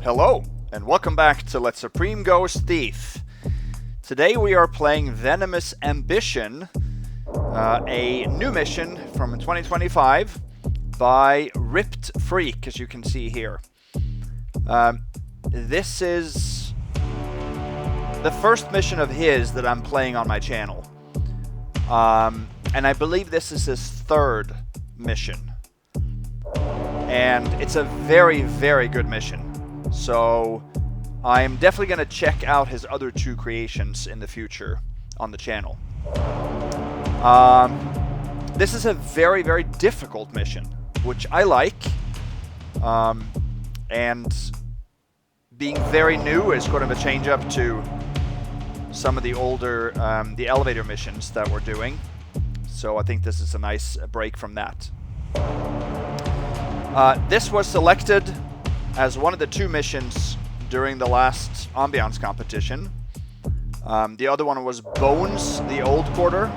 Hello, and welcome back to Let Supreme Ghost Thief. Today we are playing Venomous Ambition, a new mission from 2025 by RippedPhreak, as you can see here. This is the first mission of his that I'm playing on my channel. And I believe this is his third mission. And it's a very, very good mission. So I'm definitely going to check out his other two creations in the future on the channel. This is a very, very difficult mission, which I like. And being very new is going to change up to some of the older, the elevator missions that we're doing. So I think this is a nice break from that. This was selected as one of the two missions during the last ambiance competition. The other one was Bones, the Old Quarter.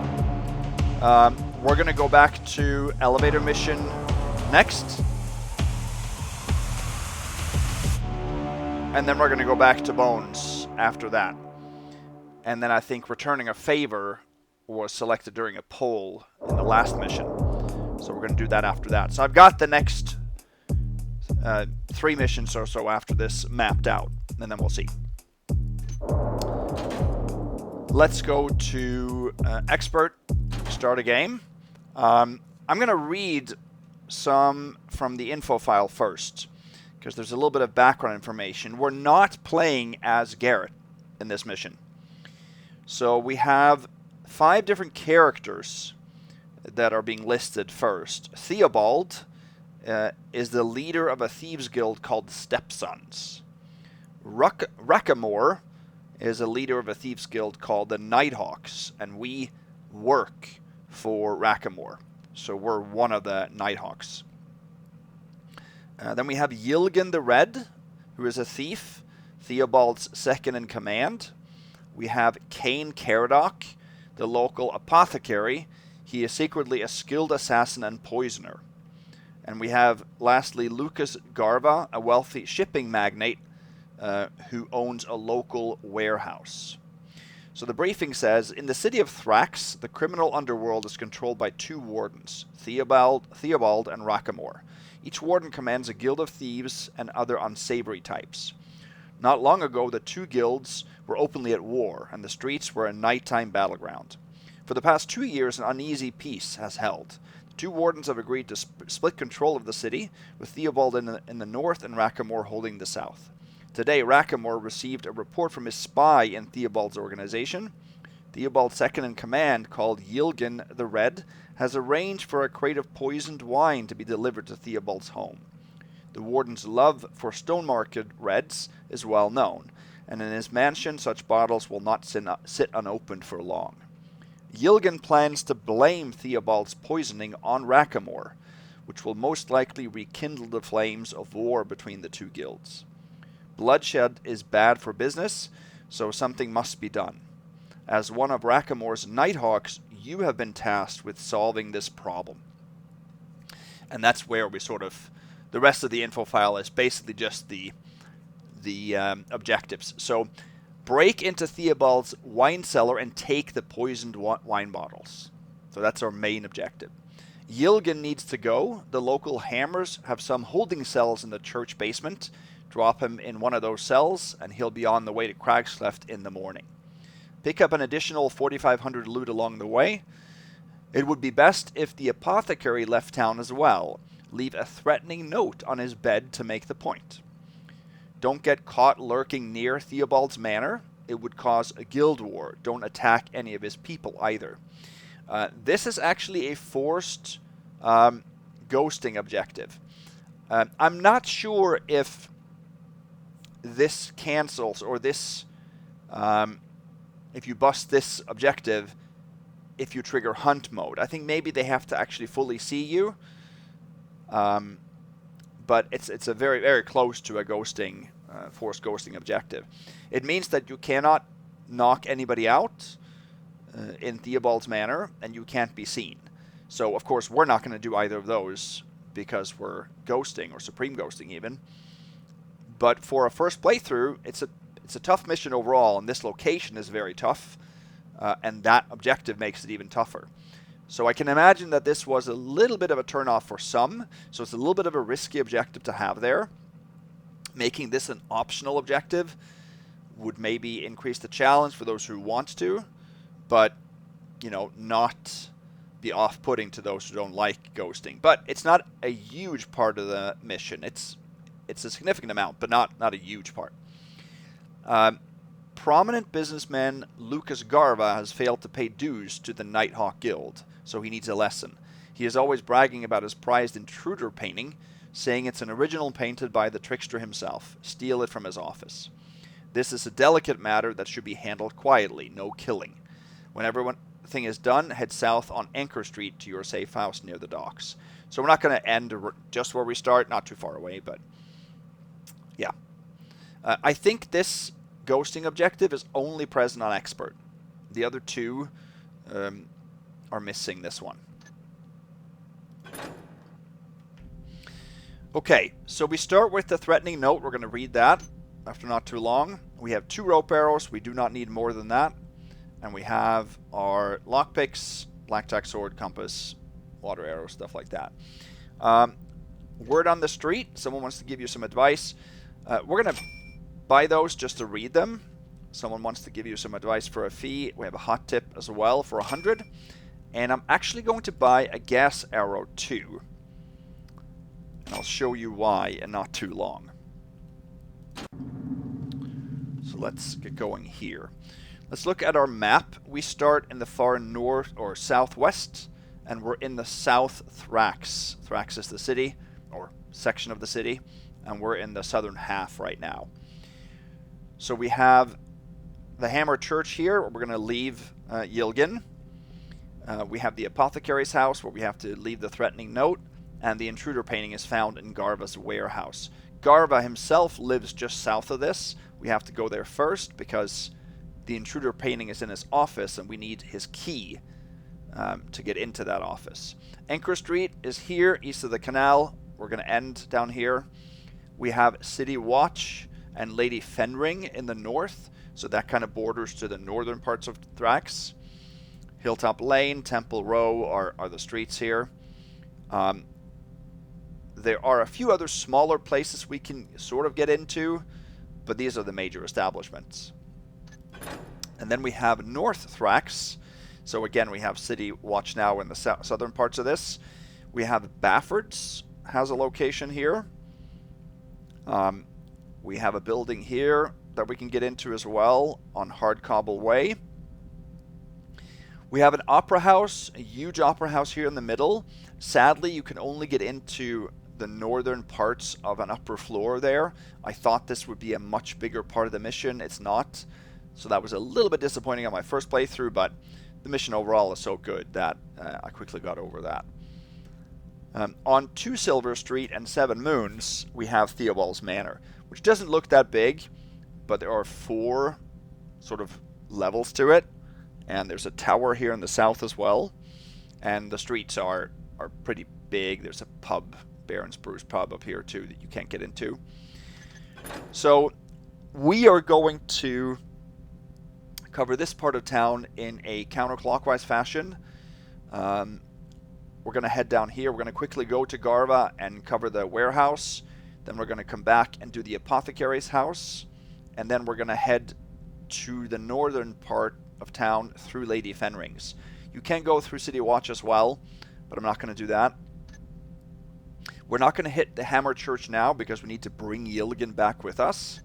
We're going to go back to elevator mission next. And then we're going to go back to Bones after that. And then I think Returning a Favor was selected during a poll in the last mission. So we're going to do that after that. So I've got the next 3 missions or so after this mapped out, and then we'll see. Let's go to Expert, start a game. I'm going to read some from the info file first, because there's a little bit of background information. We're not playing as Garrett in this mission. So we have 5 different characters that are being listed first. Theobald is the leader of a thieves guild called the Stepsons. Rakamore is a leader of a thieves guild called the Nighthawks, and we work for Rakamore. So we're one of the Nighthawks. Then we have Yilgun the Red, who is a thief, Theobald's second in command. We have Kane Caradoc, the local apothecary. He is secretly a skilled assassin and poisoner. And we have, lastly, Lucas Garva, a wealthy shipping magnate who owns a local warehouse. So the briefing says, in the city of Thrax, the criminal underworld is controlled by 2 wardens, Theobald and Rakamore. Each warden commands a guild of thieves and other unsavory types. Not long ago, the 2 guilds were openly at war, and the streets were a nighttime battleground. For the past 2 years, an uneasy peace has held. The 2 wardens have agreed to split control of the city, with Theobald in the north and Rakamore holding the south. Today, Rakamore received a report from his spy in Theobald's organization. Theobald's second in command, called Yilgun the Red, has arranged for a crate of poisoned wine to be delivered to Theobald's home. The warden's love for stone-marked reds is well known, and in his mansion such bottles will not sit unopened for long. Yilgun plans to blame Theobald's poisoning on Rakamore, which will most likely rekindle the flames of war between the 2 guilds. Bloodshed is bad for business, so something must be done. As one of Rakamore's Nighthawks, you have been tasked with solving this problem. And that's where we sort of... The rest of the info file is basically just the objectives. So, break into Theobald's wine cellar and take the poisoned wine bottles. So that's our main objective. Yilgun needs to go. The local hammers have some holding cells in the church basement. Drop him in one of those cells, and he'll be on the way to Craigsleft in the morning. Pick up an additional 4,500 loot along the way. It would be best if the apothecary left town as well. Leave a threatening note on his bed to make the point. Don't get caught lurking near Theobald's manor. It would cause a guild war. Don't attack any of his people either. This is actually a forced ghosting objective. I'm not sure if this cancels, or this, if you bust this objective, if you trigger hunt mode. I think maybe they have to actually fully see you. But it's a very, very close to a ghosting, forced ghosting objective. It means that you cannot knock anybody out in Theobald's manor, and you can't be seen. So, of course, we're not going to do either of those because we're ghosting, or supreme ghosting even. But for a first playthrough, it's a tough mission overall, and this location is very tough, and that objective makes it even tougher. So I can imagine that this was a little bit of a turnoff for some, so it's a little bit of a risky objective to have there. Making this an optional objective would maybe increase the challenge for those who want to, but, you know, not be off-putting to those who don't like ghosting. But it's not a huge part of the mission. It's a significant amount, but not a huge part. Prominent businessman Lucas Garva has failed to pay dues to the Nighthawk Guild, so he needs a lesson. He is always bragging about his prized intruder painting, saying it's an original painted by the trickster himself. Steal it from his office. This is a delicate matter that should be handled quietly, no killing. When everything is done, head south on Anchor Street to your safe house near the docks. So we're not going to end just where we start, not too far away, but yeah. I think this ghosting objective is only present on Expert. The other two are missing this one. Okay, so we start with the threatening note. We're going to read that after not too long. We have 2 rope arrows. We do not need more than that. And we have our lockpicks, blackjack sword, compass, water arrow, stuff like that. Word on the street. Someone wants to give you some advice. We're going to buy those just to read them. Someone wants to give you some advice for a fee. We have a hot tip as well for 100. And I'm actually going to buy a gas arrow too. And I'll show you why in not too long. So let's get going here. Let's look at our map. We start in the far north or southwest, and we're in the South Thrax. Thrax is the city, or section of the city, and we're in the southern half right now. So we have the Hammer Church here, where we're going to leave Yilgun. We have the Apothecary's house, where we have to leave the threatening note, and the intruder painting is found in Garva's warehouse. Garva himself lives just south of this. We have to go there first, because the intruder painting is in his office, and we need his key to get into that office. Anchor Street is here, east of the canal. We're going to end down here. We have City Watch and Lady Fenring in the north, so that kind of borders to the northern parts of Thrax. Hilltop Lane, Temple Row are the streets here. There are a few other smaller places we can sort of get into, but these are the major establishments. And then we have North Thrax. So again, we have City Watch now in the southern parts of this. We have Bafford's has a location here. We have a building here that we can get into as well on Hardcobble Way. We have an opera house, a huge opera house here in the middle. Sadly, you can only get into the northern parts of an upper floor there. I thought this would be a much bigger part of the mission. It's not. So that was a little bit disappointing on my first playthrough, but the mission overall is so good that I quickly got over that. On 2 Silver Street and 7 Moons, we have Theobald's Manor, which doesn't look that big, but there are 4 sort of levels to it, and there's a tower here in the south as well, and the streets are pretty big. There's a pub, Baron's Brews pub up here too, that you can't get into. So we are going to cover this part of town in a counterclockwise fashion. We're going to head down here. We're going to quickly go to Garva and cover the warehouse. Then we're going to come back and do the Apothecary's house. And then we're going to head to the northern part of town through Lady Fenring's. You can go through City Watch as well, but I'm not going to do that. We're not going to hit the Hammer Church now because we need to bring Yilgun back with us.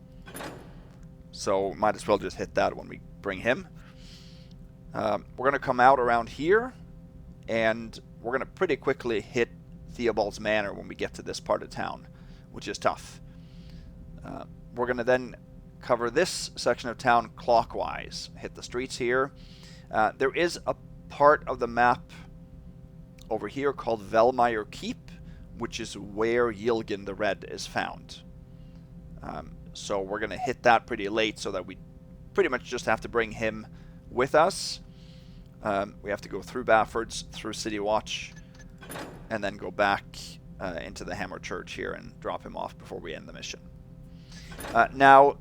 So might as well just hit that when we bring him. We're going to come out around here, and we're going to pretty quickly hit Theobald's Manor when we get to this part of town, which is tough. We're going to then cover this section of town clockwise, hit the streets here. There is a part of the map over here called Velmire Keep, which is where Yilgun the Red is found. So we're going to hit that pretty late so that we pretty much just have to bring him with us. We have to go through Bafford's, through City Watch, and then go back into the Hammer Church here and drop him off before we end the mission. Now,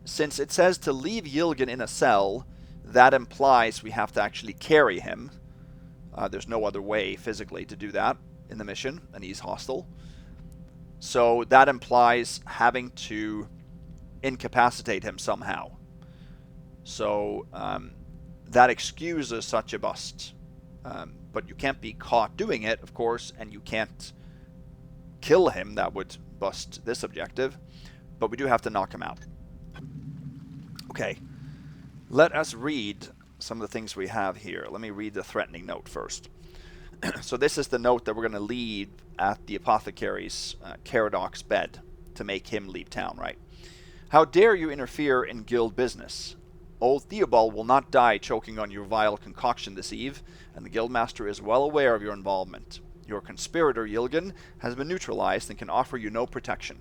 since it says to leave Yilgun in a cell, that implies we have to actually carry him. There's no other way physically to do that in the mission, and he's hostile. So that implies having to incapacitate him somehow. So that excuses such a bust. But you can't be caught doing it, of course, and you can't kill him. That would bust this objective. But we do have to knock him out. Okay. Let us read some of the things we have here. Let me read the threatening note first. So this is the note that we're going to leave at the Apothecary's Caradoc's bed to make him leave town, right? How dare you interfere in guild business? Old Theobald will not die choking on your vile concoction this eve, and the guildmaster is well aware of your involvement. Your conspirator, Yilgun, has been neutralized and can offer you no protection.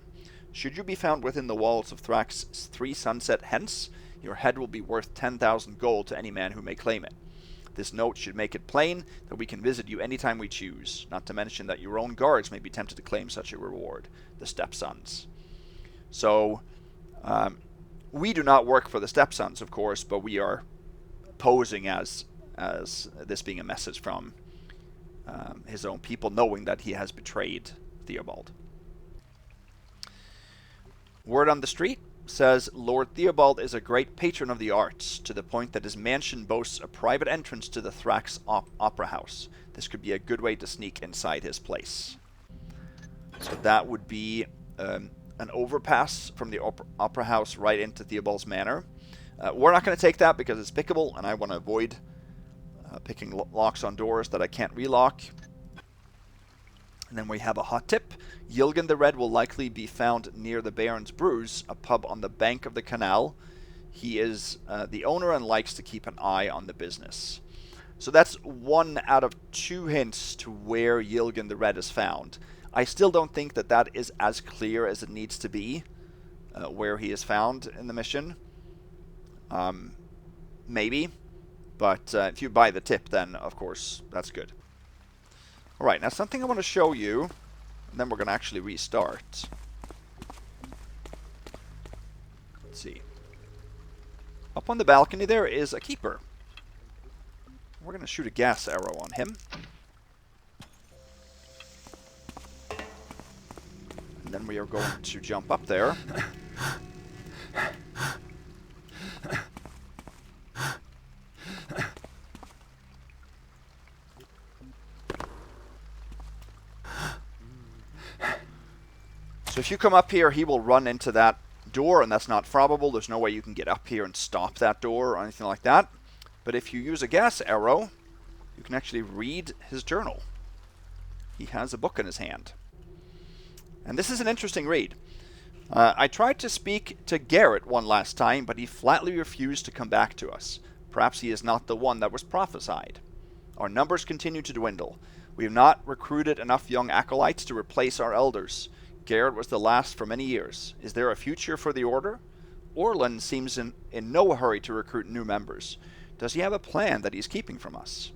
Should you be found within the walls of Thrax 3 sunset hence, your head will be worth 10,000 gold to any man who may claim it. This note should make it plain that we can visit you anytime we choose, not to mention that your own guards may be tempted to claim such a reward, the stepsons. So, we do not work for the stepsons, of course, but we are posing as this being a message from his own people, knowing that he has betrayed Theobald. Word on the street says Lord Theobald is a great patron of the arts, to the point that his mansion boasts a private entrance to the Thrax Opera House. This could be a good way to sneak inside his place. So that would be an overpass from the Opera House right into Theobald's Manor. We're not going to take that because it's pickable, and I want to avoid picking locks on doors that I can't relock. And then we have a hot tip. Yilgun the Red will likely be found near the Baron's Brews, a pub on the bank of the canal. He is the owner and likes to keep an eye on the business. So that's 1 out of 2 hints to where Yilgun the Red is found. I still don't think that that is as clear as it needs to be, where he is found in the mission. Maybe. But if you buy the tip, then, of course, that's good. Alright, now something I want to show you, and then we're going to actually restart. Let's see. Up on the balcony there is a keeper. We're going to shoot a gas arrow on him. And then we are going to jump up there. So if you come up here, he will run into that door, and that's not probable. There's no way you can get up here and stop that door or anything like that. But if you use a gas arrow, you can actually read his journal. He has a book in his hand. And this is an interesting read. I tried to speak to Garrett one last time, but he flatly refused to come back to us. Perhaps he is not the one that was prophesied. Our numbers continue to dwindle. We have not recruited enough young acolytes to replace our elders. Garrett was the last for many years. Is there a future for the Order? Orlan seems in no hurry to recruit new members. Does he have a plan that he's keeping from us?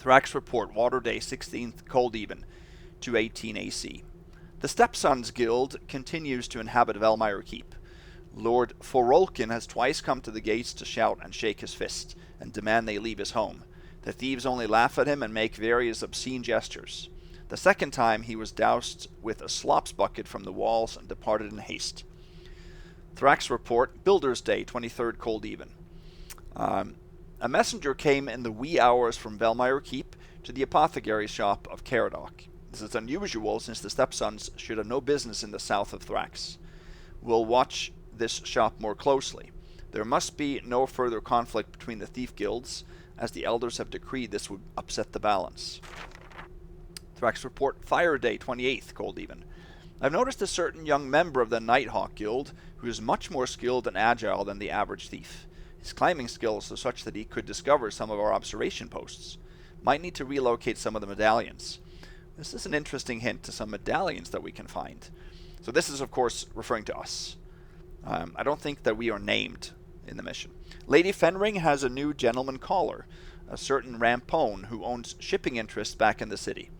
Thrax report, Water Day 16th, cold even, 218 AC. The Stepsons Guild continues to inhabit Velmire Keep. Lord Forolkin has twice come to the gates to shout and shake his fist, and demand they leave his home. The thieves only laugh at him and make various obscene gestures. The second time he was doused with a slops bucket from the walls and departed in haste. Thrax report, Builder's Day, 23rd cold even. A messenger came in the wee hours from Velmire Keep to the Apothecary shop of Caradoc. This is unusual since the Stepsons should have no business in the south of Thrax. We'll watch this shop more closely. There must be no further conflict between the thief guilds, as the elders have decreed this would upset the balance. Thrax report, Fire Day, 28th, cold even. I've noticed a certain young member of the Nighthawk Guild who is much more skilled and agile than the average thief. His climbing skills are such that he could discover some of our observation posts. Might need to relocate some of the medallions. This is an interesting hint to some medallions that we can find. So this is, of course, referring to us. I don't think that we are named in the mission. Lady Fenring has a new gentleman caller, a certain Rampone who owns shipping interests back in the city.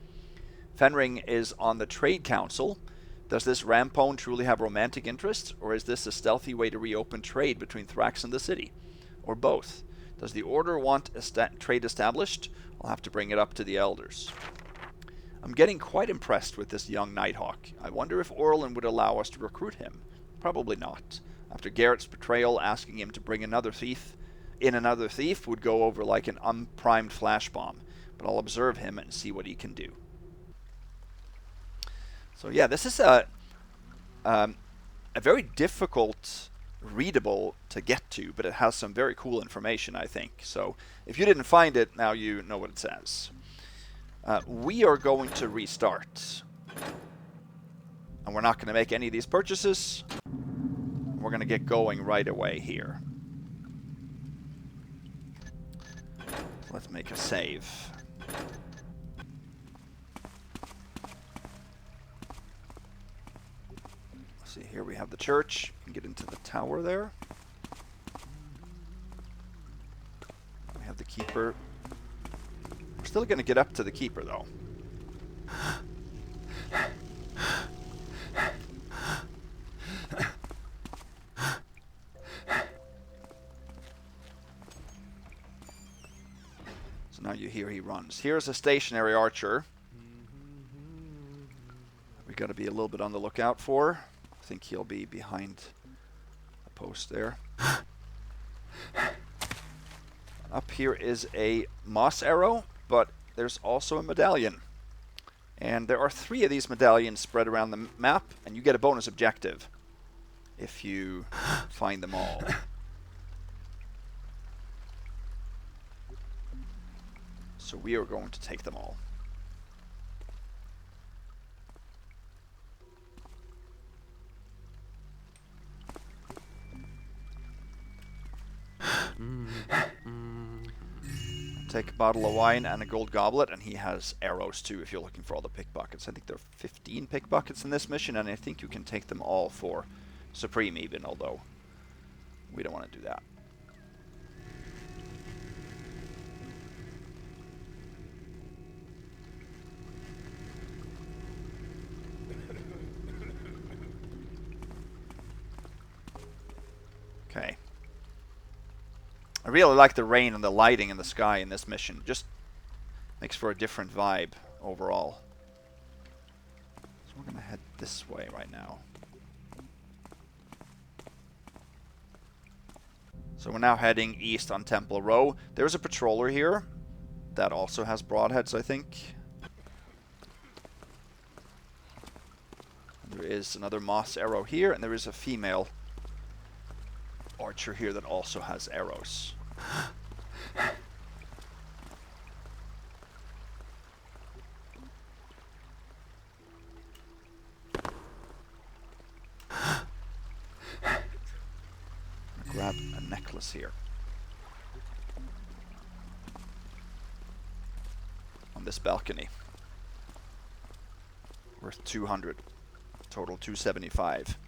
Fenring is on the Trade Council, Does this rampone truly have romantic interests, or is this a stealthy way to reopen trade between Thrax and the city? Or both? Does the Order want trade established? I'll have to bring it up to the Elders. I'm getting quite impressed with this young Nighthawk. I wonder if Orlin would allow us to recruit him. Probably not. After Garrett's betrayal, asking him to bring another thief would go over like an unprimed flash bomb. But I'll observe him and see what he can do. So yeah, this is a very difficult readable to get to, but it has some very cool information, I think. So if you didn't find it, now you know what it says. We are going to restart. And we're not going to make any of these purchases. We're going to get going right away here. Let's make a save. See, here we have the church. You can get into the tower there. We have the keeper. We're still going to get up to the keeper, though. So now you hear he runs. Here's a stationary archer. We got to be a little bit on the lookout for. I think he'll be behind a post there. Up here is a moss arrow, but there's also a medallion. And there are 3 of these medallions spread around the map, and you get a bonus objective if you find them all. So we are going to take them all. Take a bottle of wine and a gold goblet, and he has arrows too if you're looking for all the pickpockets. I think there are 15 pickpockets in this mission, and I think you can take them all for Supreme even, although we don't want to do that. Okay. I really like the rain and the lighting in the sky in this mission. Just makes for a different vibe overall. So we're going to head this way right now. So we're now heading east on Temple Row. There's a patroller here that also has broadheads, I think. There is another moss arrow here, and there is a female archer here that also has arrows. Grab a necklace here. On this balcony. Worth 200. Total 275.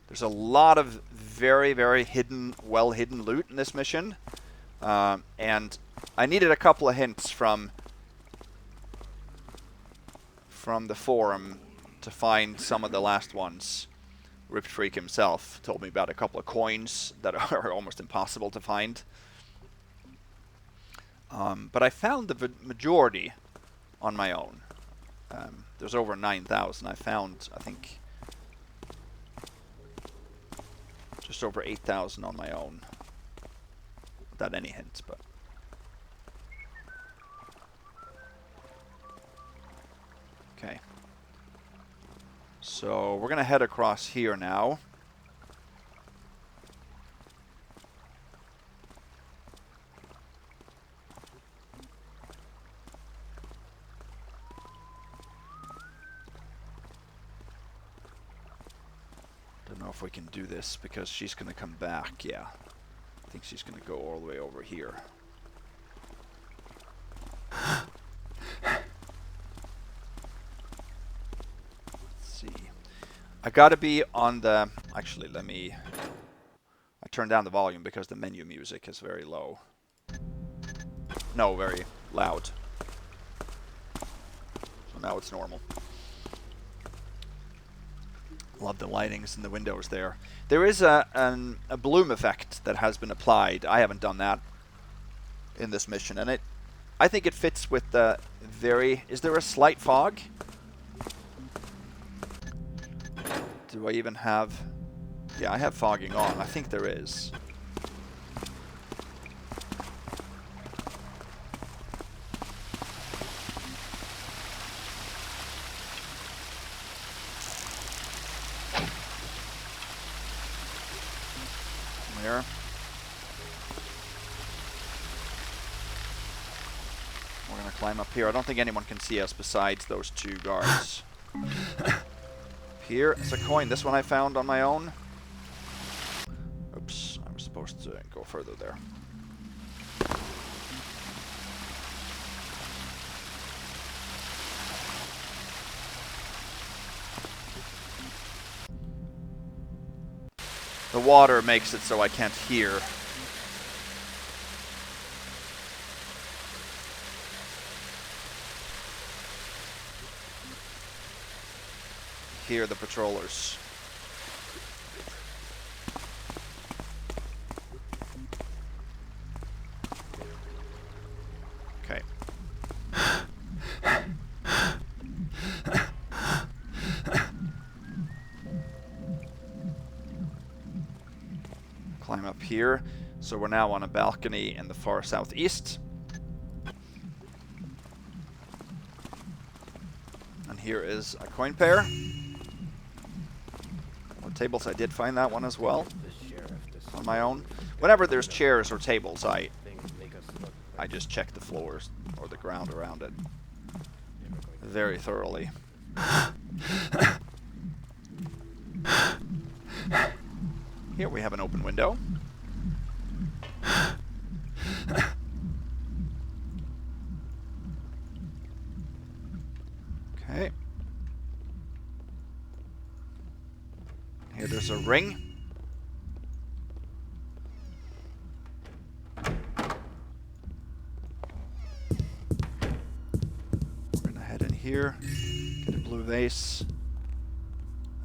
There's a lot of very, very hidden, well-hidden loot in this mission. And I needed a couple of hints from the forum to find some of the last ones. RippedPhreak himself told me about a couple of coins that are almost impossible to find. But I found the majority on my own. There's over 9,000. I found, I think, just over 8,000 on my own. Without any hints, but... Okay. So, we're going to head across here now. Don't know if we can do this because she's going to come back, yeah. I think she's going to go all the way over here. Let's see. I got to be on the... Actually, let me... I turned down the volume because the menu music is very low. No, very loud. So now it's normal. Love the lightings in the windows there. There is a bloom effect that has been applied. I haven't done that in this mission, and I think it fits with the very... Is there a slight fog? Do I even have... Yeah, I have fogging on. I think there is. There. We're going to climb up here. I don't think anyone can see us besides those two guards. Here is a coin. This one I found on my own. Oops, I was supposed to go further there. The water makes it so I can't hear. Hear the patrollers. Okay. Climb up here. So we're now on a balcony in the far southeast. And here is a coin pair. Tables, I did find that one as well on my own. Whenever there's chairs or tables, I just check the floors or the ground around it very thoroughly. Here we have an open window. Okay. Here there's a ring. We're gonna head in here, get a blue vase.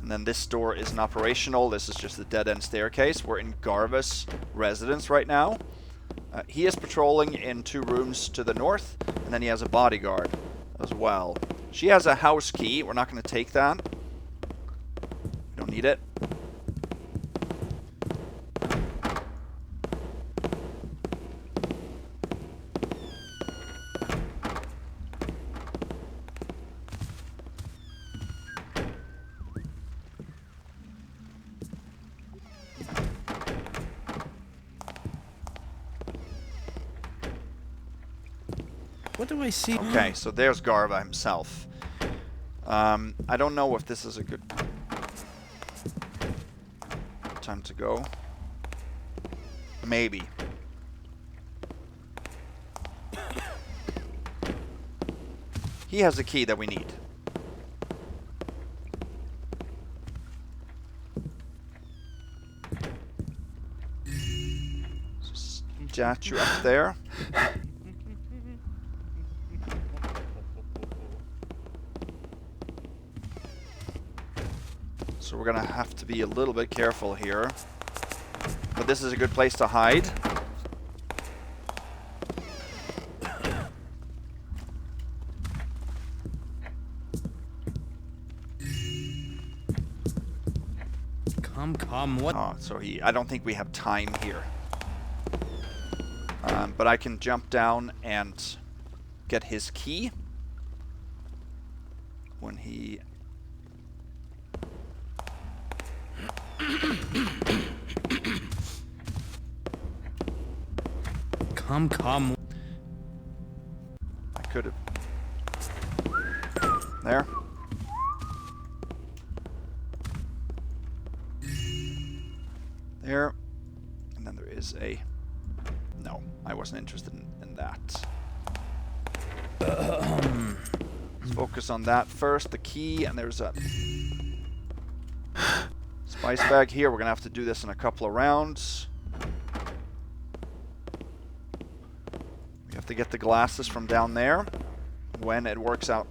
And then this door isn't operational. This is just a dead-end staircase. We're in Garva's residence right now. He is patrolling in 2 rooms to the north, and then he has a bodyguard as well. She has a house key. We're not going to take that. We don't need it. What do I see? Okay, so there's Garva himself. I don't know if this is a good time to go. Maybe. He has a key that we need. Statue up there. So we're gonna have to be a little bit careful here. But this is a good place to hide. Come, what? Oh, so I don't think we have time here. But I can jump down and get his key when he... Come. I could have... There. There. And then there is a... No, I wasn't interested in that. Let's focus on that first, the key, and there's a... Spice bag here. We're going to have to do this in a couple of rounds. We have to get the glasses from down there when it works out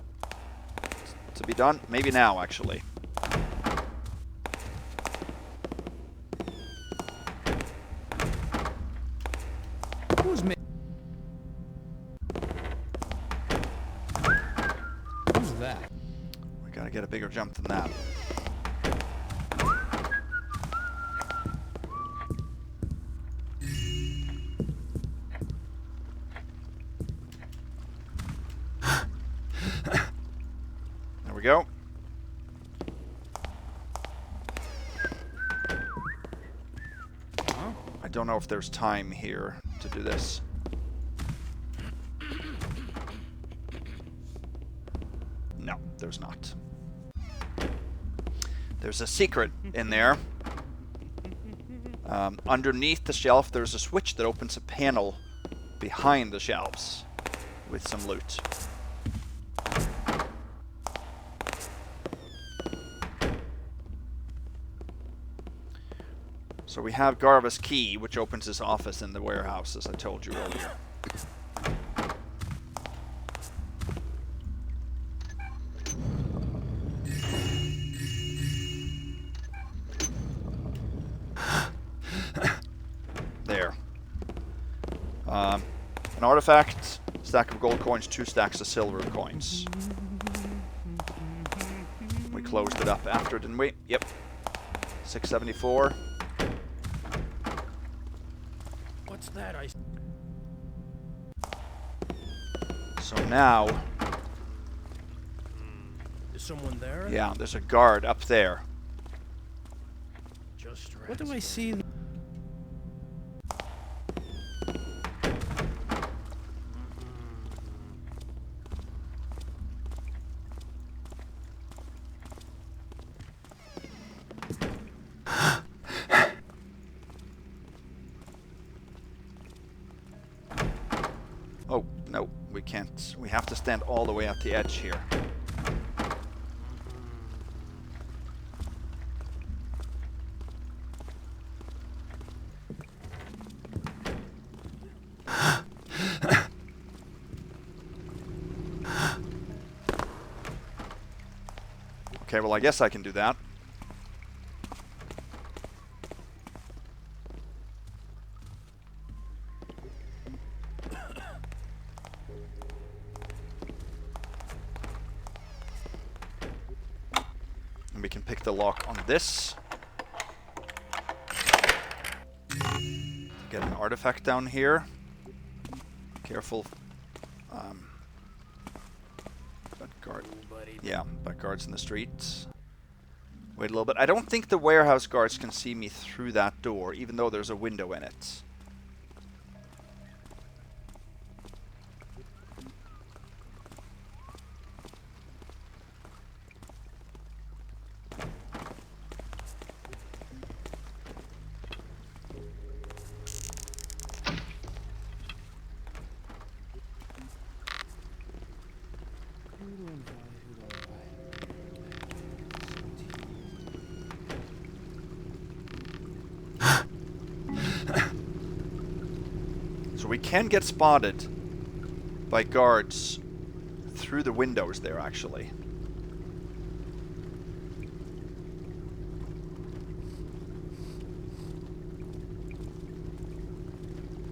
to be done. Maybe now, actually. get a bigger jump than that. There we go. I don't know if there's time here to do this. No, there's not. There's a secret in there. Underneath the shelf, there's a switch that opens a panel behind the shelves with some loot. So we have Garva's key, which opens his office in the warehouse, as I told you earlier. There. An artifact, stack of gold coins, 2 stacks of silver coins. We closed it up after, didn't we? Yep. 674. What's that? So now... Is someone there? Yeah, there's a guard up there. Just what do I see? Oh, no, we can't. We have to stand all the way at the edge here. Okay, well, I guess I can do that. And we can pick the lock on this. Get an artifact down here. Careful. Guard. Yeah, but guards in the streets. Wait a little bit. I don't think the warehouse guards can see me through that door, even though there's a window in it. So we can get spotted by guards through the windows there, actually.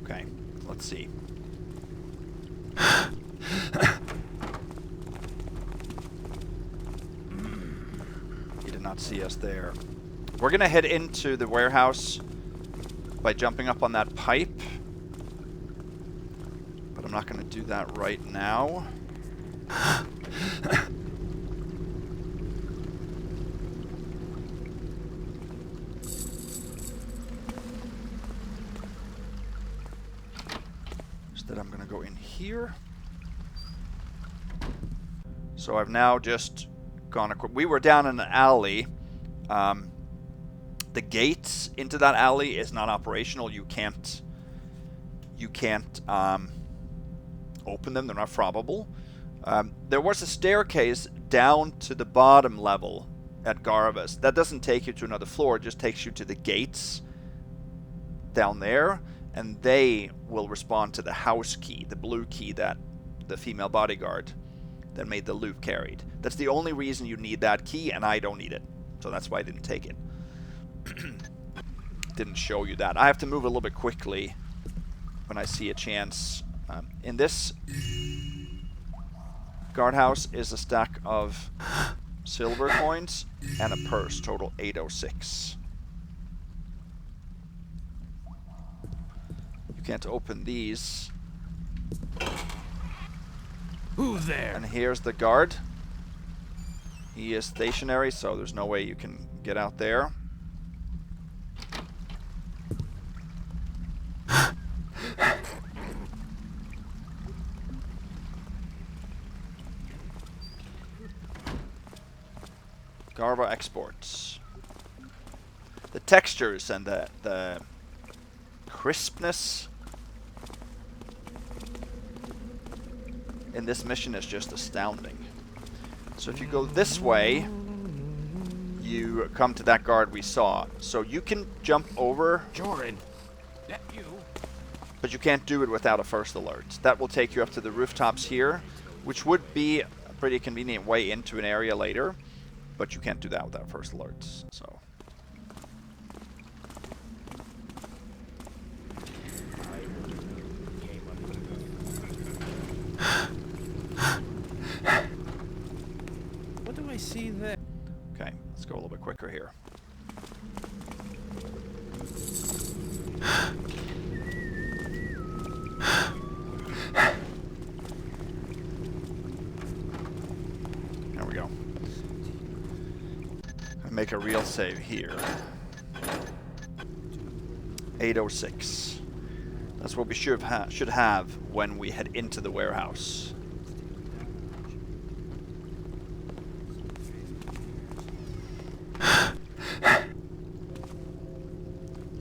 Okay, let's see. He did not see us there. We're gonna head into the warehouse by jumping up on that pipe. But I'm not gonna do that right now. Instead, I'm gonna go in here. So I've now just gone. We were down in an alley. The gates into that alley is not operational. You can't open them. They're not fobbable. There was a staircase down to the bottom level at Garva's. That doesn't take you to another floor. It just takes you to the gates down there, and they will respond to the house key, the blue key that the female bodyguard that made the loot carried. That's the only reason you need that key, and I don't need it. So that's why I didn't take it. Didn't show you that. I have to move a little bit quickly when I see a chance. In this guardhouse is a stack of silver coins, and a purse, total 806. You can't open these. Who's there? And here's the guard. He is stationary, so there's no way you can get out there. Garva exports. The textures and the crispness in this mission is just astounding. So if you go this way, you come to that guard we saw. So you can jump over, Jordan. That you? but you can't do it without a first alert. That will take you up to the rooftops here, which would be a pretty convenient way into an area later, but you can't do that without first alerts. So What do I see there? okay, let's go a little bit quicker here. There we go. Make a real save here. 806. That's what we should have when we head into the warehouse.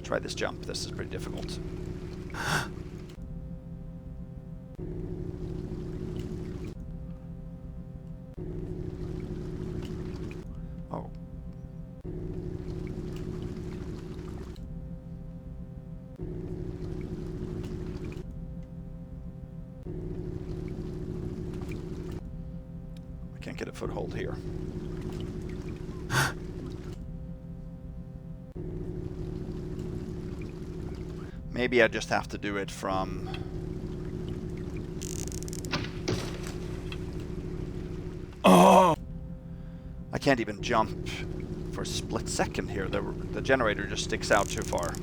Try this jump. This is pretty difficult. Oh. I can't get a foothold here. Maybe I just have to do it from... Oh! I can't even jump for a split second here. The generator just sticks out too far.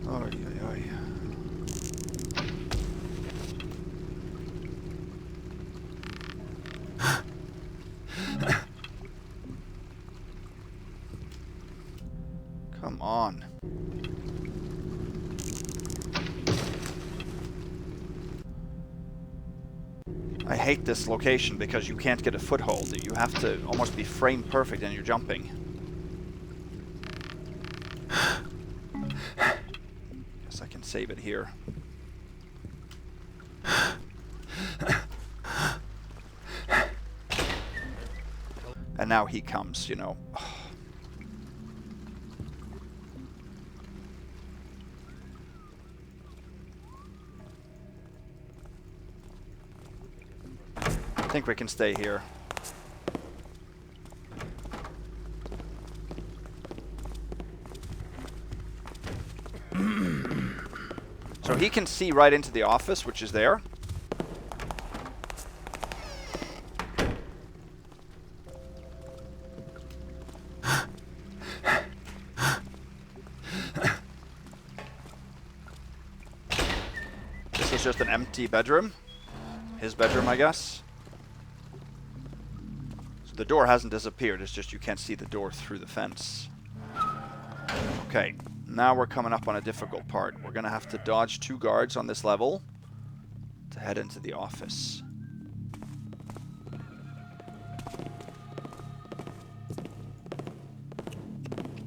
Oy, oy, oy. Come on. I hate this location because you can't get a foothold. You have to almost be frame perfect and you're jumping. Guess I can save it here. And now he comes, you know. I think we can stay here. So he can see right into the office, which is there. This is just an empty bedroom. His bedroom, I guess. So the door hasn't disappeared, it's just you can't see the door through the fence. Okay, now we're coming up on a difficult part. We're gonna have to dodge 2 guards on this level to head into the office.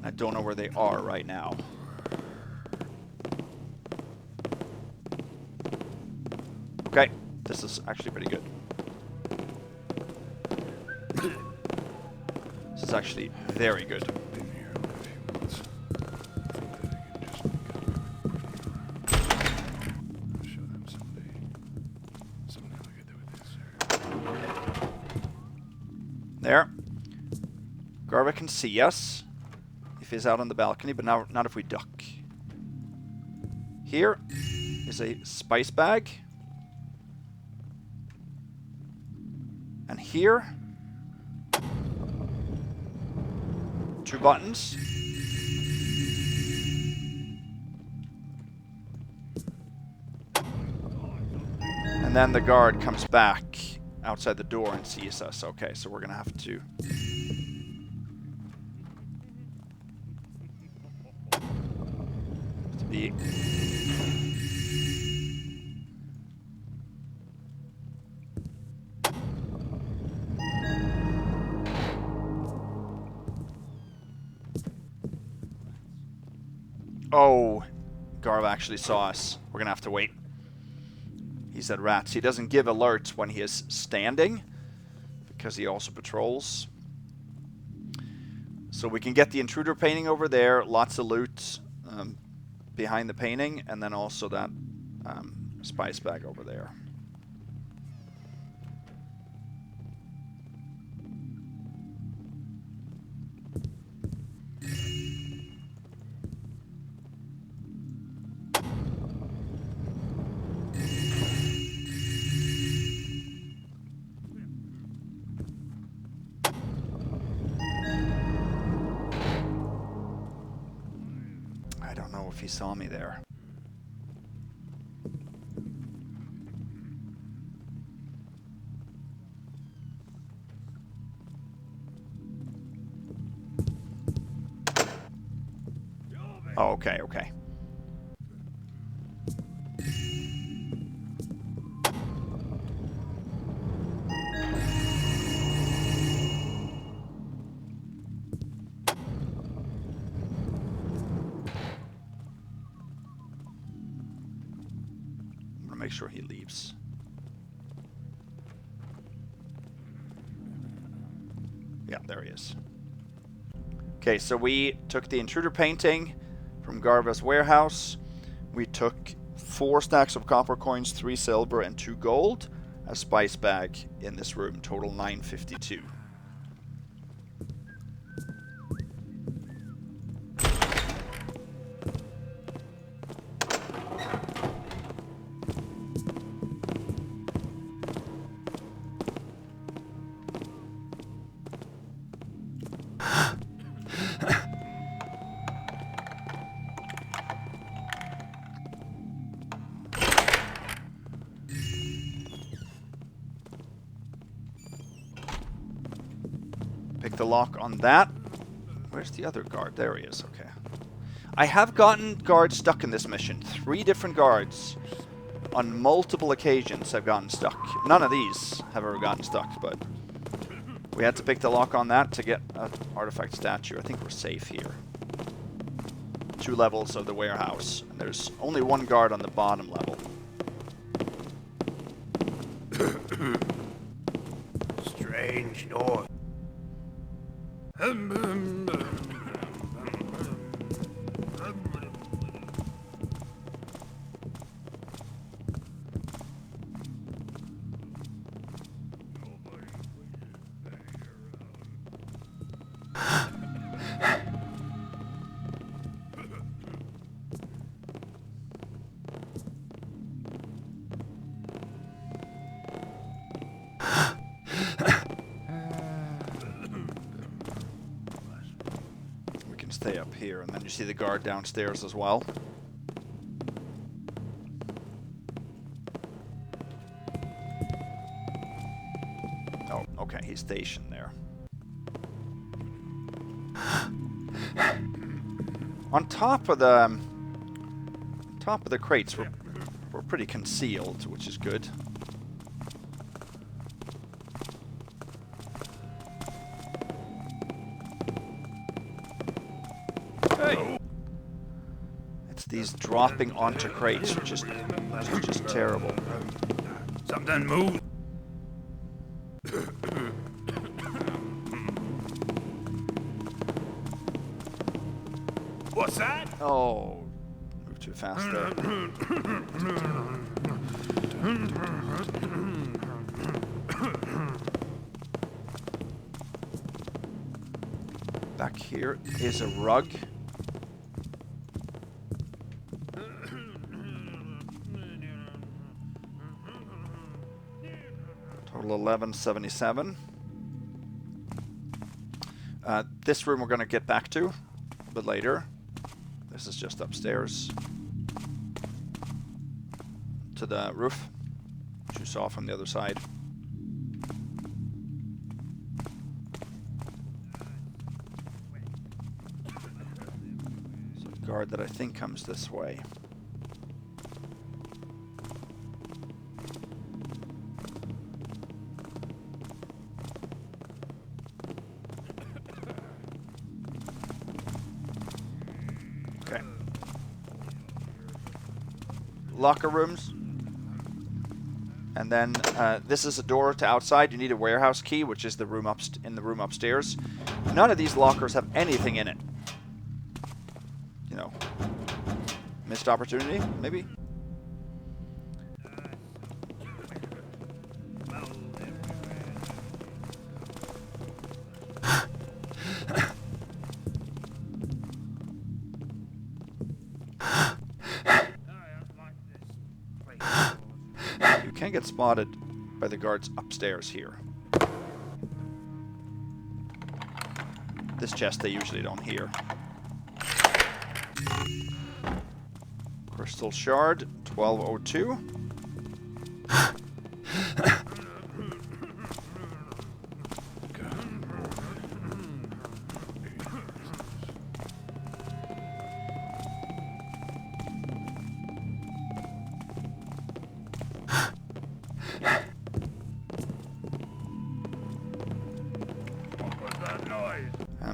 I don't know where they are right now. Okay, this is actually pretty good. This is actually very good. There. Garva can see us if he's out on the balcony, but now not if we duck. Here is a spice bag. And here, 2 buttons. And then the guard comes back outside the door and sees us. Okay, so we're gonna have to... be... Oh, Garva actually saw us. We're gonna have to wait. He said rats. He doesn't give alerts when he is standing, because he also patrols. So we can get the intruder painting over there, lots of loot behind the painting, and then also that spice bag over there. If he saw me there. Oh, okay, okay. Make sure he leaves. Yeah, there he is. Okay, so we took the intruder painting from Garva's warehouse. We took 4 stacks of copper coins, 3 silver, and 2 gold. A spice bag in this room, total 952. Pick the lock on that. Where's the other guard? There he is. Okay. I have gotten guards stuck in this mission. 3 different guards on multiple occasions have gotten stuck. None of these have ever gotten stuck, but we had to pick the lock on that to get an artifact statue. I think we're safe here. 2 levels of the warehouse. And there's only 1 guard on the bottom level. Strange noise. Stay up here, and then you see the guard downstairs as well. Oh, okay, he's stationed there. On top of the crates, we're pretty concealed, which is good. These dropping onto crates are just terrible. Something moved. What's that? Oh, move too fast there. Back here is a rug. Total 1177. This room we're going to get back to a bit later. This is just upstairs to the roof, which you saw from the other side. So a guard that I think comes this way. Locker rooms, and then this is a door to outside. You need a warehouse key, which is the room in the room upstairs. None of these lockers have anything in it. You know, missed opportunity, maybe. Get spotted by the guards upstairs here. This chest they usually don't hear. Crystal shard, 1202.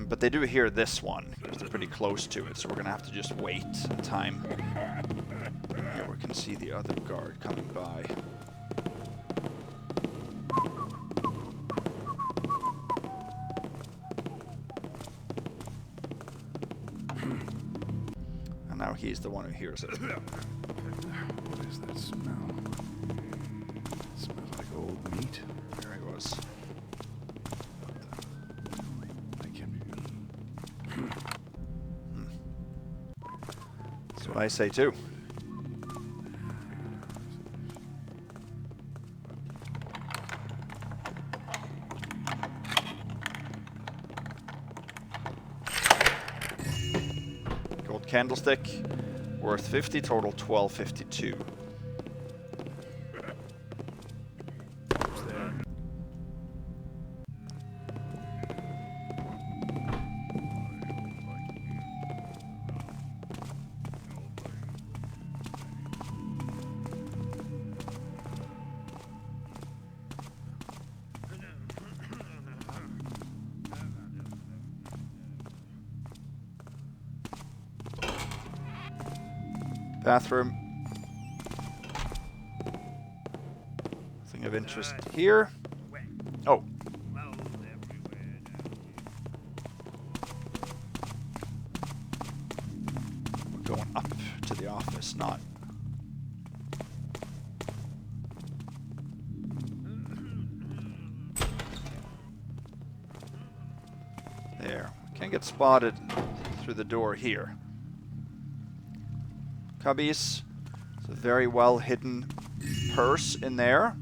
But they do hear this one, because they're pretty close to it, so we're going to have to just wait time. Here we can see the other guard coming by. And now he's the one who hears it. What is that smell? It smells like old meat. There he was. That's what I say too. Gold candlestick, worth 50, total 1252. Bathroom. Nothing of interest here. Oh. We're going up to the office, not. There. Can't get spotted through the door here. Cubbies. It's a very well hidden purse in there.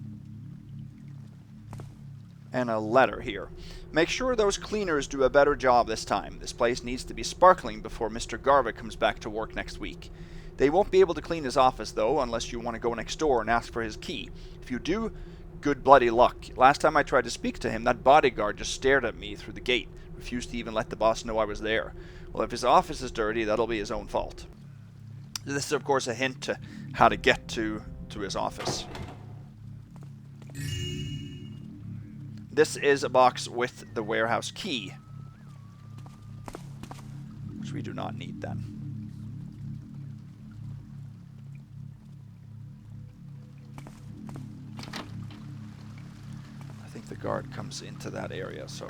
And a letter here. Make sure those cleaners do a better job this time. This place needs to be sparkling before Mr. Garva comes back to work next week. They won't be able to clean his office though, unless you want to go next door and ask for his key. If you do, good bloody luck. Last time I tried to speak to him, that bodyguard just stared at me through the gate. Refused to even let the boss know I was there. Well, if his office is dirty, that'll be his own fault. This is, of course, a hint to how to get to his office. This is a box with the warehouse key, which we do not need then. I think the guard comes into that area, so...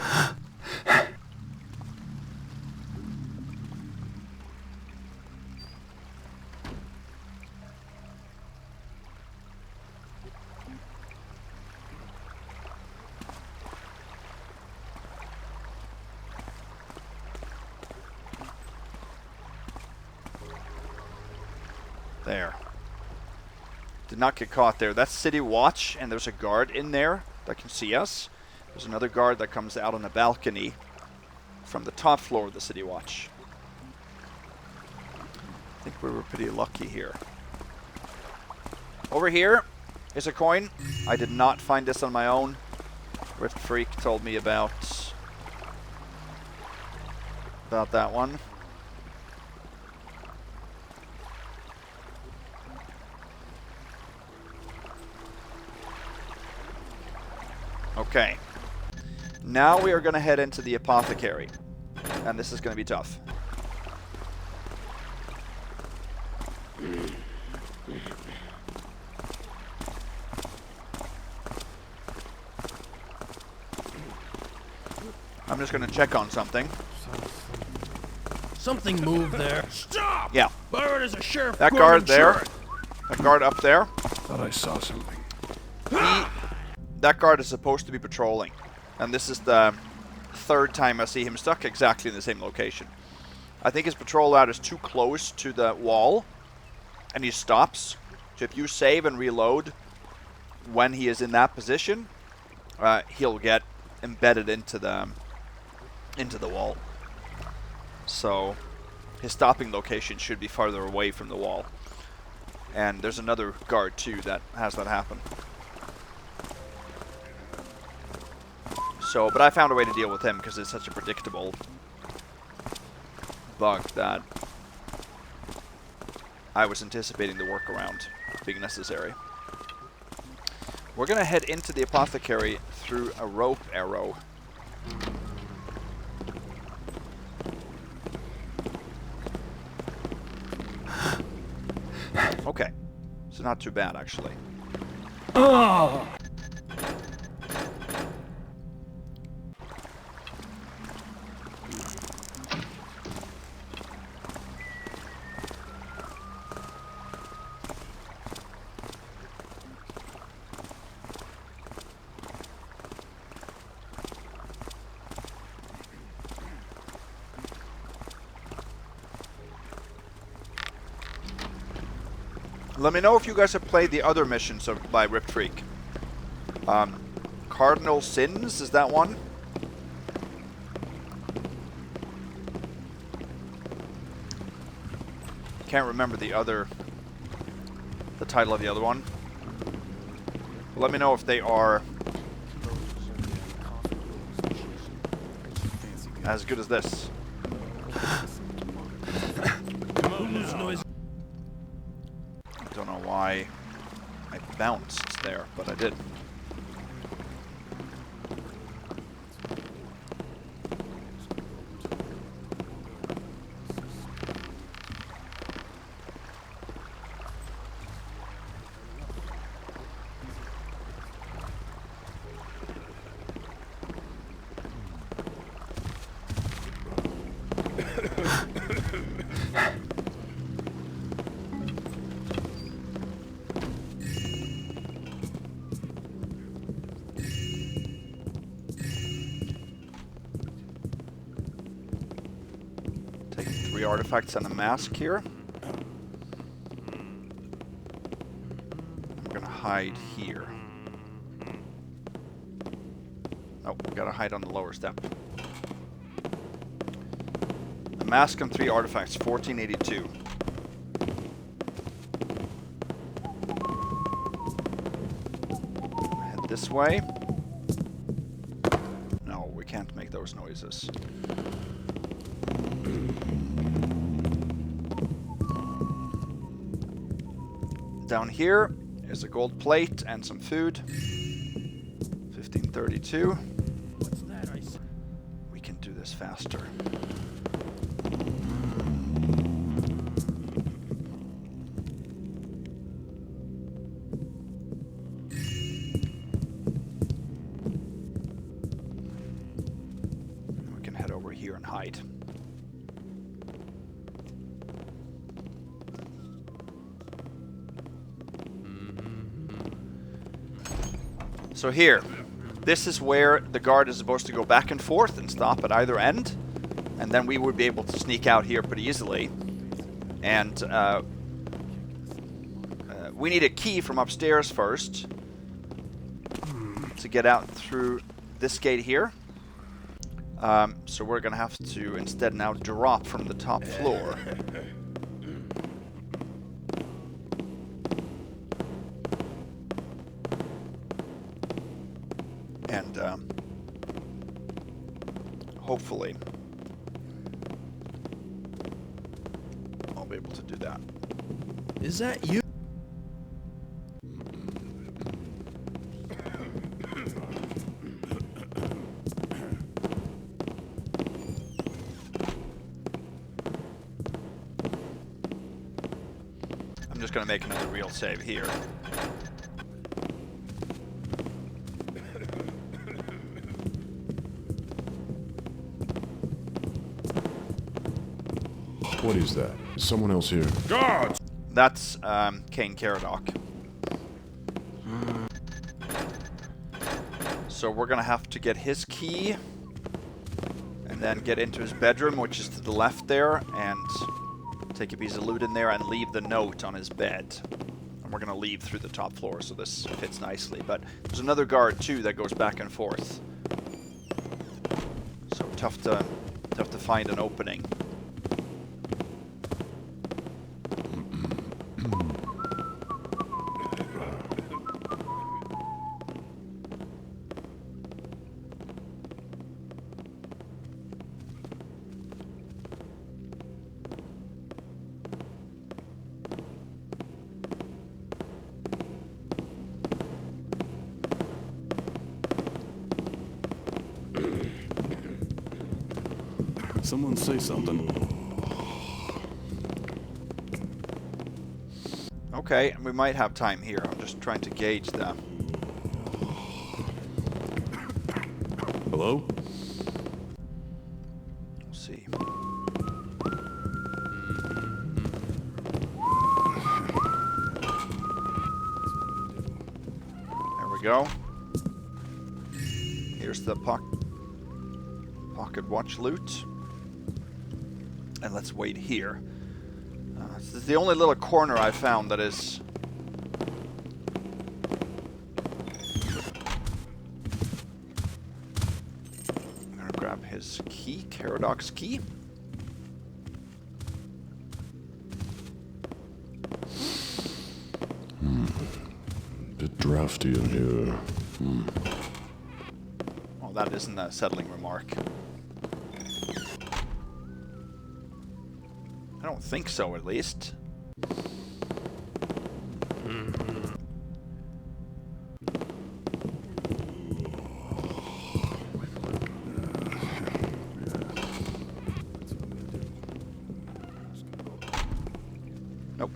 There. Did not get caught there. That's City Watch, and there's a guard in there that can see us. There's another guard that comes out on a balcony from the top floor of the City Watch. I think we were pretty lucky here. Over here is a coin. I did not find this on my own. RippedPhreak told me about that one. Okay. Now we are going to head into the Apothecary. And this is going to be tough. I'm just going to check on something. Something moved there. Stop! Yeah. Bafford is a sheriff. That guard there. That guard up there. Thought I saw something. That guard is supposed to be patrolling. And this is the third time I see him stuck exactly in the same location. I think his patrol route is too close to the wall. And he stops. So if you save and reload when he is in that position, he'll get embedded into the wall. So his stopping location should be farther away from the wall. And there's another guard too that has that happen. So, but I found a way to deal with him because it's such a predictable bug that I was anticipating the workaround being necessary. We're going to head into the Apothecary through a rope arrow. Okay, so not too bad actually. Oh! Let me know if you guys have played the other missions by RippedPhreak. Cardinal Sins, is that one? Can't remember the title of the other one. Let me know if they are as good as this. Don't know why I bounced there, but I did. Artifacts and a mask here. I'm gonna hide here. Oh, we gotta hide on the lower step. A mask and 3 artifacts, 1482. Head this way. No, we can't make those noises. Down here is a gold plate and some food. 1532. What's that? We can do this faster. We can head over here and hide. So here, this is where the guard is supposed to go back and forth and stop at either end. And then we would be able to sneak out here pretty easily. And we need a key from upstairs first. to get out through this gate here. So we're going to have to instead now drop from the top floor. And hopefully I'll be able to do that. Is that you? I'm just going to make another real save here. What is that? Someone else here. Guards! That's Kane Caradoc. So we're gonna have to get his key and then get into his bedroom, which is to the left there, and take a piece of loot in there and leave the note on his bed. And we're gonna leave through the top floor, so this fits nicely. But there's another guard too that goes back and forth. So tough to find an opening. Someone say something. Okay, we might have time here. I'm just trying to gauge that. Hello? We'll see. There we go. Here's the pocket watch loot. And let's wait here. This is the only little corner I found that is... I'm gonna grab his key, Caradoc's key. Bit drafty in here. Oh, that isn't a settling remark. I don't think so, at least. Nope.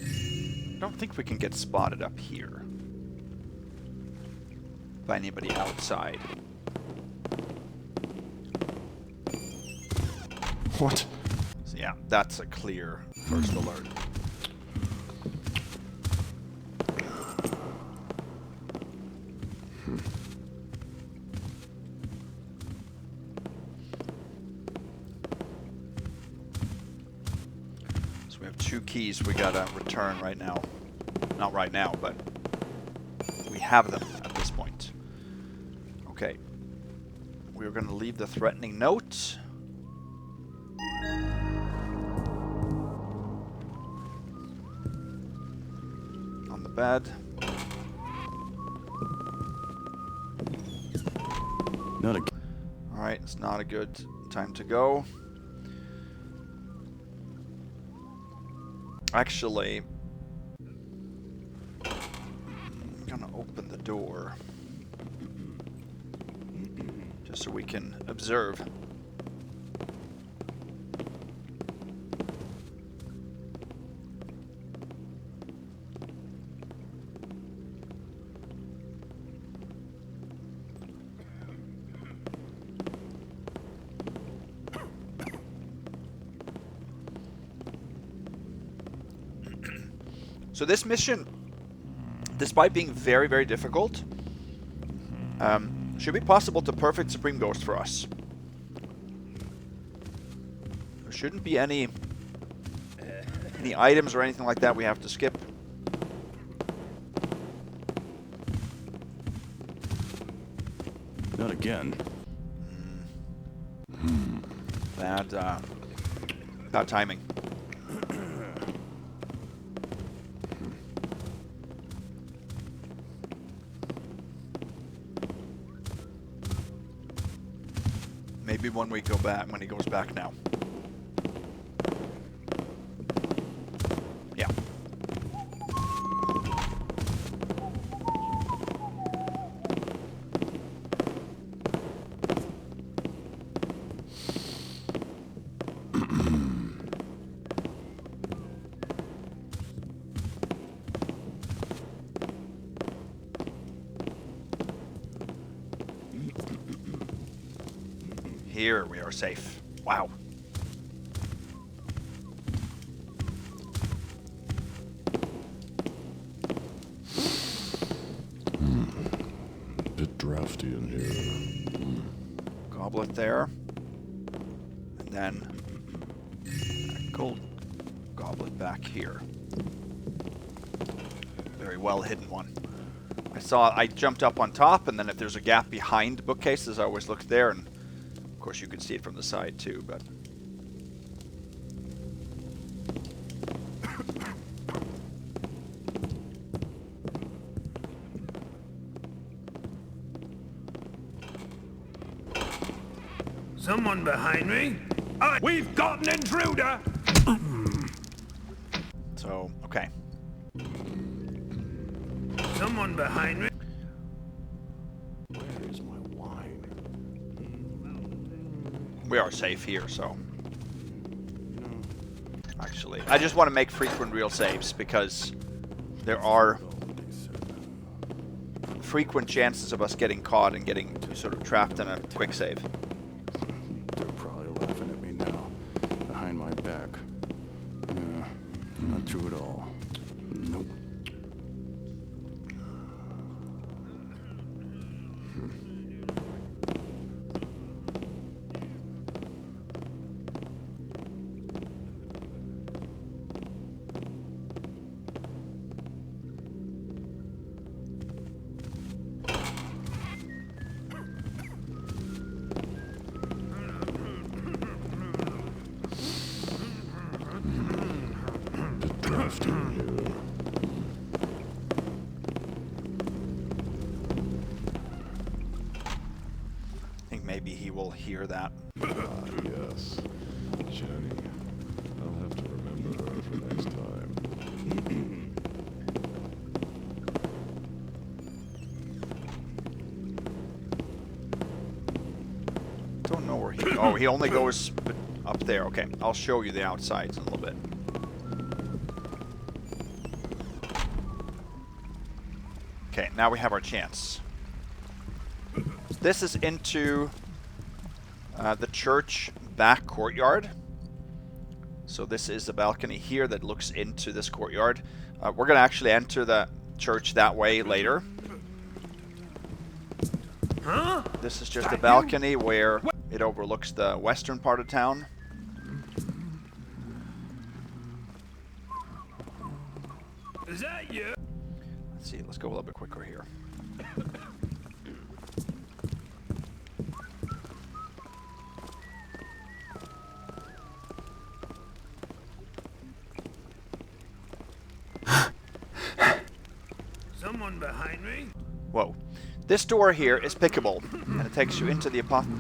I don't think we can get spotted up here by anybody outside. What? So yeah, that's a clear first alert. So we have 2 keys we gotta return right now. Not right now, but we have them at this point. Okay. We're gonna leave the threatening note. Bad. Not a... Alright, it's not a good time to go. Actually, I'm gonna open the door just so we can observe. So this mission, despite being very, very difficult, should be possible to perfect Supreme Ghost for us. There shouldn't be any items or anything like that we have to skip. Not again. Bad timing. Maybe when we go back, when he goes back now. Yeah. Here we are safe. Wow. Bit drafty in here. Goblet there. And then a gold goblet back here. Very well hidden one. I jumped up on top, and then if there's a gap behind bookcases, I always look there, and of course you could see it from the side too, but Someone behind me? We've got an intruder! so okay. Someone behind me? Where is my wine? We are safe here, so actually I just want to make frequent real saves because there are frequent chances of us getting caught and getting sort of trapped in a quick save. They're probably laughing at me now, behind my back. Yeah, not true at all. Nope. Maybe he will hear that. Yes. Jenny. I'll have to remember her for next time. Don't know where he... Oh, he only goes up there. Okay, I'll show you the outsides in a little bit. Okay, now we have our chance. This is into the church back courtyard. So this is the balcony here that looks into this courtyard. We're going to actually enter the church that way later. Huh? This is just a balcony where it overlooks the western part of town. Is that you? Let's see, let's go a little bit quicker here. Someone behind me? Whoa. This door here is pickable, and it takes you into the apothecary.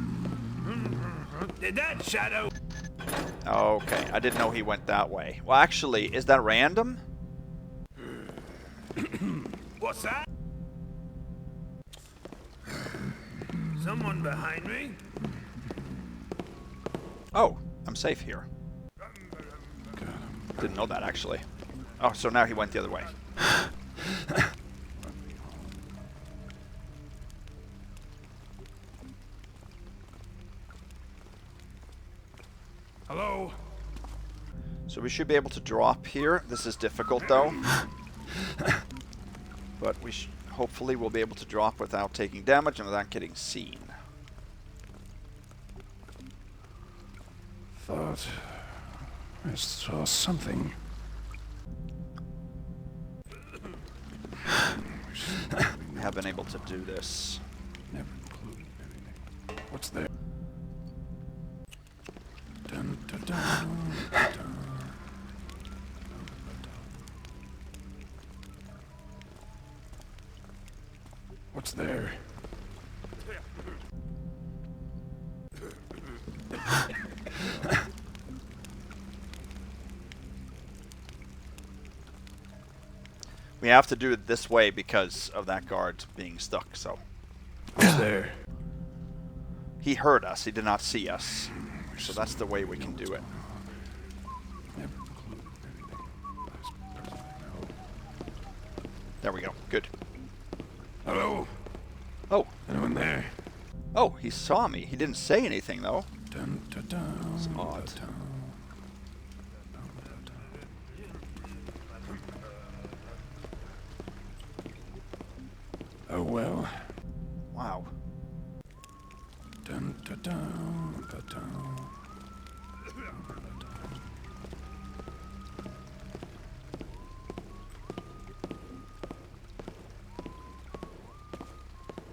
Did that shadow? Okay, I didn't know he went that way. Well, actually, is that random? What's that? Someone behind me? Oh, I'm safe here. Didn't know that, actually. Oh, so now he went the other way. Hello? So we should be able to drop here. This is difficult, though. But we hopefully we'll be able to drop without taking damage and without getting seen. Thought I saw something. We have been able to do this. Never included anything. What's there? Dun, dun, dun, dun. What's there? We have to do it this way because of that guard being stuck, so. What's there? He heard us, he did not see us. So that's the way we can do it. There we go, good. Hello? Oh, Anyone there? oh, he saw me. He didn't say anything though. Dun, dun, dun, It's odd. dun, dun. Oh well. Wow. Dun, dun, dun, dun, dun.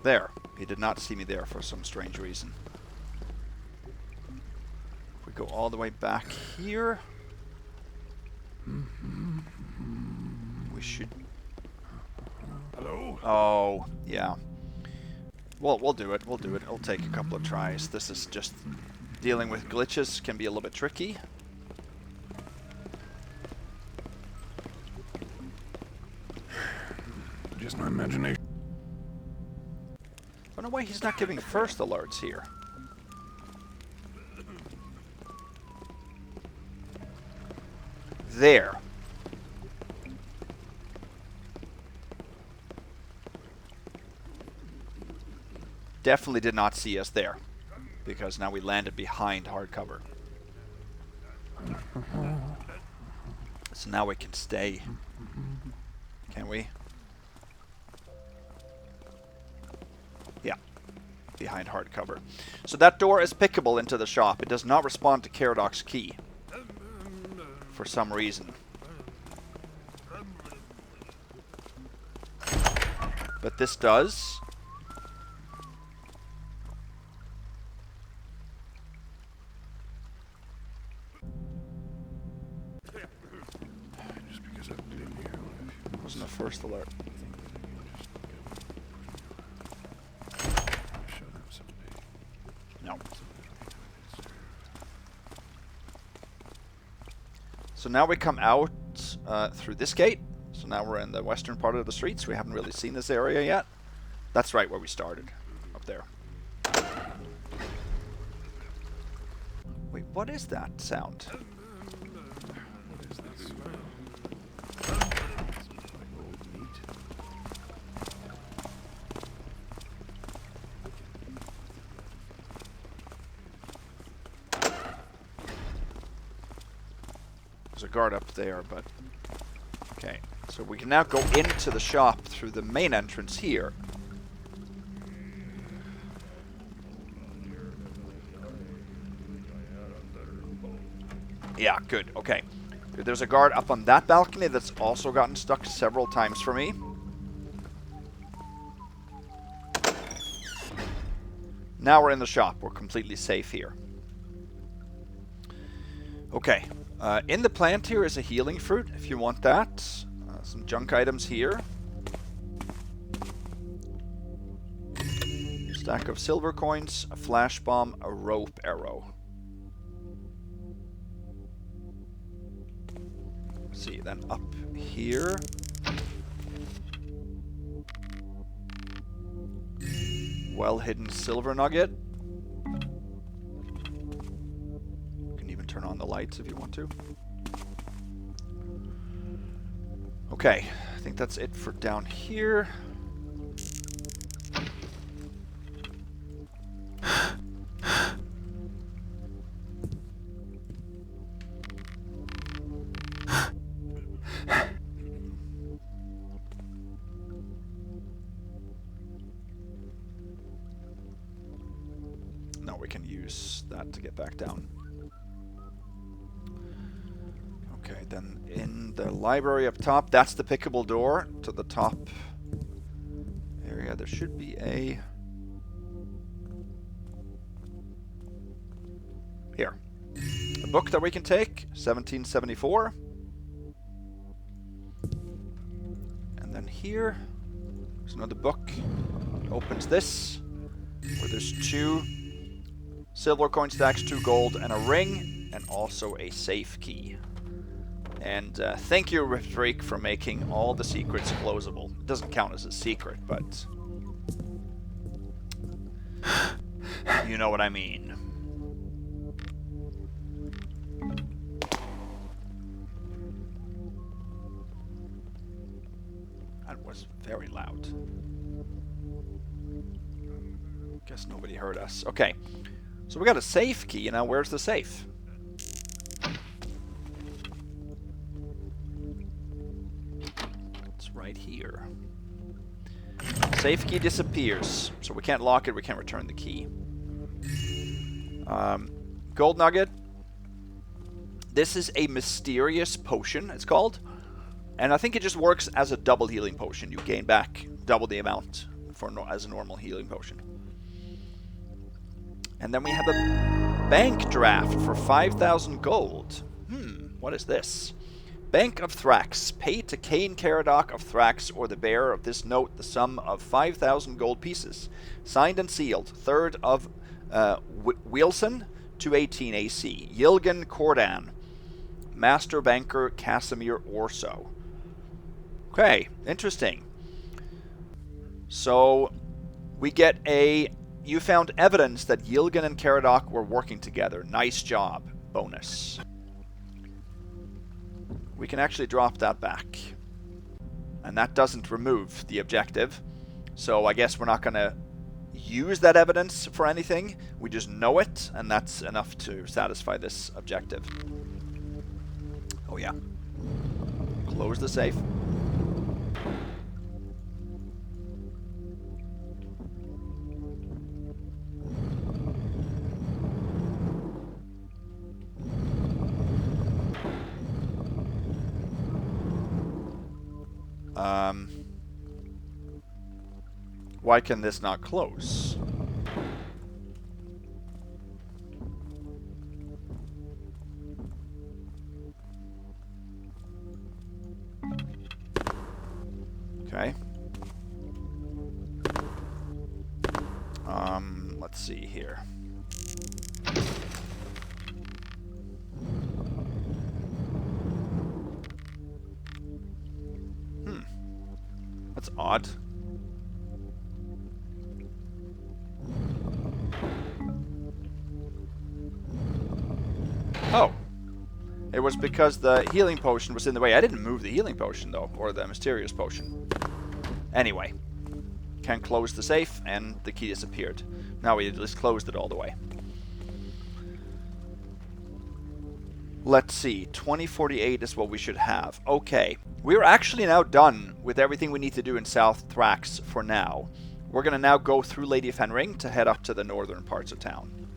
There. He did not see me there for some strange reason. If we go all the way back here, we should... Hello? Oh, yeah. Well, we'll do it. We'll do it. It'll take a couple of tries. This is just... Dealing with glitches can be a little bit tricky. Just my imagination. I don't know why he's not giving first alerts here. There. Definitely did not see us there. Because now we landed behind hardcover. So now we can stay. Can we? Yeah. Behind hardcover. So that door is pickable into the shop. It does not respond to Caradoc's key. For some reason. But this does. Just because I've been here. Wasn't a first alert. Show them someday. No. So now we come out through this gate. So now we're in the western part of the streets. We haven't really seen this area yet. That's right where we started. Up there. Wait, what is that sound? What is that smell? Like old meat. There's a guard up there, but... Okay, so we can now go into the shop through the main entrance here. Yeah, good, okay. There's a guard up on that balcony that's also gotten stuck several times for me. Now we're in the shop. We're completely safe here. Okay. In the plant here is a healing fruit, if you want that. Some junk items here. Stack of silver coins, a flash bomb, a rope arrow. Let's see, then up here. Well-hidden silver nugget. You can even turn on the lights if you want to. Okay, I think that's it for down here. No, we can use that to get back down. Okay, then in the library up top, that's the pickable door to the top area. There should be a... Here. A book that we can take, 1774. And then here, there's another book. Opens this, where there's 2 silver coin stacks, 2 gold, and a ring, and also a safe key. And thank you, RippedPhreak, for making all the secrets closable. It doesn't count as a secret, but you know what I mean. That was very loud. Guess nobody heard us. Okay, so we got a safe key. Now, where's the safe? It's right here. Safe key disappears, so we can't lock it. We can't return the key. Gold nugget. This is a mysterious potion, it's called. And I think it just works as a double healing potion. You gain back double the amount as a normal healing potion. And then we have a bank draft for 5,000 gold. What is this? Bank of Thrax. Pay to Kane Caradoc of Thrax or the bearer of this note the sum of 5,000 gold pieces. Signed and sealed. 3rd of Wilson, 218 AC. Yilgun Cordan. Master Banker Casimir Orso. Okay, interesting. So, we get a... You found evidence that Yilgun and Caradoc were working together. Nice job. Bonus. We can actually drop that back. And that doesn't remove the objective. So I guess we're not going to use that evidence for anything. We just know it, and that's enough to satisfy this objective. Oh yeah. Close the safe. Why can this not close? Okay. Let's see here. That's odd. Oh. It was because the healing potion was in the way. I didn't move the healing potion, though, or the mysterious potion. Anyway. Can't close the safe, and the key disappeared. Now we at least closed it all the way. Let's see. 2048 is what we should have. Okay. We're actually now done with everything we need to do in South Thrax for now. We're going to now go through Lady Fenring to head up to the northern parts of town.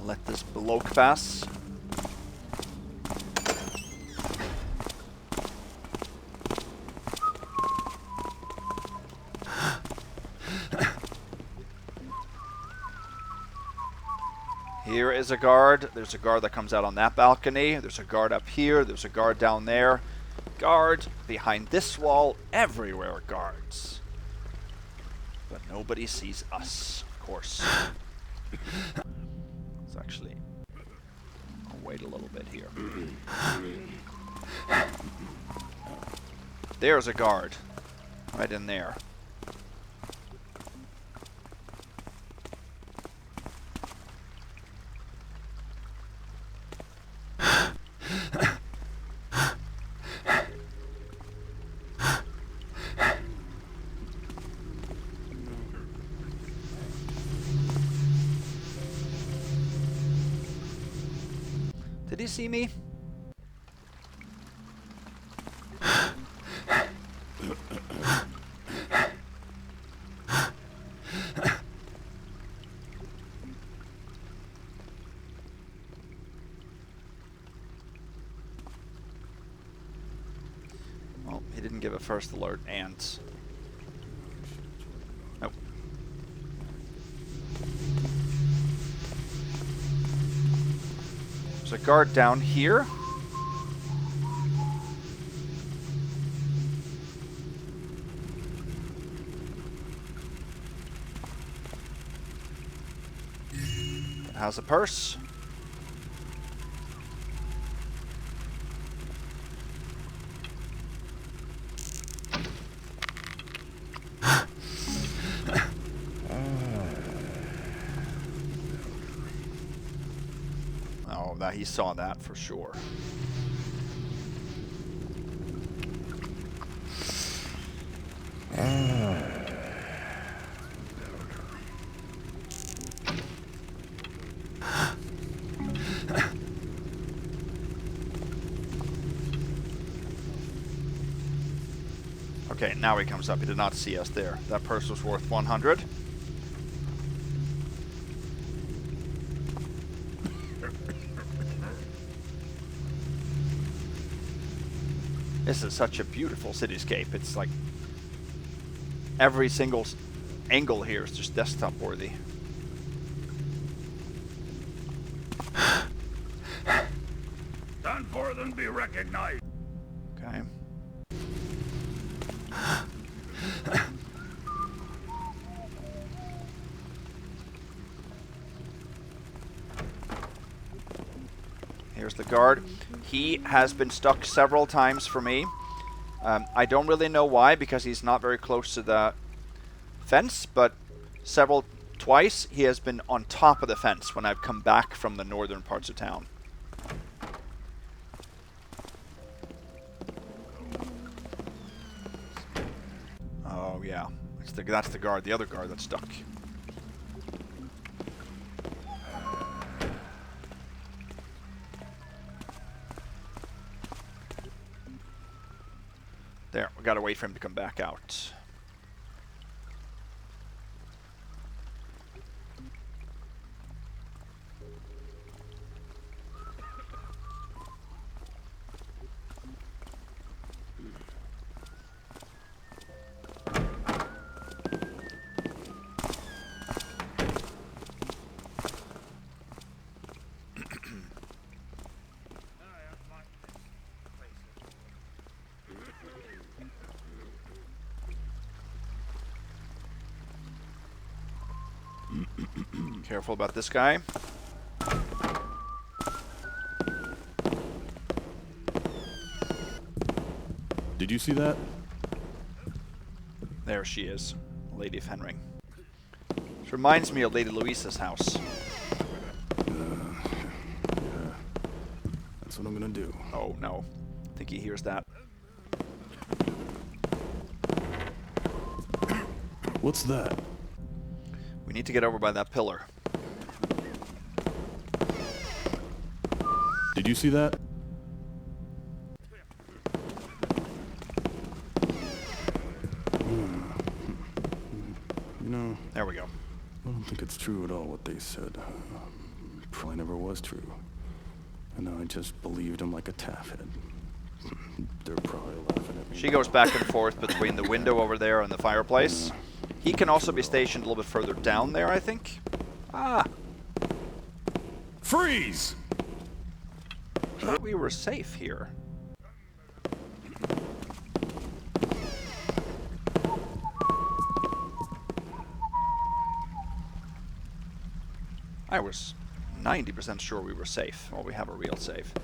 Let this bloke pass. Here is a guard. There's a guard that comes out on that balcony. There's a guard up here. There's a guard down there. Guard behind this wall. Everywhere are guards. But nobody sees us, of course. Let's actually... I'll wait a little bit here. There's a guard. Right in there. Did he see me? he didn't give a first alert, and... Nope. There's a guard down here. It has a purse. He saw that for sure. Okay, now he comes up. He did not see us there. That purse was worth 100. This is such a beautiful cityscape. It's like every single angle here is just desktop worthy. Done for than be recognized. Okay. Here's the guard. He has been stuck several times for me. I don't really know why, because he's not very close to the fence, but twice he has been on top of the fence when I've come back from the northern parts of town. Oh yeah, that's the guard, the other guard that's stuck. There, we gotta wait for him to come back out. Careful about this guy. Did you see that? There she is, Lady Fenring. This reminds me of Lady Louisa's house. Yeah. That's what I'm gonna do. Oh no, I think he hears that. What's that? We need to get over by that pillar. Did you see that? You know, There we go. I don't think it's true at all what they said. Probably never was true. And I just believed them like a taffhead. They're probably laughing at me. She goes back and forth between the window over there and the fireplace. He can also be stationed a little bit further down there, I think. Ah! Freeze! I thought we were safe here. I was 90% sure we were safe. Well, we have a real safe.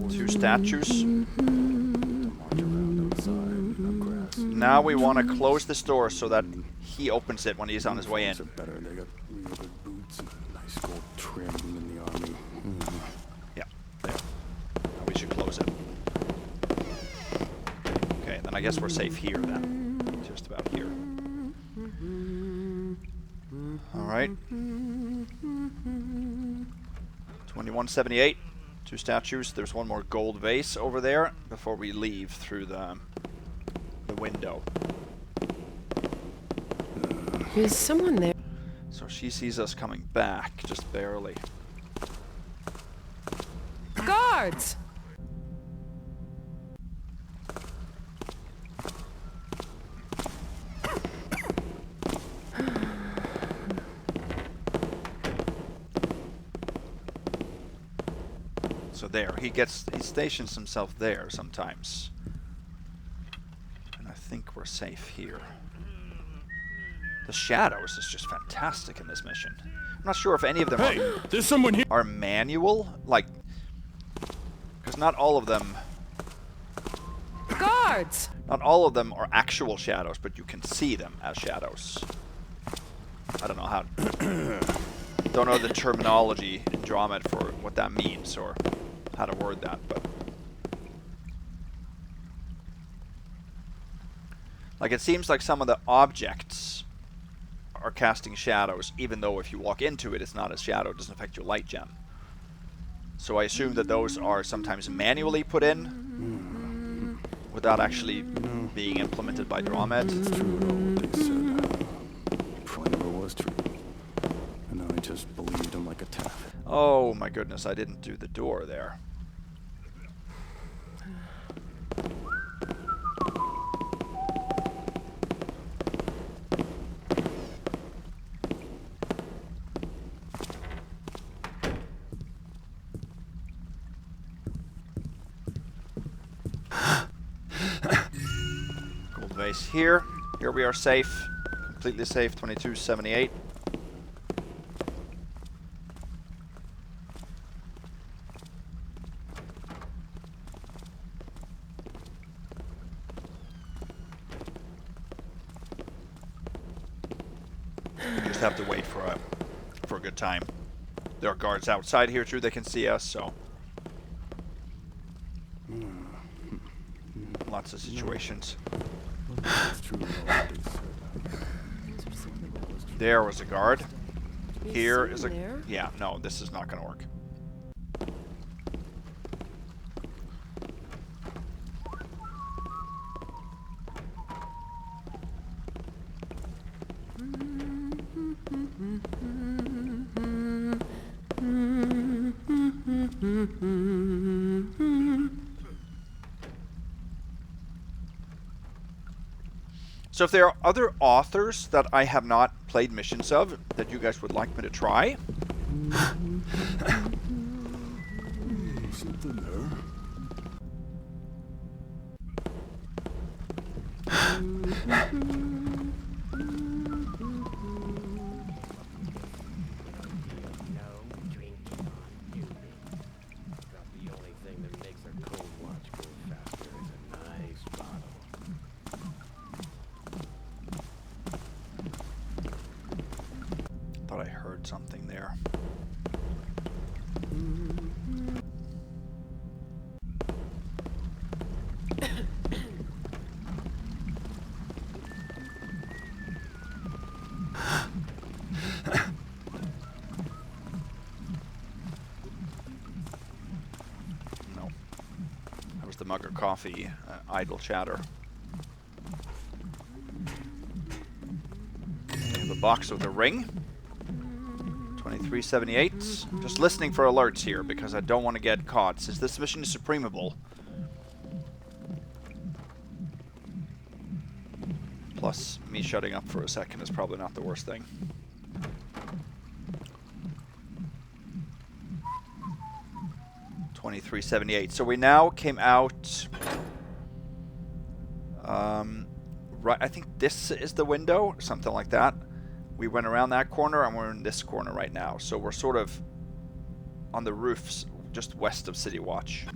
Two statues. Now we want to close this door so that he opens it when he's on his way in. Better. They got real good boots and nice gold trim in the army. Yeah, there. Now we should close it. Okay, then I guess we're safe here then. Just about here. 2178. 2 statues. There's one more gold vase over there before we leave through the window. Is someone there? So she sees us coming back, just barely. Guards! So there, he stations himself there sometimes. And I think we're safe here. The shadows is just fantastic in this mission. I'm not sure if any of them There's someone here. are manual, like, because not all of them Guards! Not all of them are actual shadows, but you can see them as shadows. I don't know how. Don't know the terminology in Andromeda for what that means or how to word that, but like it seems like some of the objects are casting shadows, even though if you walk into it, it's not a shadow. It doesn't affect your light gem. So I assume that those are sometimes manually put in without actually being implemented by Andromeda. It's true at all what they said. Probably never was true. And I just believed him like a taffet. Oh my goodness, I didn't do the door there. Gold vase here. Here we are safe. Completely safe, 2278. Just have to wait for a good time. There are guards outside here too. They can see us, so lots of situations. It's true at all what they said. There was a guard. Is Here is a someone there? yeah. No, this is not going to work. So if there are other authors that I have not played missions of that you guys would like me to try, Something there. thought I heard something there. No. That was the mug of coffee, idle chatter. We have a box with a ring. 2378. Just listening for alerts here because I don't want to get caught since this mission is supremable. Plus, me shutting up for a second is probably not the worst thing. $23.78. So we now came out. Right, I think this is the window, something like that. We went around that corner and we're in this corner right now. So we're sort of on the roofs just west of City Watch.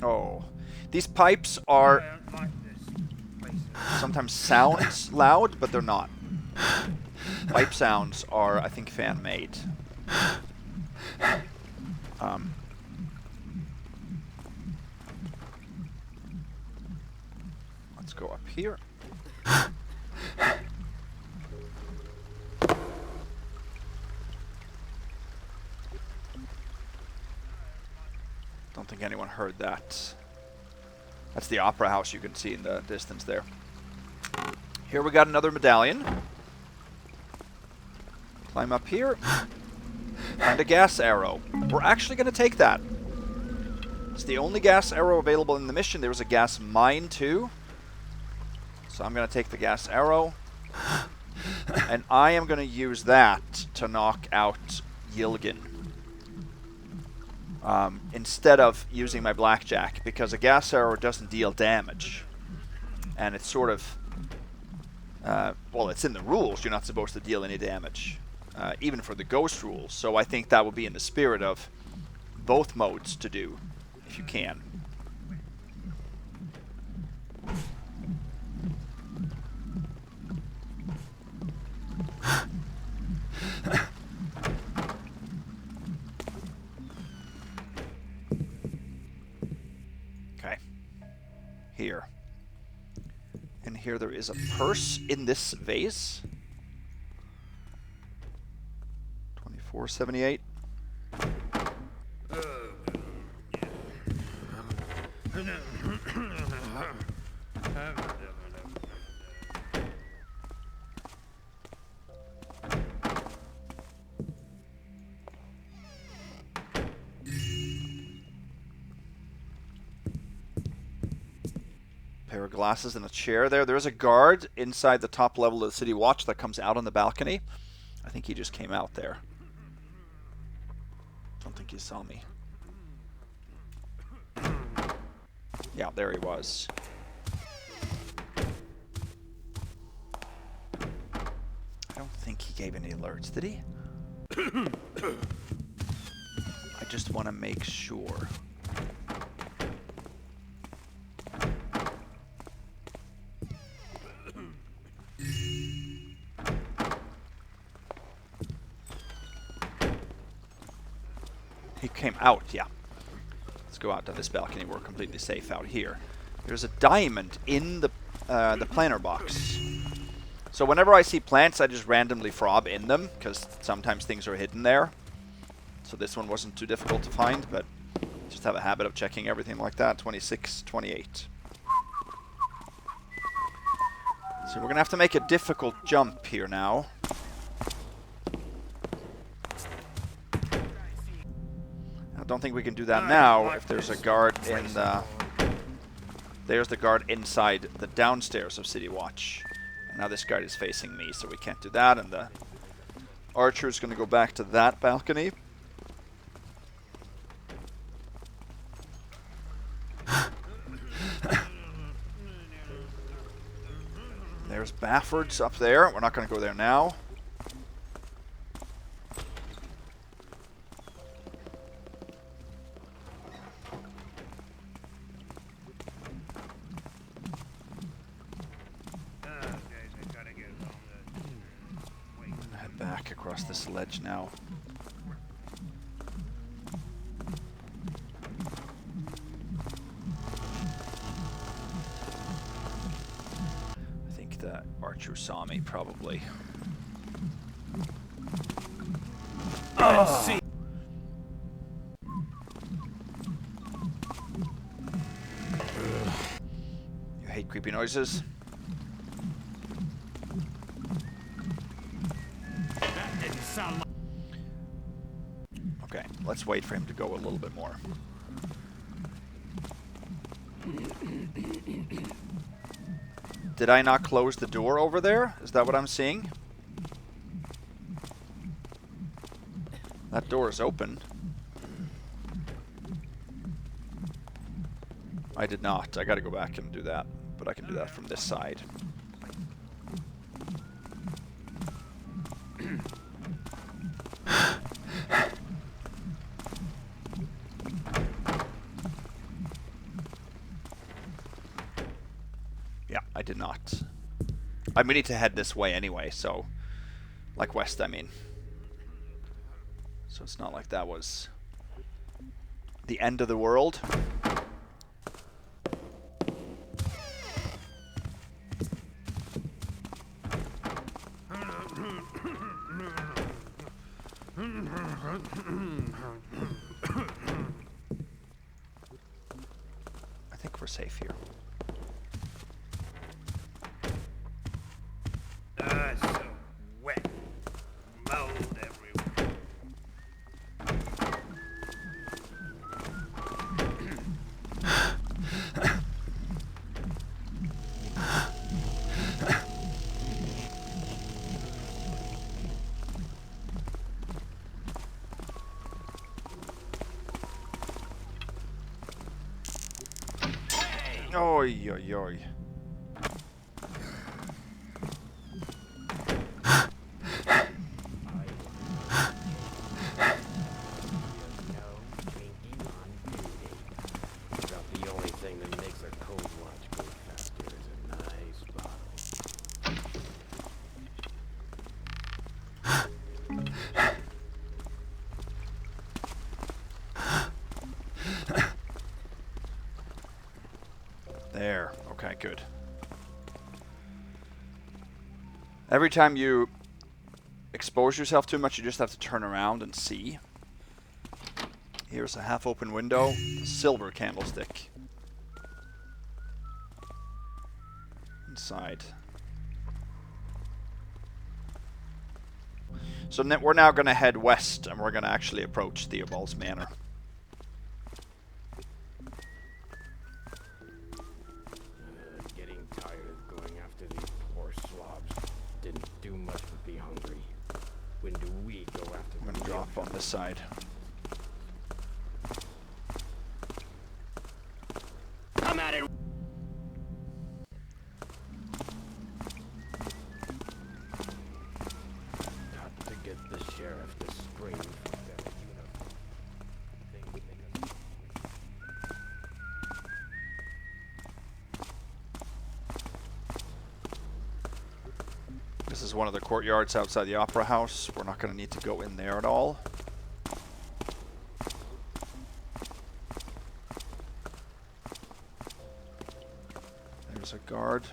Oh, these pipes are sometimes sounds loud, but they're not. Pipe sounds are, I think, fan-made. here. Don't think anyone heard that. That's the opera house you can see in the distance there. Here we got another medallion. Climb up here. Find a gas arrow. We're actually going to take that. It's the only gas arrow available in the mission. There was a gas mine too. So I'm going to take the gas arrow. And I am going to use that to knock out Yilgun. Instead of using my blackjack, because a gas arrow doesn't deal damage. And it's sort of... well, it's in the rules. You're not supposed to deal any damage. Even for the ghost rules. So I think that would be in the spirit of both modes to do, if you can. Okay. Here. And here there is a purse in this vase. 2478. Pair of glasses and a chair there. There's a guard inside the top level of the City Watch that comes out on the balcony. I think he just came out there. Don't think he saw me. Yeah, there he was. I don't think he gave any alerts, did he? I just want to make sure. He came out, yeah. Let's go out to this balcony. We're completely safe out here. There's a diamond in the planter box. So whenever I see plants, I just randomly frob in them, because sometimes things are hidden there. So this one wasn't too difficult to find, but just have a habit of checking everything like that. 26, 28. So we're going to have to make a difficult jump here now. I don't think we can do that now if there's a guard in the... There's the guard inside the downstairs of City Watch. Now this guard is facing me, so we can't do that, and the archer is going to go back to that balcony. There's Bafford's up there. We're not going to go there now. Head back across this ledge now. The archer saw me, probably. Oh. You hate creepy noises? Okay, let's wait for him to go a little bit more. Did I not close the door over there? Is that what I'm seeing? That door is open. I did not. I gotta go back and do that. But I can do that from this side. Yeah, I did not. I need to head this way anyway, so... Like west, I mean. So it's not like that was... the end of the world. I think we're safe here. So wet. Mold everywhere. Oi, oi, oi. The only thing that makes a cold watch go faster is a nice bottle. There. Okay, good. Every time you expose yourself too much, you just have to turn around and see. Here's a half-open window, a silver candlestick. Inside. So we're now going to head west, and we're going to actually approach Theobald's Manor. Getting tired of going after these poor slobs. Didn't do much but be hungry. When do we go after I'm going to drop on this side. Come at it! Got to get the sheriff to scream for better uniform. This is one of the courtyards outside the Opera House. We're not going to need to go in there at all. There's a guard.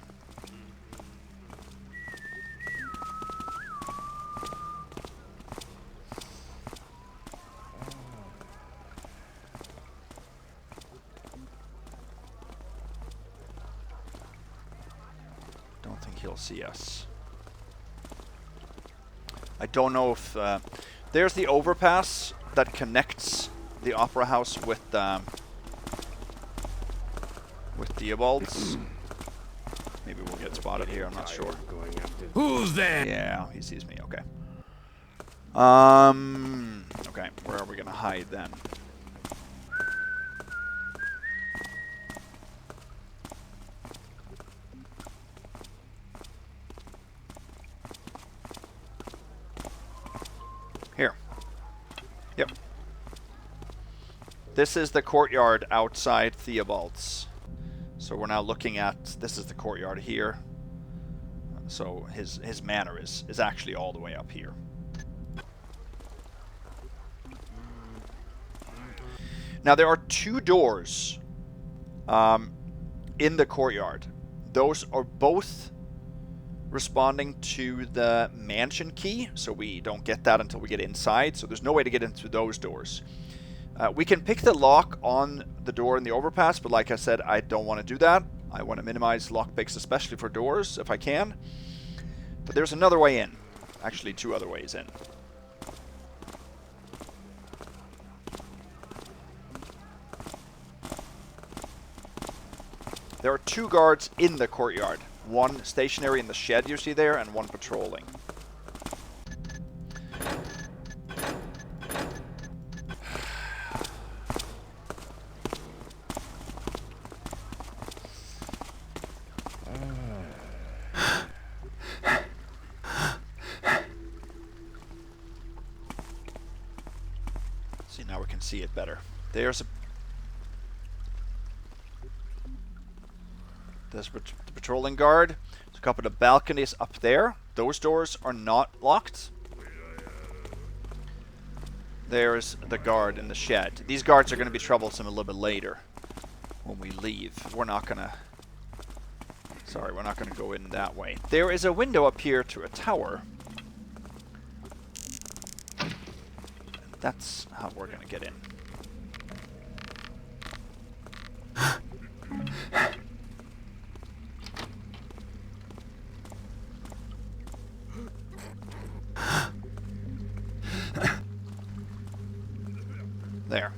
Don't think he'll see us. I don't know if... there's the overpass that connects the Opera House with Theobald's. Maybe we'll get spotted here, I'm not sure. Who's there? Yeah, he sees me, okay. Okay, where are we gonna hide then? Here. Yep. This is the courtyard outside Theobald's. So we're now looking at, this is the courtyard here. So his manor is actually all the way up here. Now there are two doors in the courtyard. Those are both responding to the mansion key, so we don't get that until we get inside, so there's no way to get into those doors. We can pick the lock on the door in the overpass, but like I said, I don't want to do that. I want to minimize lockpicks, especially for doors, if I can. But there's another way in. Actually, two other ways in. There are two guards in the courtyard. One stationary in the shed you see there, and one patrolling. See, now we can see it better. There's the patrolling guard. There's a couple of balconies up there. Those doors are not locked. There's the guard in the shed. These guards are going to be troublesome a little bit later when we leave. We're not going to... Sorry, we're not going to go in that way. There is a window up here to a tower. That's how we're gonna get in. There.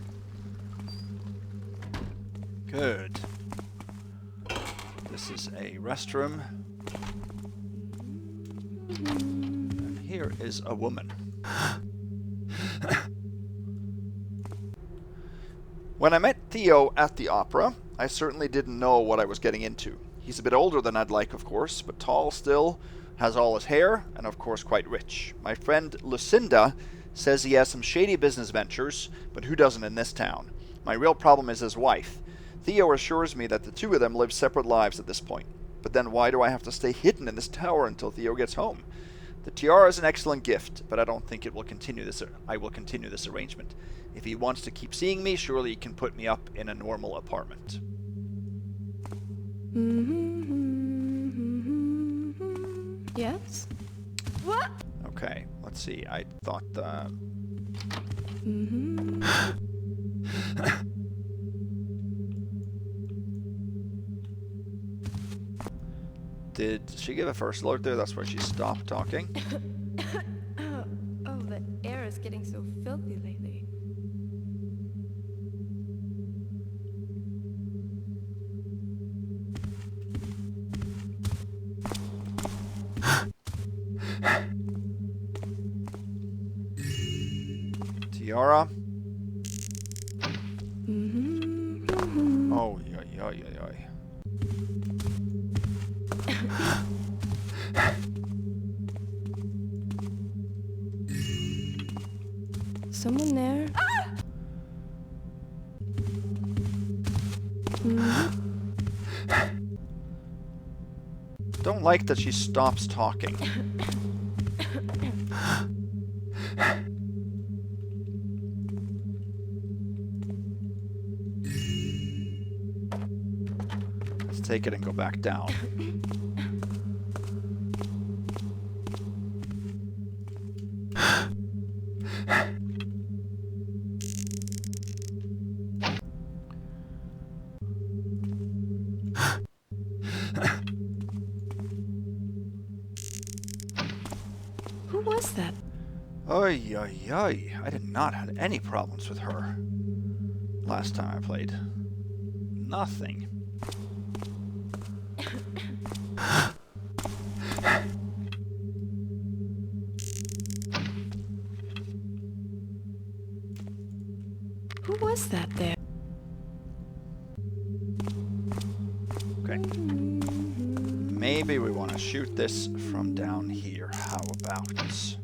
Good. This is a restroom. And here is a woman. When I met Theo at the opera, I certainly didn't know what I was getting into. He's a bit older than I'd like, of course, but tall still, has all his hair, and of course quite rich. My friend Lucinda says he has some shady business ventures, but who doesn't in this town? My real problem is his wife. Theo assures me that the two of them live separate lives at this point. But then why do I have to stay hidden in this tower until Theo gets home? The tiara is an excellent gift, but I don't think it will continue this. I will continue this arrangement. If he wants to keep seeing me, surely he can put me up in a normal apartment. Yes? What? Okay, let's see. I thought Did she give a first alert there? That's where she stopped talking. Oh, the air is getting so filthy lately. Tiara. Oh, yoy, yoy, yoy, yoy. Someone there? Don't like that she stops talking. Let's take it and go back down. Who was that? Oy, oy, oy. I did not have any problems with her last time I played. Nothing. Who was that there? Okay. Maybe we want to shoot this from down here. How about this?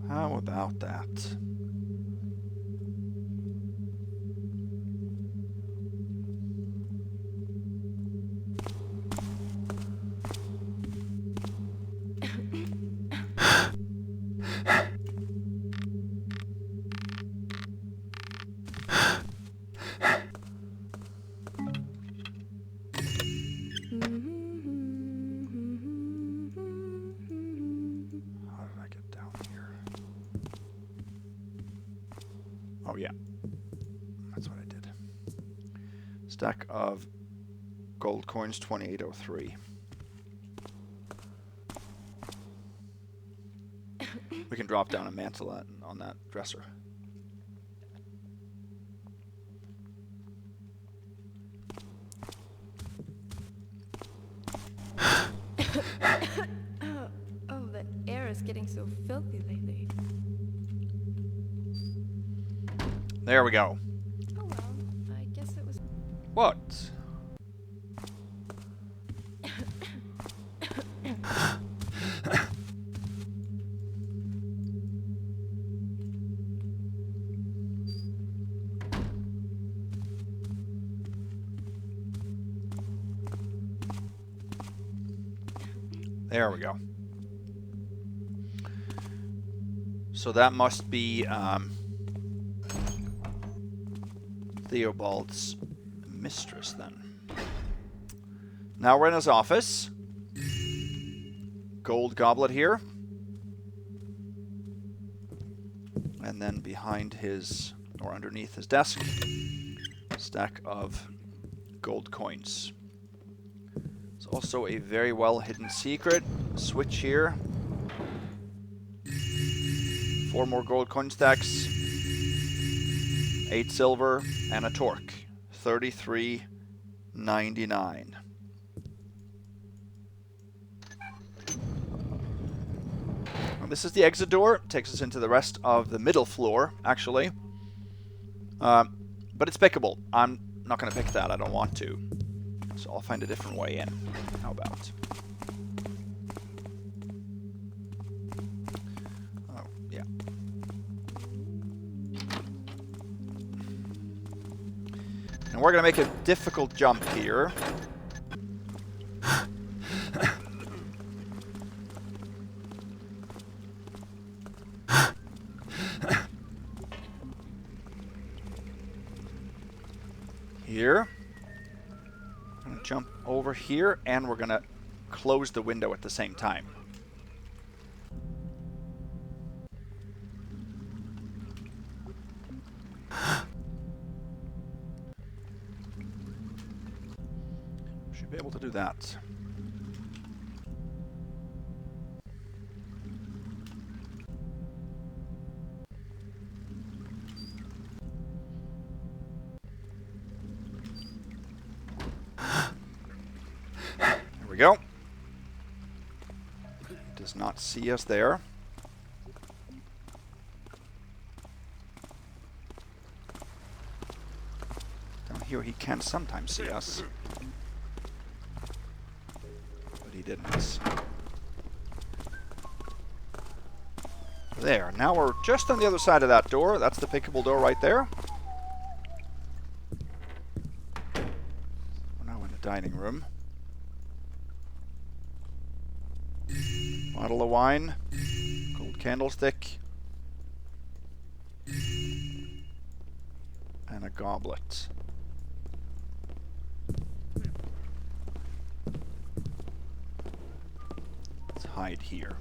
How about that? How did I get down here? Oh yeah, that's what I did. Stack of gold coins, 2803. We can drop down a mantle on that dresser. Oh, the air is getting so filthy lately. There we go. Oh well, I guess it was... What? There we go. So that must be Theobald's mistress then. Now we're in his office. Gold goblet here. And then behind his, or underneath his desk, a stack of gold coins. There's also a very well hidden secret. Switch here. 4 more gold coin stacks. 8 silver and a torque. 33.99. This is the exit door. It takes us into the rest of the middle floor, actually. But it's pickable. I'm not going to pick that. I don't want to. So I'll find a different way in. How about? Oh, yeah. And we're going to make a difficult jump here. Here. I'm going to jump over here, and we're going to close the window at the same time. Should be able to do that. Go. He does not see us there. Down here he can sometimes see us. But he didn't. There. Now we're just on the other side of that door. That's the pickable door right there. We're now in the dining room. Bottle of wine, gold candlestick, and a goblet. Let's hide here.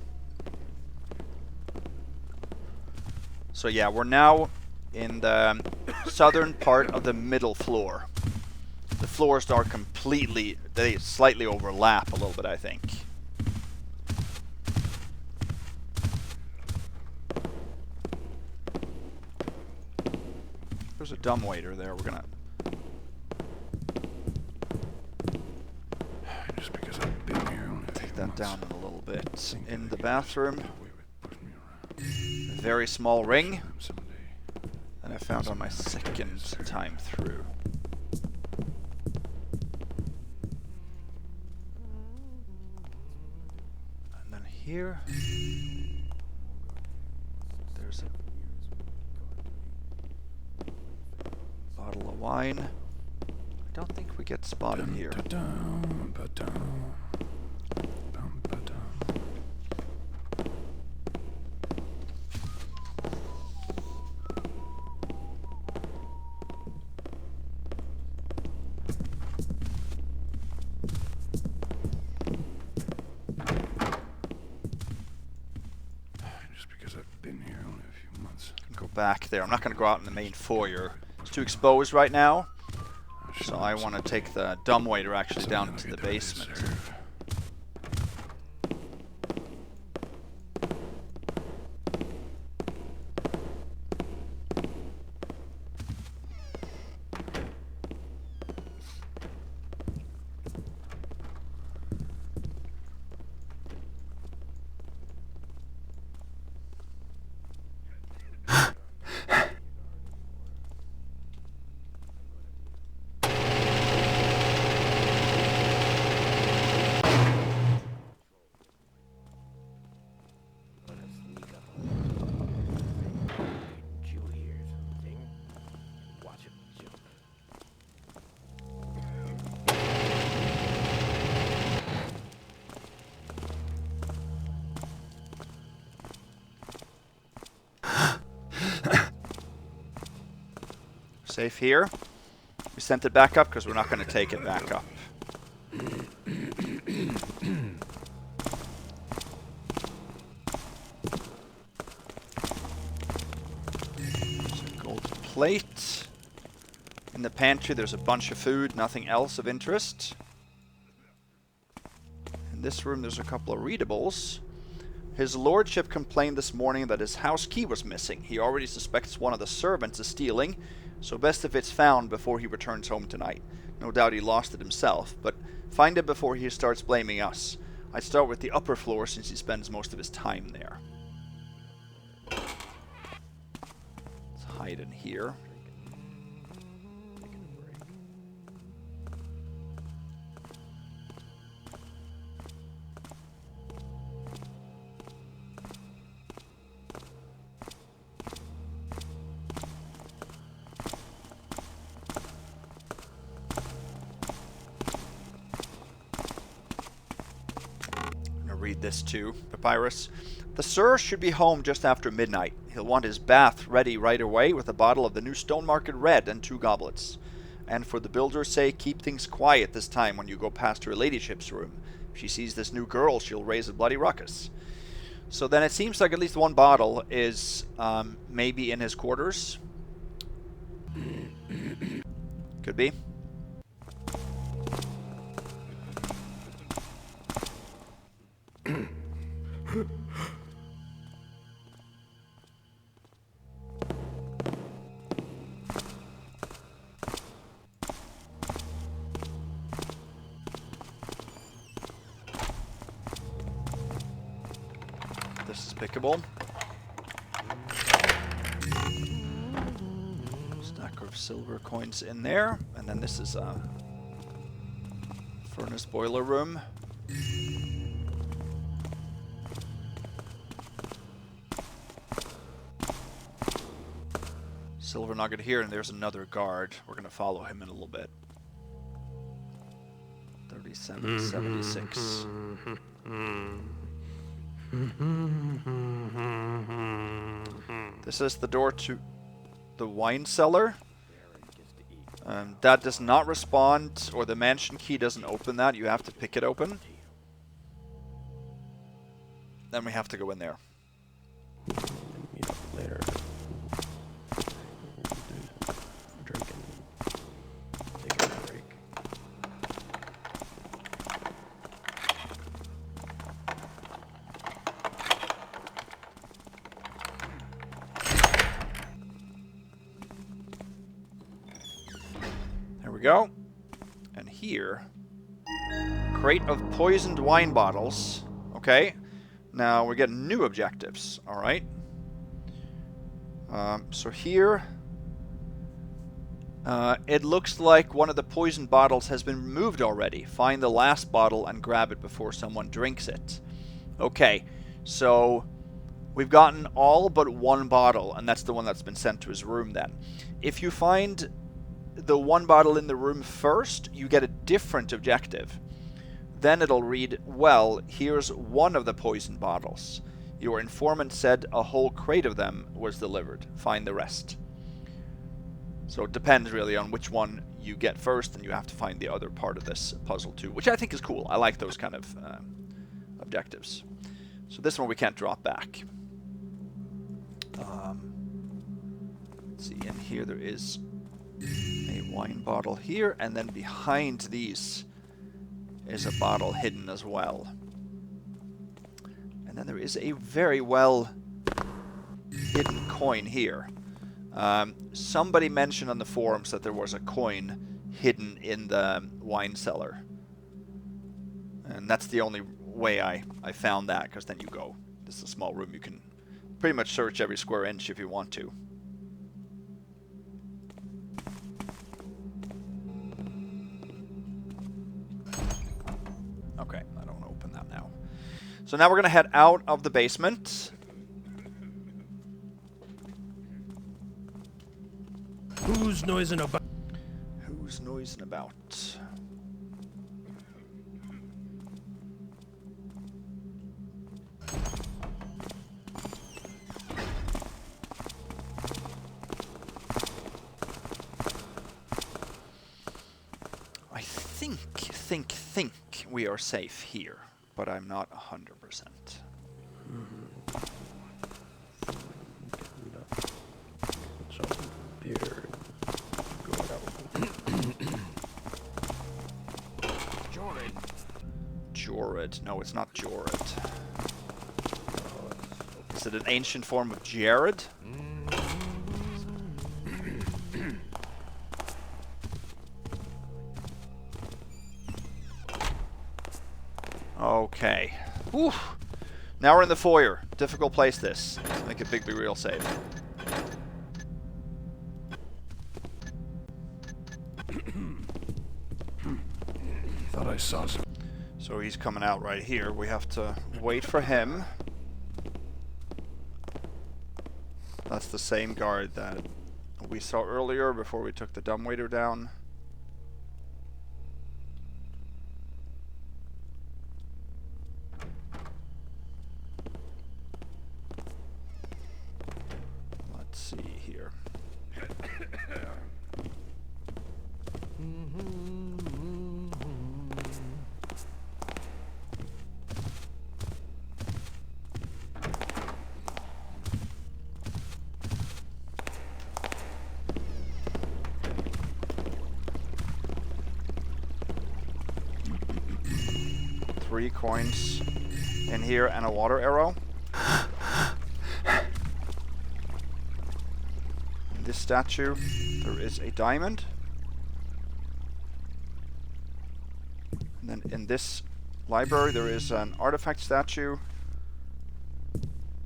So yeah, we're now in the southern part of the middle floor. The floors are completely, they slightly overlap a little bit, I think. There's a dumbwaiter there. We're gonna. Just because I've been here only Take that down in a little bit. In the bathroom, a very small ring that I found on my second time through. And then here, there's a bottle of wine. I don't think we get spotted here. Just because I've been here only a few months. Go back there. I'm not going to go out in the main foyer. It's too exposed right now. So I want to take the dumbwaiter actually down into the basement. Safe here. We sent it back up because we're not going to take it back up. plate. In the pantry there's a bunch of food, nothing else of interest. In this room there's a couple of readables. His lordship complained this morning that his house key was missing. He already suspects one of the servants is stealing, so best if it's found before he returns home tonight. No doubt he lost it himself, but find it before he starts blaming us. I'd start with the upper floor since he spends most of his time there. Let's hide in here. Read this too, Papyrus. The Sir should be home just after midnight. He'll want his bath ready right away with a bottle of the new Stone Market Red and 2 goblets. And for the builder's sake, keep things quiet this time when you go past her ladyship's room. If she sees this new girl, she'll raise a bloody ruckus. So then it seems like at least 1 bottle is maybe in his quarters. Could be. This is pickable. Stack of silver coins in there, and then this is a furnace boiler room. Silver nugget here, and there's another guard. We're going to follow him in a little bit. 37, 76. This is the door to the wine cellar. That does not respond, or the mansion key doesn't open that. You have to pick it open. Then we have to go in there. Meet up later. Drinking. Taking a break. There we go. And here, crate of poisoned wine bottles. Okay. Now we're getting new objectives. All right. So here, it looks like one of the poisoned bottles has been removed already. Find the last bottle and grab it before someone drinks it. Okay. So we've gotten all but 1 bottle, and that's the one that's been sent to his room then. If you find the 1 bottle in the room first, you get a different objective. Then it'll read, well, here's 1 of the poisoned bottles. Your informant said a whole crate of them was delivered. Find the rest. So it depends really on which one you get first, and you have to find the other part of this puzzle too, which I think is cool. I like those kind of objectives. So this one we can't drop back. Let's see, in here there is a wine bottle here, and then behind these is a bottle hidden as well. And then there is a very well hidden coin here. Somebody mentioned on the forums that there was a coin hidden in the wine cellar. And that's the only way I found that, because then you go. This is a small room. You can pretty much search every square inch if you want to. Okay, I don't want to open that now. So now we're going to head out of the basement. Who's noising about? Who's noising about? I think we are safe here, but I'm not 100%. Some beer. Jared. No, it's not Jorid. Is it an ancient form of Jared? Okay. Whew. Now we're in the foyer. Difficult place this. Let's make a big be real save. Thought I saw some. So he's coming out right here. We have to wait for him. That's the same guard that we saw earlier before we took the dumbwaiter down. Let's see here. Three coins in here and a water arrow. In this statue, there is a diamond. And then in this library, there is an artifact statue.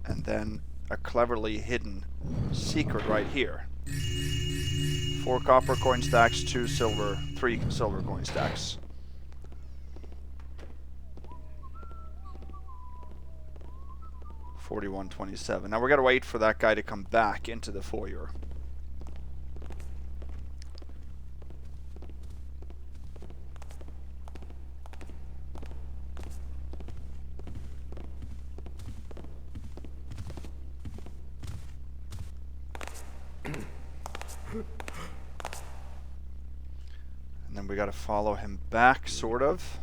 And then a cleverly hidden secret right here. 4 copper coin stacks, 3 silver coin stacks. $41.27. Now we gotta wait for that guy to come back into the foyer. And then we gotta follow him back, sort of.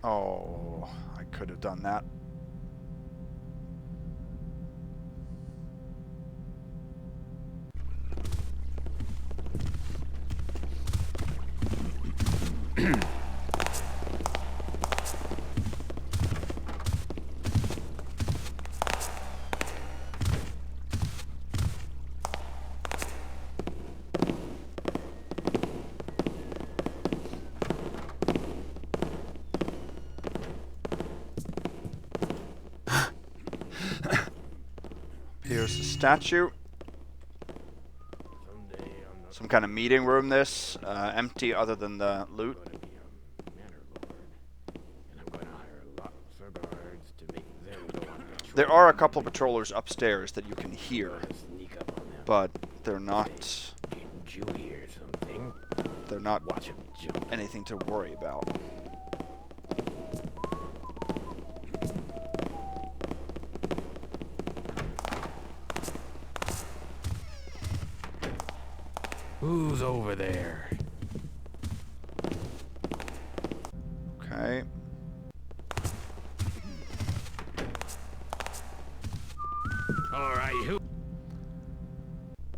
Oh, I could have done that. Here's the statue. Some kind of meeting room this. Empty other than the loot. There are a couple of patrollers upstairs that you can hear. But they're not... They're not anything to worry about. Who's over there? Okay. All right, who?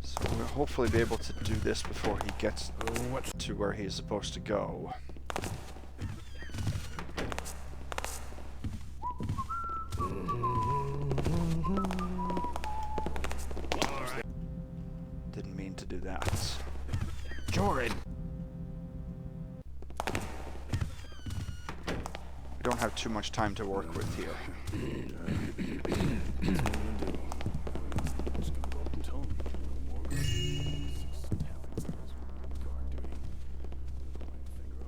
So we'll hopefully be able to do this before he gets to where he's supposed to go. Didn't mean to do that. Jorid. We don't have too much time to work with here.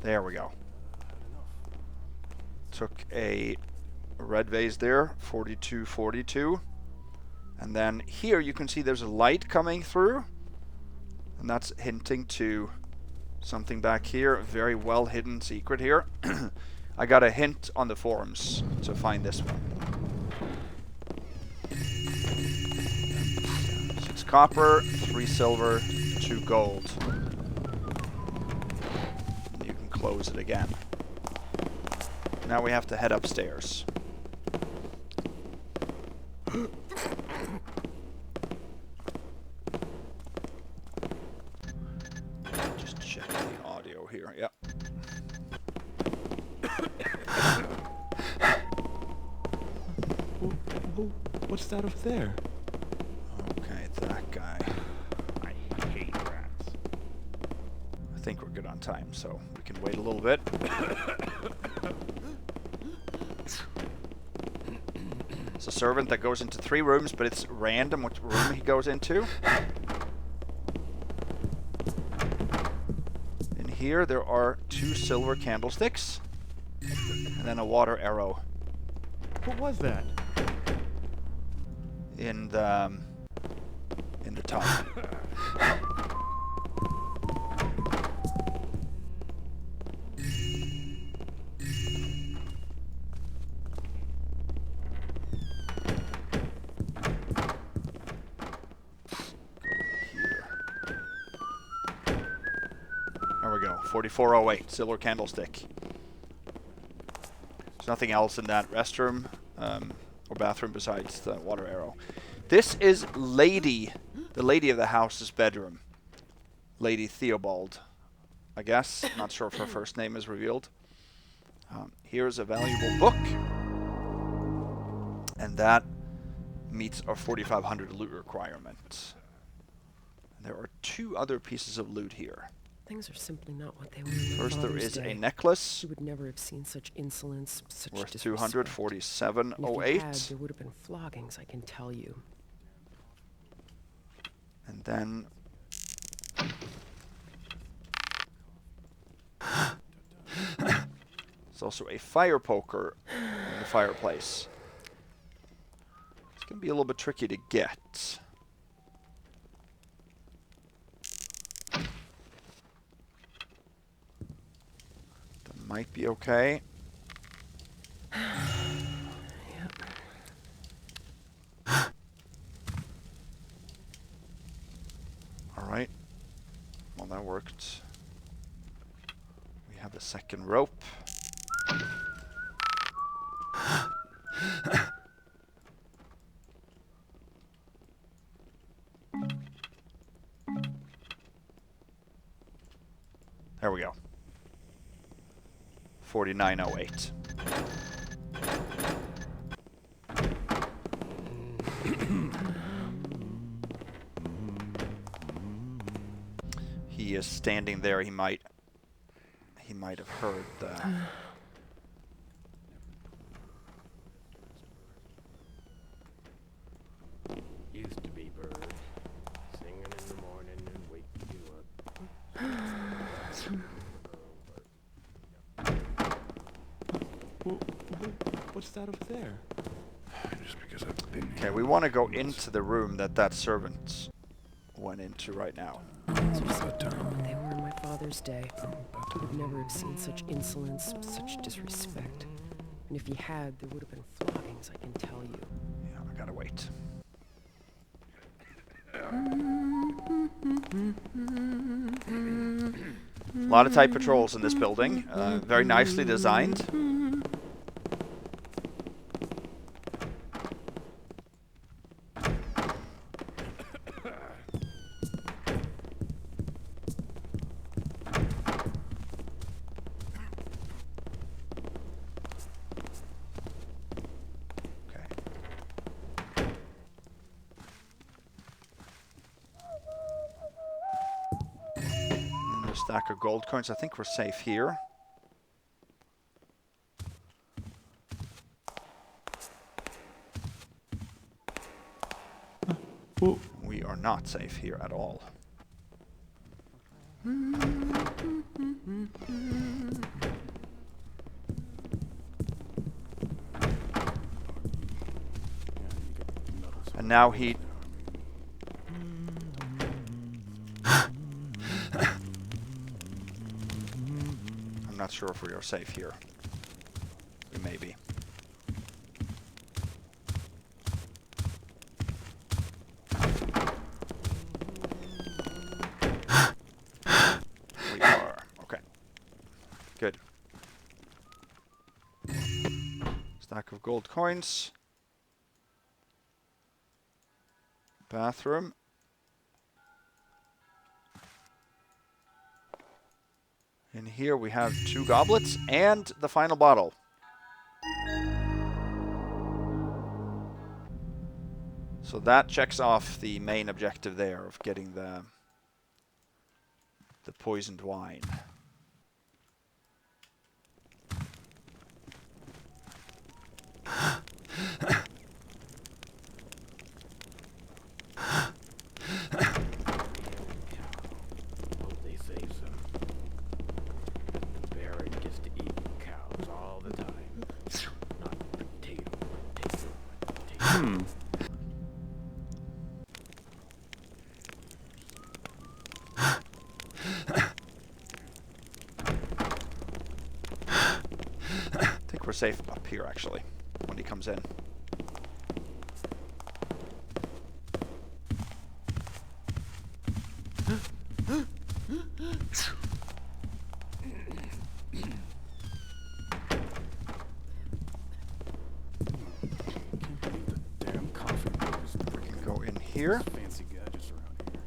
There we go. Took a red vase there, 42.42. And then here you can see there's a light coming through. And that's hinting to something back here. A very well hidden secret here. I got a hint on the forums to find this one. 6 copper, 3 silver, 2 gold. You can close it again. Now we have to head upstairs. Just check the audio here. Yep. What's that over there? Okay, that guy. I hate rats. I think we're good on time, so we can wait a little bit. It's a servant that goes into 3 rooms, but it's random what room he goes into. In here, there are 2 silver candlesticks, and then a water arrow What was that? in the top. There we go, 4408, silver candlestick. There's nothing else in that restroom or bathroom besides the water arrow. This is the lady of the house's bedroom. Lady Theobald, I guess. Not sure if her first name is revealed. Here's a valuable book. And that meets our 4,500 loot requirement. There are 2 other pieces of loot here. Things are simply not what they were. In First, there Father's is Day. a necklace She would never have seen such insolence, such worth disrespect. 247.08. And if he had, there would have been floggings, I can tell you. And then there's also a fire poker in the fireplace. It's going to be a little bit tricky to get. That might be okay. Alright. Well, that worked. We have a second rope. There we go. 4908. He is standing there. He might have heard the Used to be birds, singing in the morning and waking you up. What's that over there? Just because I've been Okay, we want to go into the room that servant went into right now. Things are simply not what they were in my father's day. He would never have seen such insolence, such disrespect. And if he had, there would have been floggings, I can tell you. Yeah, I gotta wait. A lot of tight patrols in this building. Very nicely designed. Stack of gold coins. I think we're safe here. We are not safe here at all. And now he... I'm not sure if we are safe here. We may be. We are. Okay. Good. Stack of gold coins. Bathroom. In here we have 2 goblets and the final bottle. So that checks off the main objective there of getting the poisoned wine. They say so. The Baron gets to eat cows all the time. Not potato. I think we're safe up here, actually, when he comes in. Damn coffee boys. We can go in here. Fancy gadgets around here.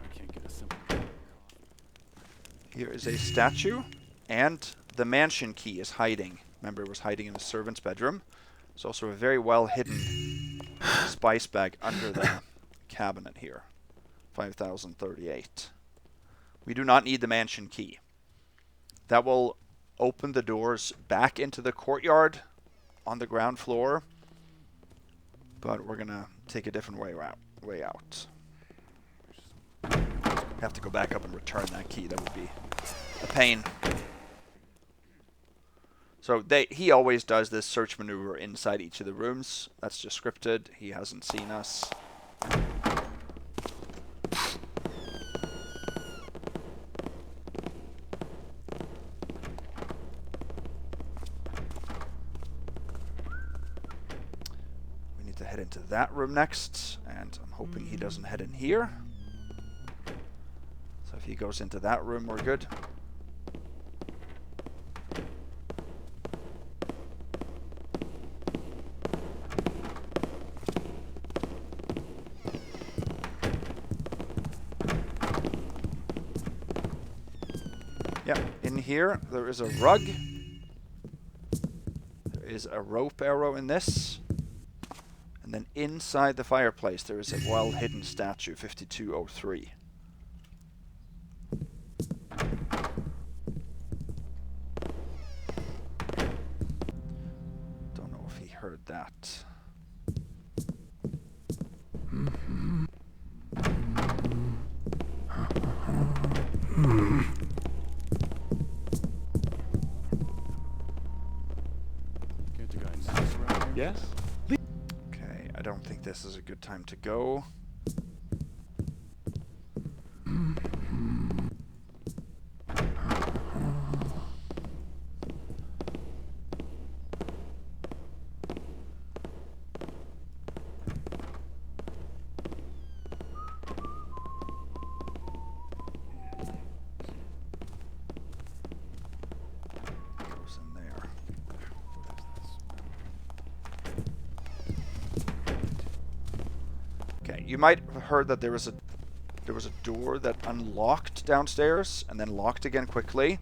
I can't get a simple cup of coffee. Here is a statue, and the mansion key is hiding. Remember, it was hiding in the servant's bedroom. There's also a very well hidden spice bag under the cabinet here. 5,038. We do not need the mansion key. That will open the doors back into the courtyard on the ground floor. But we're gonna take a different way out. Have to go back up and return that key. That would be a pain. So he always does this search maneuver inside each of the rooms. That's just scripted. He hasn't seen us. We need to head into that room next, and I'm hoping he doesn't head in here. So if he goes into that room, we're good. Yep, in here there is a rug. There is a rope arrow in this. And then inside the fireplace there is a well-hidden statue, 5203. Don't know if he heard that. Can't you guys see us around here? Yes? Okay, I don't think this is a good time to go. Goes in there. Okay, you might have heard that there was a door that unlocked downstairs and then locked again quickly.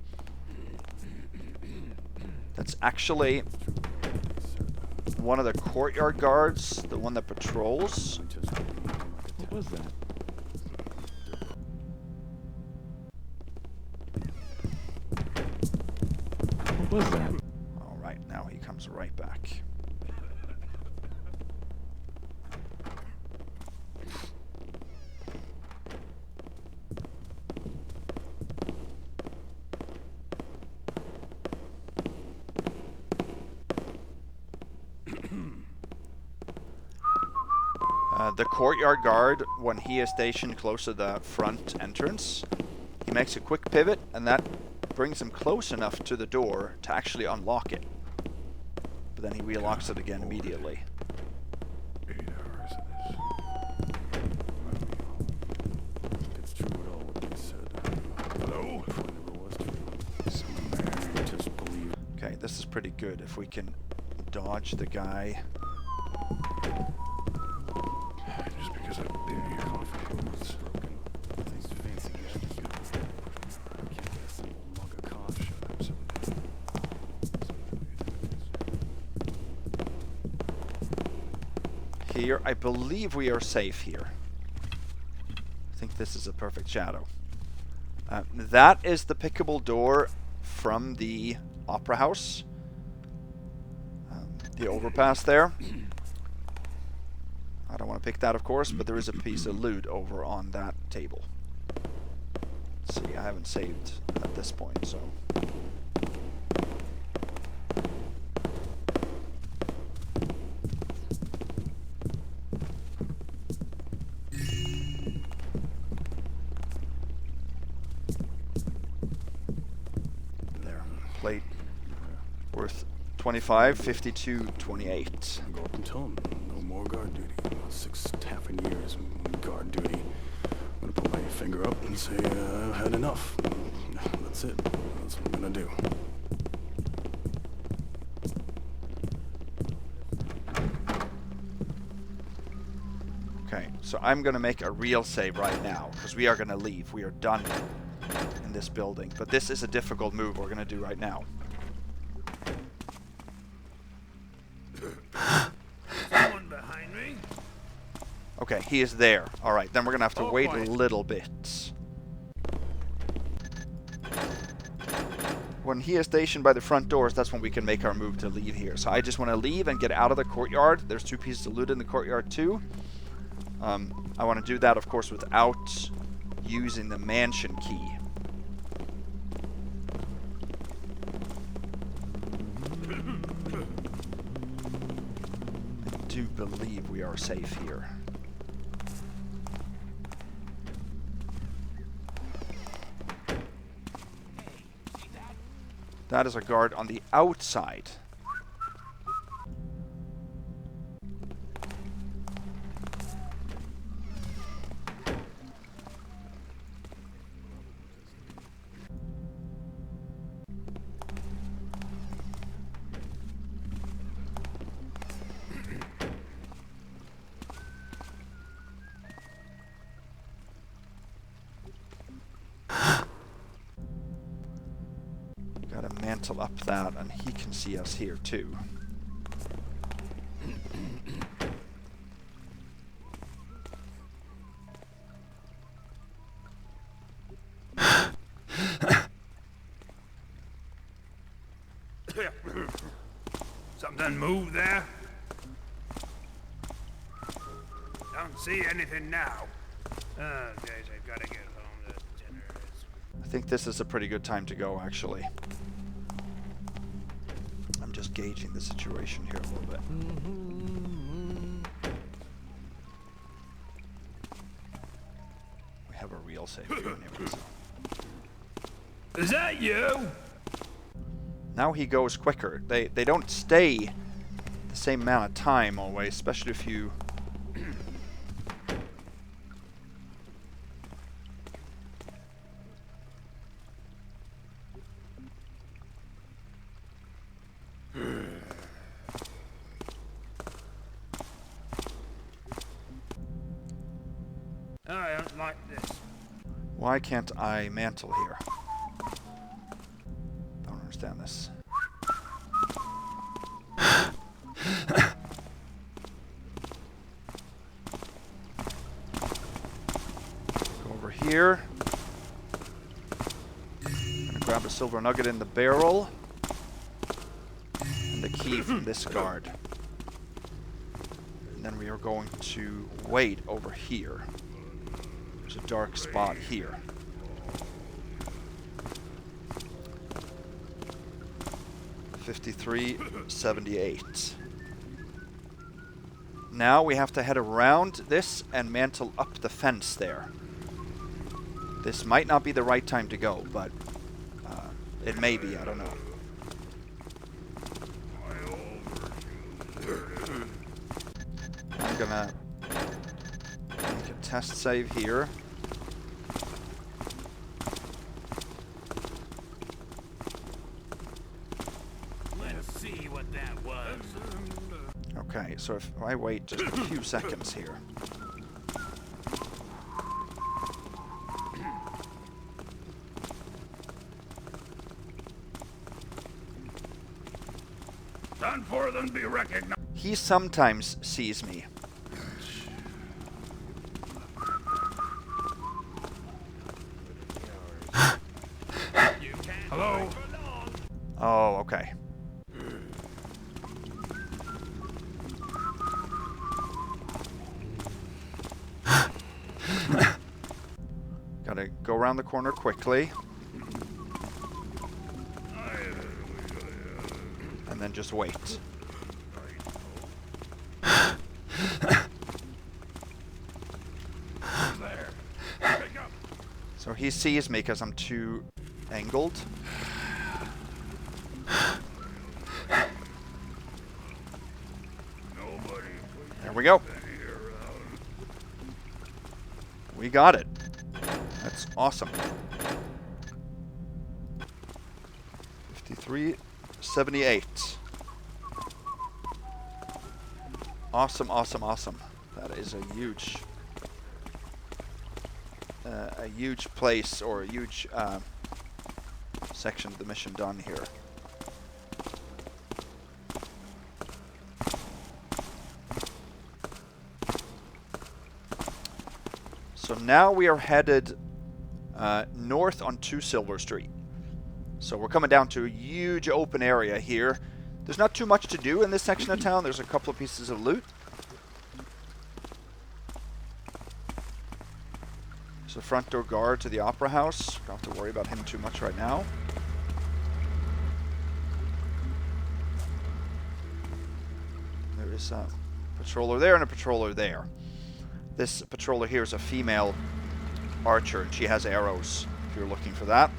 That's actually one of the courtyard guards, the one that patrols. What was that? What was that? All right, now he comes right back. The courtyard guard, when he is stationed close to the front entrance, he makes a quick pivot, and that brings him close enough to the door to actually unlock it. But then he relocks it again immediately. 8 hours of this. It's true at all what they said. Hello? Probably never was true. Some man just believed. Okay, this is pretty good. If we can dodge the guy. Just because I've been here, coffee broken. These fancy gadgets. I can't get a simple mug of coffee shut up someday. Here, I believe we are safe here. I think this is a perfect shadow. That is the pickable door from the Opera House. The overpass there. I don't want to pick that, of course, but there is a piece of loot over on that table. Let's see, I haven't saved at this point, so... There. Plate worth 25, 52, 28. Go up and tell them no more guard duty. 6.5 years guard duty. I'm gonna put my finger up and say I've had enough. That's it. That's what I'm gonna do. Okay, so I'm gonna make a real save right now, because we are gonna leave. We are done in this building. But this is a difficult move we're gonna do right now. Someone behind me? Okay, he is there. Alright, then we're gonna have to Oh, wait quiet. a little bit. When he is stationed by the front doors, that's when we can make our move to leave here. So I just want to leave and get out of the courtyard. There's 2 pieces of loot in the courtyard too. I want to do that, of course, without using the mansion key. I do believe we are safe here. That is a guard on the outside. Gotta mantle up that, and he can see us here too. Something moved there? Don't see anything now. Oh, guys, I've got to get home. The dinner is... I think this is a pretty good time to go, actually. I'm just gauging the situation here a little bit. We have a real safe here anyways. Is that you? Now he goes quicker. They don't stay the same amount of time always, especially if you... I don't like this. Why can't I mantle here? Don't understand this. Go over here. Gonna grab a silver nugget in the barrel. And the key from this guard. And then we are going to wait over here. There's a dark spot here. $53.78. now we have to head around this and mantle up the fence there. This might not be the right time to go, but it may be, I don't know. I'm gonna make a test save here. Let's see what that was. Okay, so if I wait just a few seconds here. Done for them to be recognized. He sometimes sees me. Hello? Oh, okay. Gotta go around the corner quickly. And then just wait. So he sees me because I'm too angled. There we go. We got it. That's awesome. 5378. Awesome, awesome, awesome. That is a huge place, or a huge section of the mission done here. So now we are headed north on 2 Silver Street. So we're coming down to a huge open area here. There's not too much to do in this section of town. There's a couple of pieces of loot. There's a front door guard to the Opera House. Don't have to worry about him too much right now. There is a patroller there and a patroller there. This patroller here is a female archer, and she has arrows, if you're looking for that.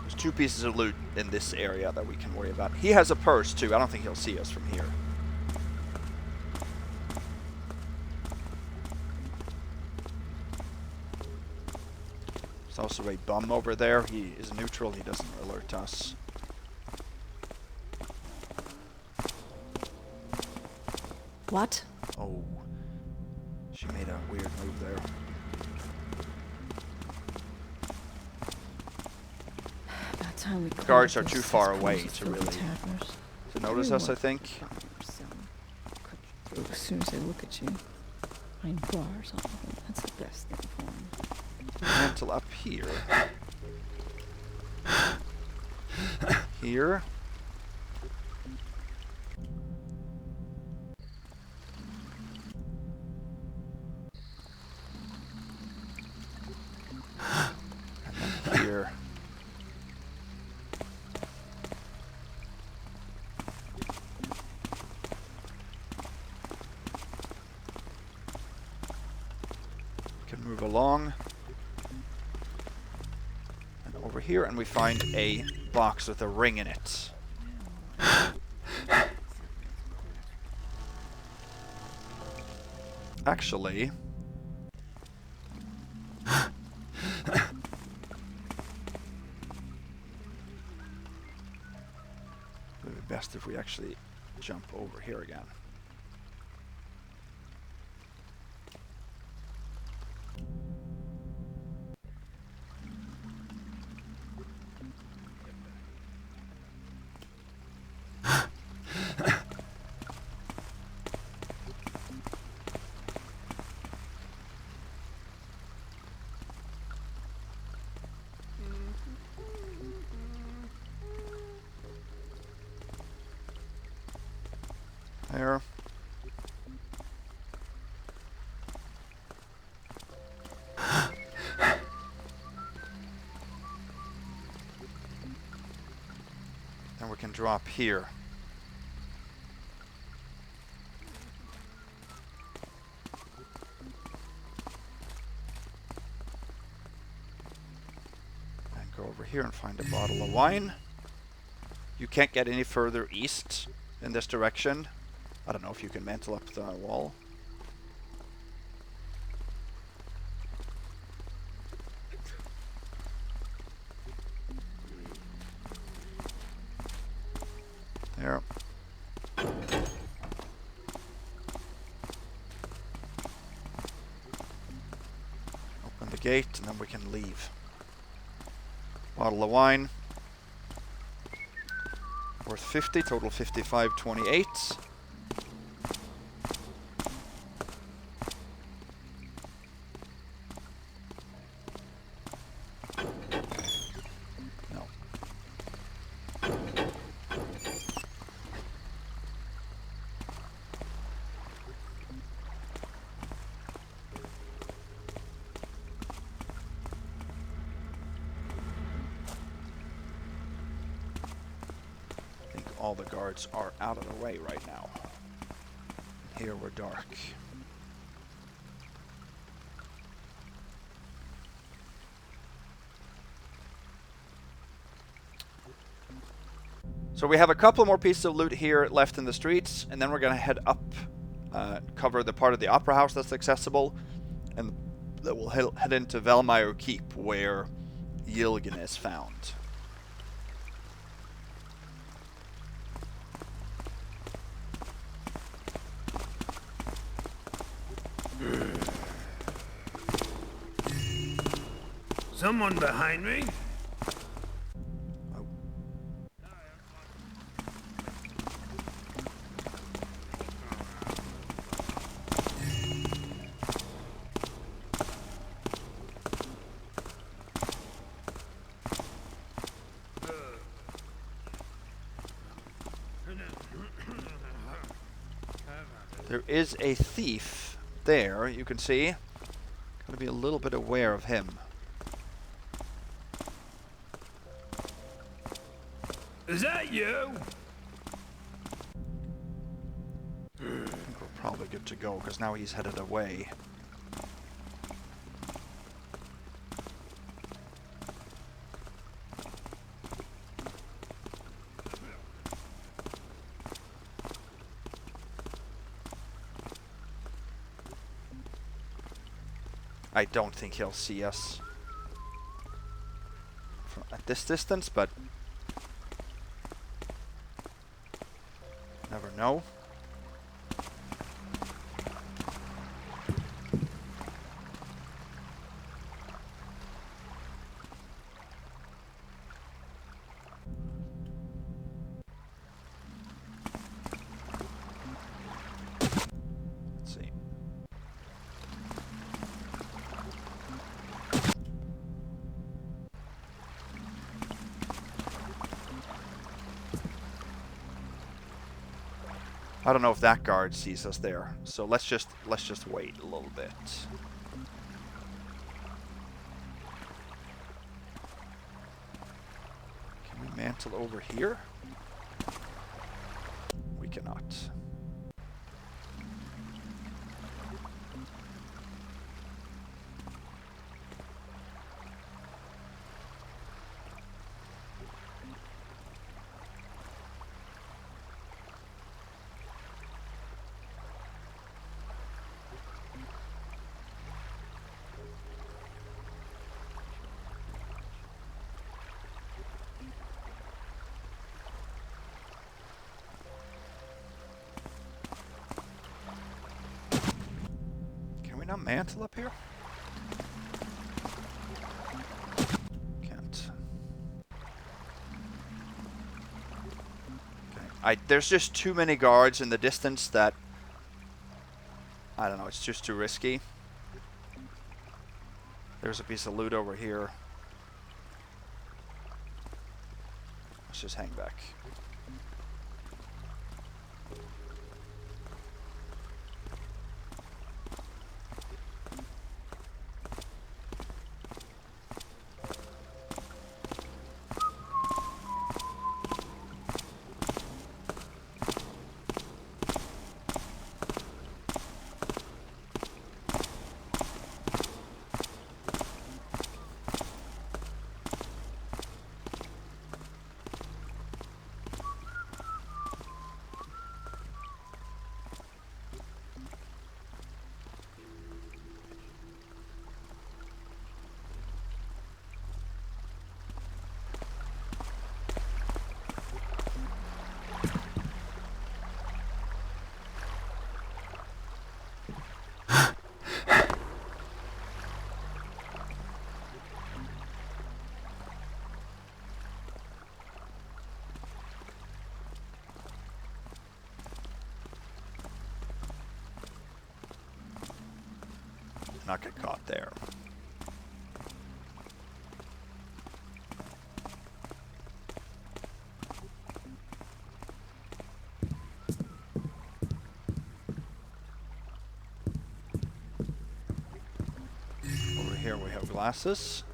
There's 2 pieces of loot in this area that we can worry about. He has a purse, too. I don't think he'll see us from here. There's also a bum over there. He is neutral. He doesn't alert us. What? Oh. She made a weird move there. About time we Guards are too far away to really notice us, I think. As soon as they look at you, behind bars, that's the best thing for them. Mantle up here. Here. And then here. Can move along. And over here, and we find a box with a ring in it. Actually, it would be best if we actually jump over here again. There. And we can drop here. over here and find a bottle of wine. You can't get any further east in this direction. I don't know if you can mantle up the wall. There. Open the gate and then we can leave. Bottle of wine. Worth 50, total 55.28. No. All the guards are out of the way right now. Here we're dark. So we have a couple more pieces of loot here left in the streets, and then we're going to head up, cover the part of the Opera House that's accessible, and then we'll head into Velmire Keep, where Yilgun is found. Someone behind me? Oh. There is a thief there, you can see. Gotta be a little bit aware of him. Is that you? I think we're probably good to go, because now he's headed away. I don't think he'll see us at this distance, but never know. Let's see. I don't know if that guard sees us there, so let's just wait a little bit. Can we mantle over here? We cannot. Not mantle up here? Can't. Okay. There's just too many guards in the distance that I don't know, it's just too risky. There's a piece of loot over here. Let's just hang back. not get caught there. Over here we have glasses.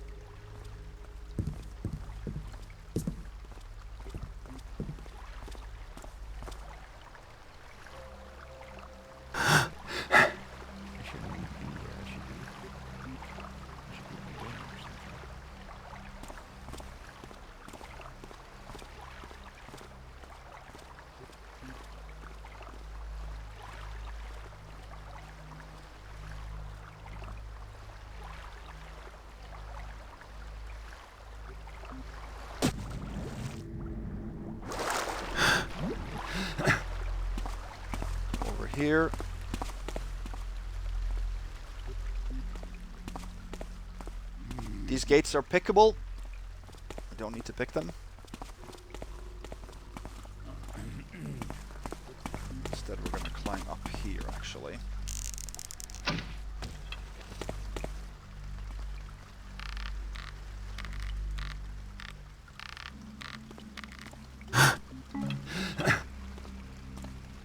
Here. These gates are pickable. I don't need to pick them. Instead, we're going to climb up here, actually.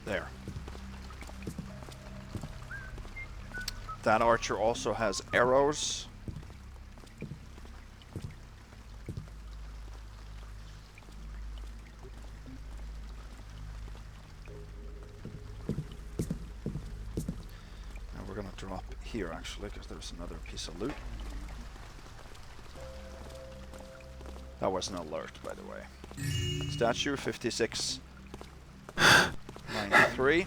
There. That archer also has arrows. And we're gonna drop here actually, because there's another piece of loot. That was an alert, by the way. Statue 5693.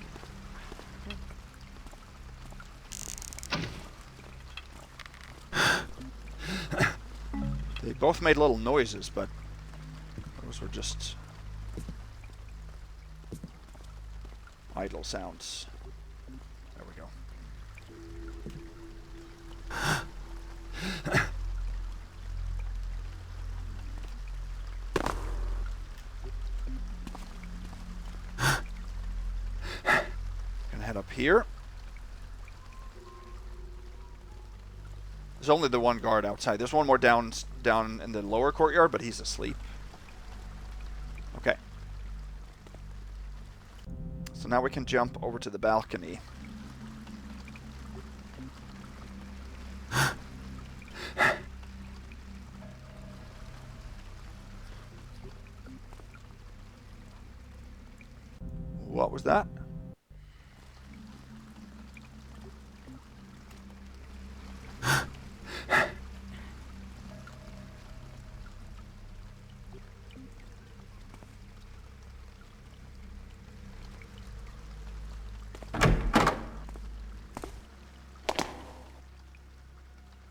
They both made little noises, but those were just idle sounds. There we go. Gonna head up here. There's only the one guard outside. There's one more down in the lower courtyard, but he's asleep. Okay. So now we can jump over to the balcony. What was that?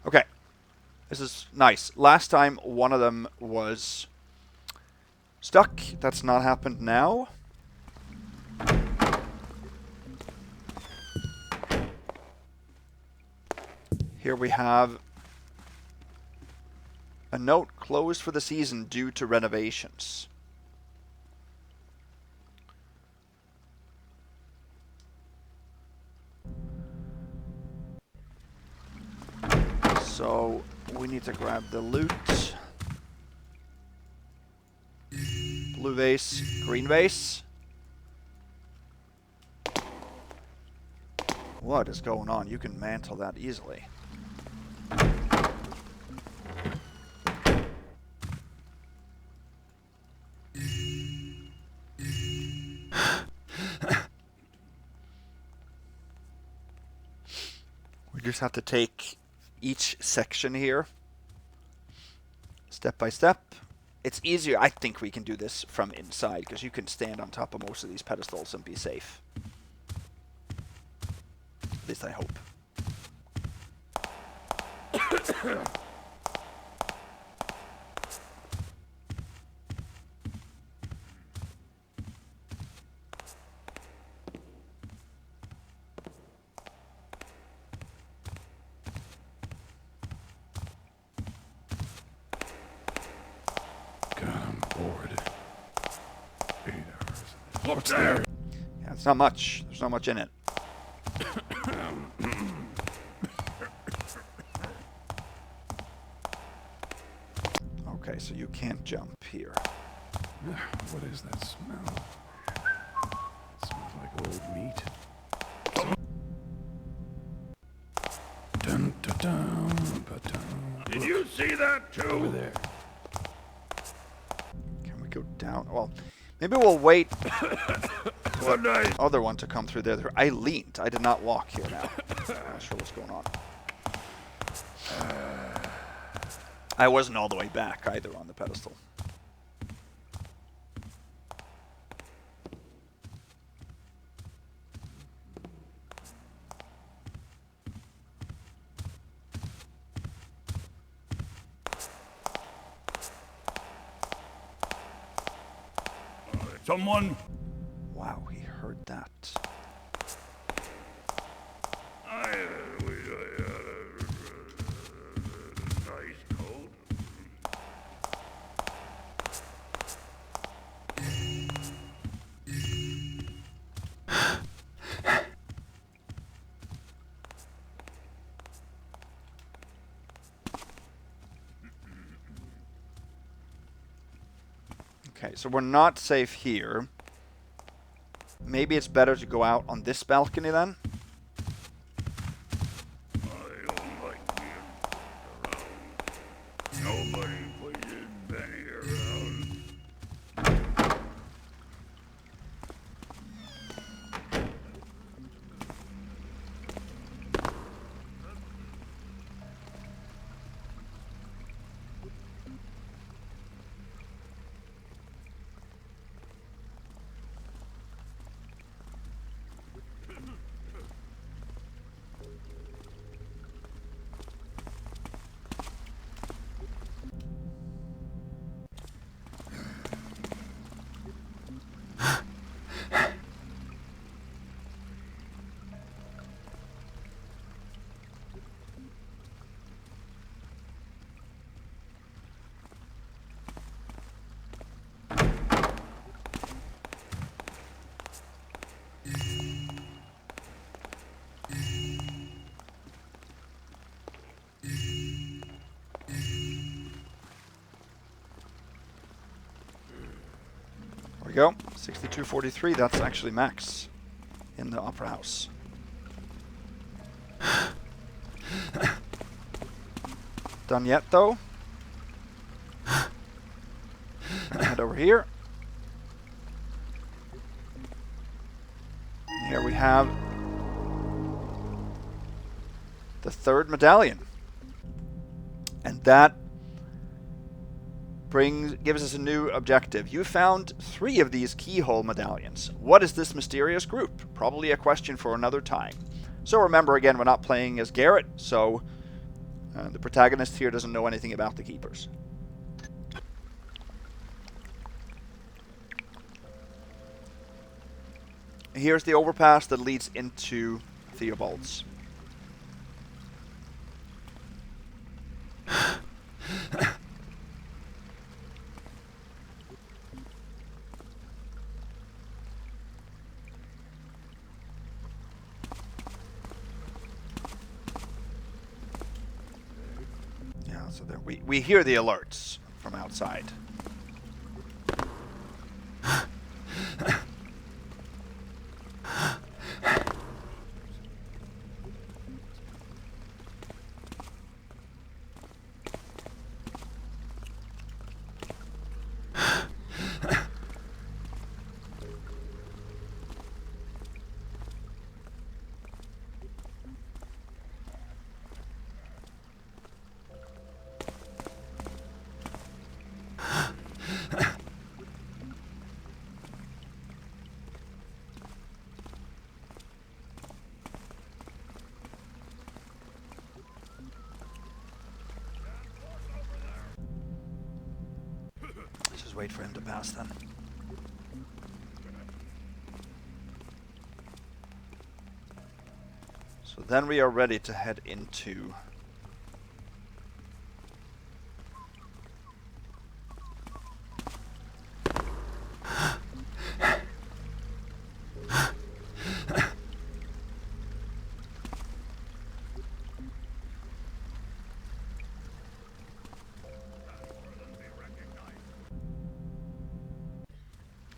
Okay, this is nice. Last time one of them was stuck. That's not happened now. Here we have a note: closed for the season due to renovations. So we need to grab the loot. Blue vase, green vase. What is going on? You can mantle that easily. We just have to take each section here step by step. It's easier. I think we can do this from inside because you can stand on top of most of these pedestals and be safe. At least I hope. Look there! Yeah, it's not much. There's not much in it. Okay, so you can't jump here. What is that smell? It smells like old meat. Dun, dun, dun, dun. Did you see that too? Over there. Can we go down? Well, maybe we'll wait for Good night. the other one to come through there. I leaned. I did not walk here now. I'm not sure what's going on. I wasn't all the way back either on the pedestal. Someone? Wow, he heard that. We had a nice coat. Okay, so we're not safe here. Maybe it's better to go out on this balcony then? I don't like being around. Nobody pushes Benny around. There we go. 6243, that's actually max in the Opera House. Done yet, though? Head over here. Here we have the third medallion. And that gives us a new objective. You found 3 of these keyhole medallions. What is this mysterious group? Probably a question for another time. So remember, again, we're not playing as Garrett, so the protagonist here doesn't know anything about the Keepers. Here's the overpass that leads into Theobald's. Yeah, so there we hear the alerts from outside. Just wait for him to pass then. So then we are ready to head into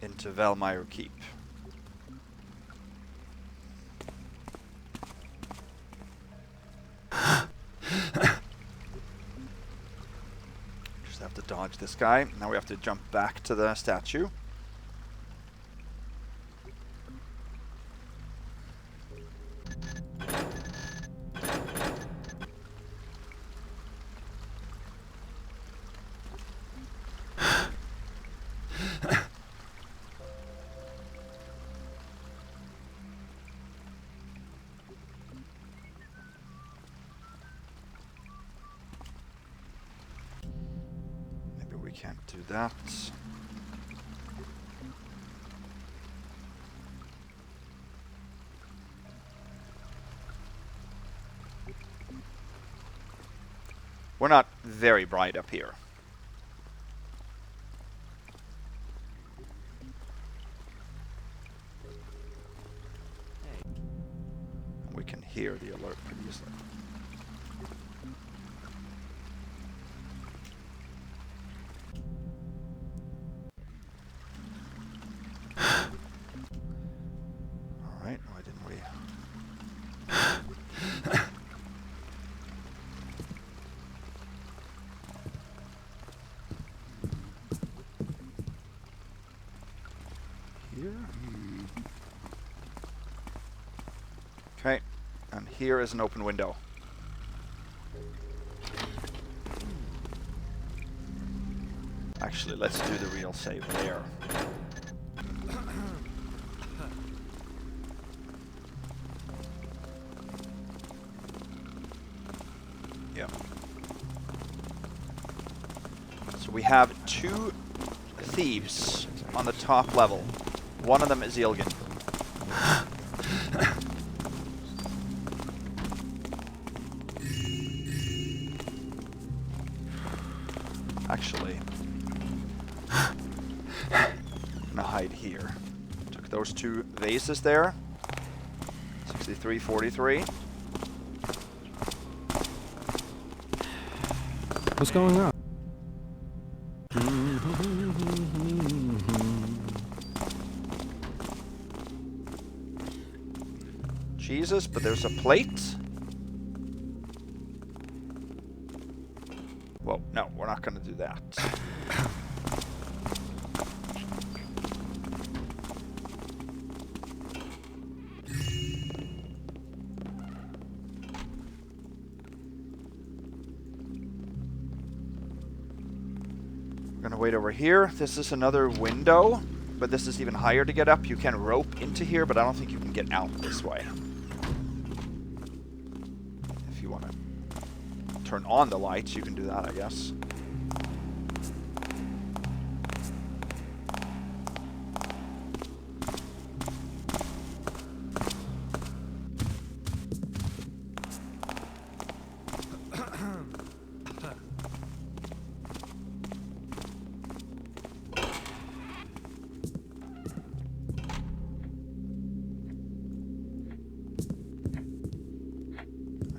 into Velmire Keep. Just have to dodge this guy. Now we have to jump back to the statue. We can't do that. We're not very bright up here. We can hear the alert pretty easily. Okay, and here is an open window. Actually, let's do the real save there. Yeah. So we have 2 thieves on the top level. One of them is Yilgun. Actually, I'm gonna hide here. Took those 2 vases there. 63-43. What's going on? Jesus, but there's a plate. Whoa, no, we're not gonna do that. We're gonna wait over here. This is another window, but this is even higher to get up. You can rope into here, but I don't think you can get out this way. If you want to turn on the lights, you can do that, I guess.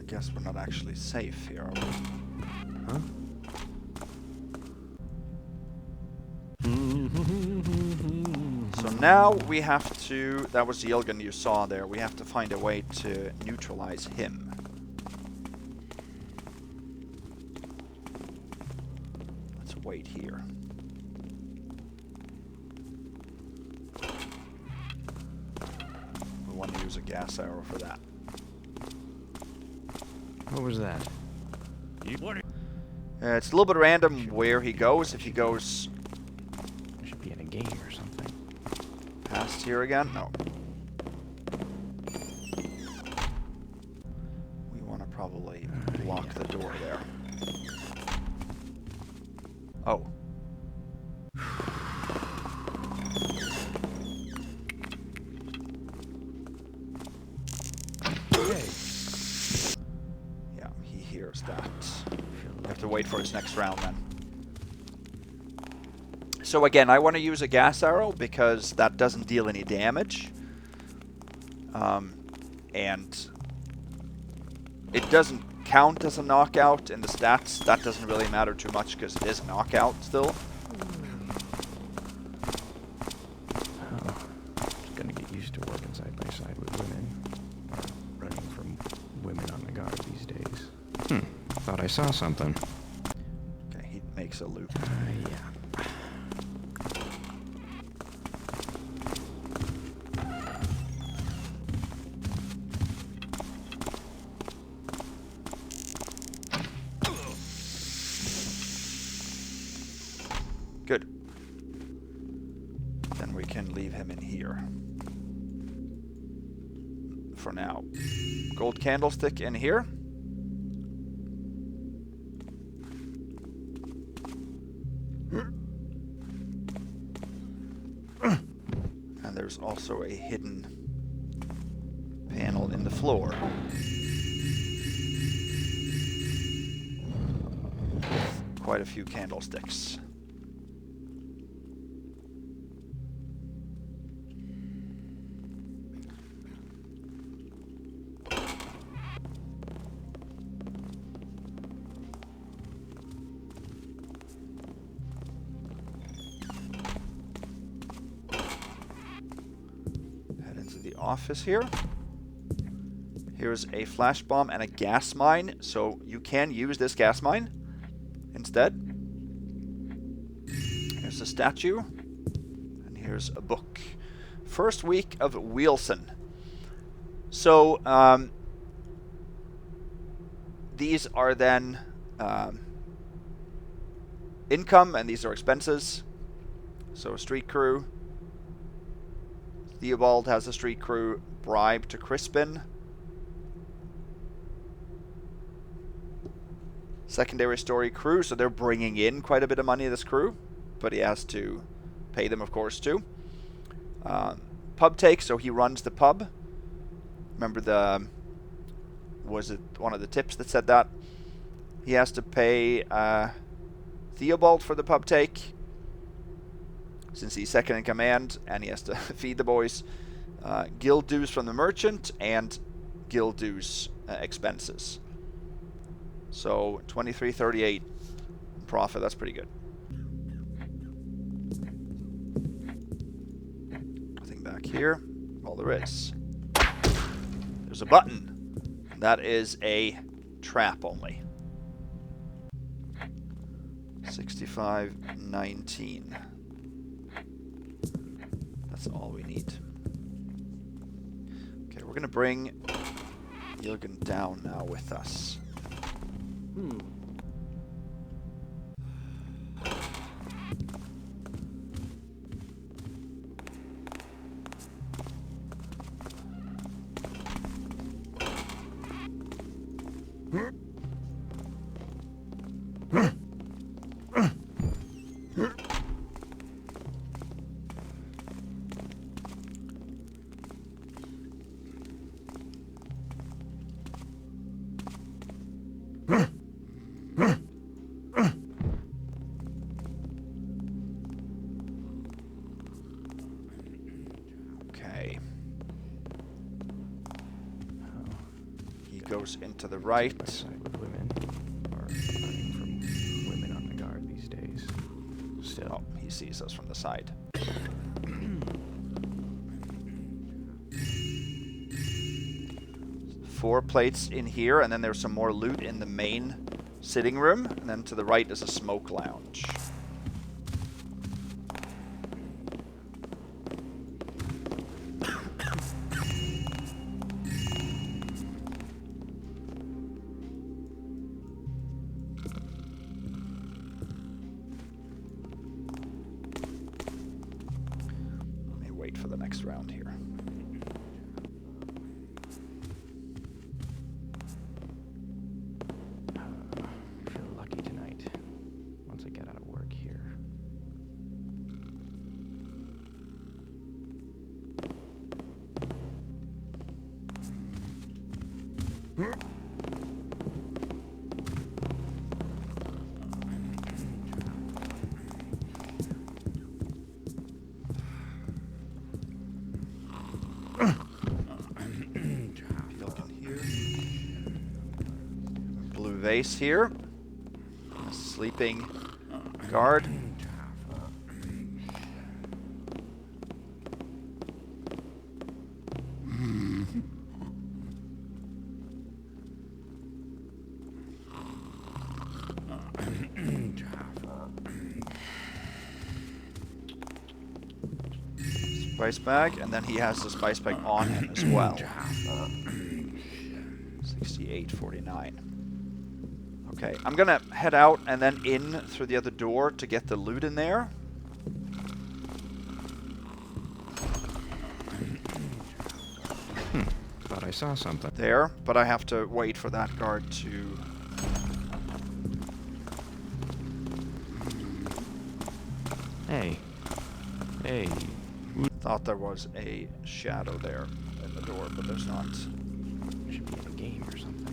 Guess we're not actually safe here, are we? Huh? So now we have to... That was the Yilgun you saw there. We have to find a way to neutralize him. Let's wait here. We want to use a gas arrow for that. What was that? It's a little bit random where he goes. If he goes... I should be in a gate or something. Past here again? No. We want to probably block the door there. Oh. To wait for his next round then. So again, I want to use a gas arrow because that doesn't deal any damage. And it doesn't count as a knockout in the stats. That doesn't really matter too much because it is a knockout still. saw something. Okay, he makes a loop. Yeah. Good. Then we can leave him in here. For now. Gold candlestick in here. And there's also a hidden panel in the floor. Quite a few candlesticks. Office here. Here's a flash bomb and a gas mine, so you can use this gas mine instead. Here's a statue, and here's a book. First week of Wilson. So these are then income, and these are expenses. So a street crew. Theobald has a street crew. Bribe to Crispin. Secondary story crew, so they're bringing in quite a bit of money, this crew. But he has to pay them, of course, too. Pub take, so he runs the pub. Remember the... Was it one of the tips that said that? He has to pay Theobald for the pub take, since he's second in command, and he has to feed the boys. Guild dues from the merchant, and guild dues expenses. So 23.38 profit, that's pretty good. Nothing back here. Well, there is. There's a button. That is a trap only. 65.19. That's all we need. Okay, we're gonna bring Yilgun down now with us. Goes into the right. With women, or running from women on the guard these days. Still. Oh, he sees us from the side. 4 plates in here, and then there's some more loot in the main sitting room, and then to the right is a smoke lounge. For the next round here. I feel lucky tonight. Once I get out of work here. Vase here. A sleeping guard. Spice bag, and then he has the spice bag on him as well. 68.49. Okay, I'm gonna head out and then in through the other door to get the loot in there. Thought I saw something. There, but I have to wait for that guard to... Hey. Hey. Thought there was a shadow there in the door, but there's not. Should be in a game or something.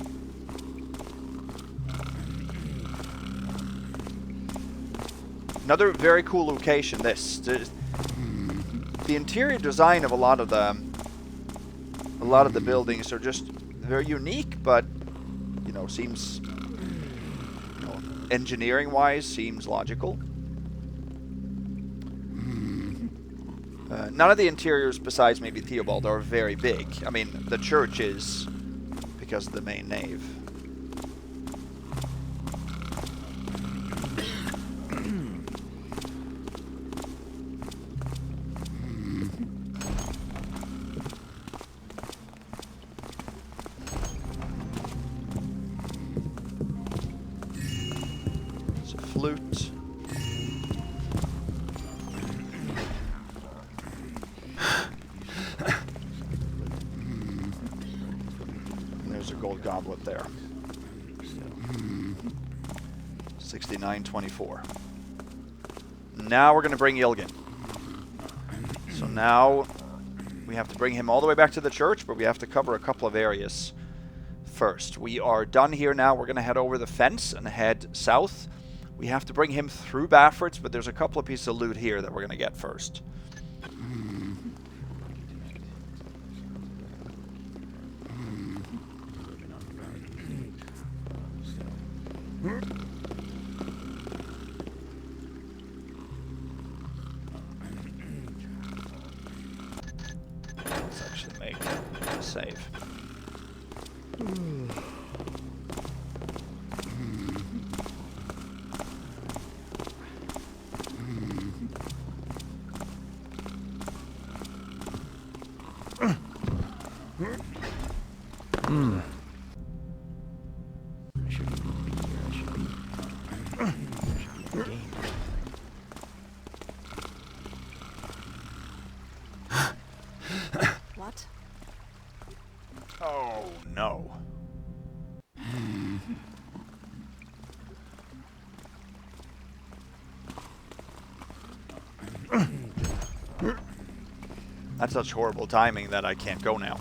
Another very cool location, this. The interior design of a lot of the buildings are just very unique, but, you know, seems, you know, engineering-wise, seems logical. None of the interiors, besides maybe Theobald, are very big. I mean, the church is, because of the main nave. It's a flute. Gold goblet there. 69.24. Now we're going to bring Yilgun. So now we have to bring him all the way back to the church, but we have to cover a couple of areas first. We are done here now. We're going to head over the fence and head south. We have to bring him through Bafford's, but there's a couple of pieces of loot here that we're going to get first. Let's actually make a save. What? Oh no. That's such horrible timing that I can't go now.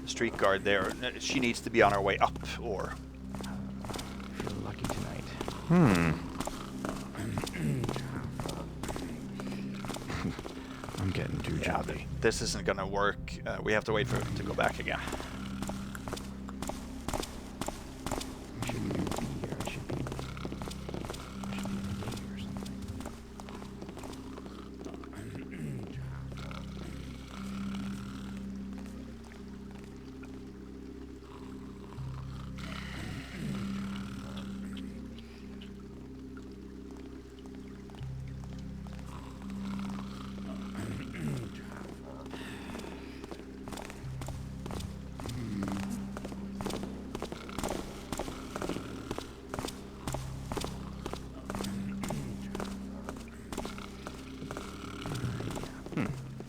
The street guard there, she needs to be on her way up, or... Feel lucky tonight. I'm getting too jolly. This isn't gonna work. We have to wait for it to go back again. Shouldn't be here. I should be in a game or something.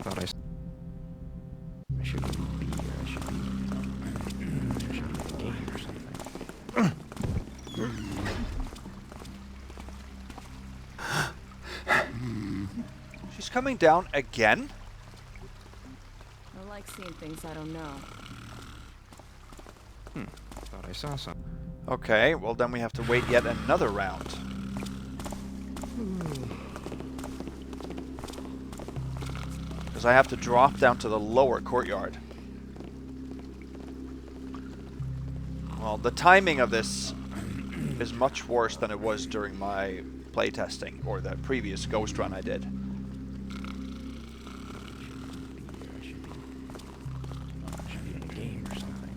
Thought I shouldn't be here. I should be in a game or something. She's coming down again? I like seeing things I don't know. Thought I saw something. Okay, well then we have to wait yet another round. Because I have to drop down to the lower courtyard. Well, the timing of this is much worse than it was during my playtesting, or the previous ghost run I did. I should be in a game or something.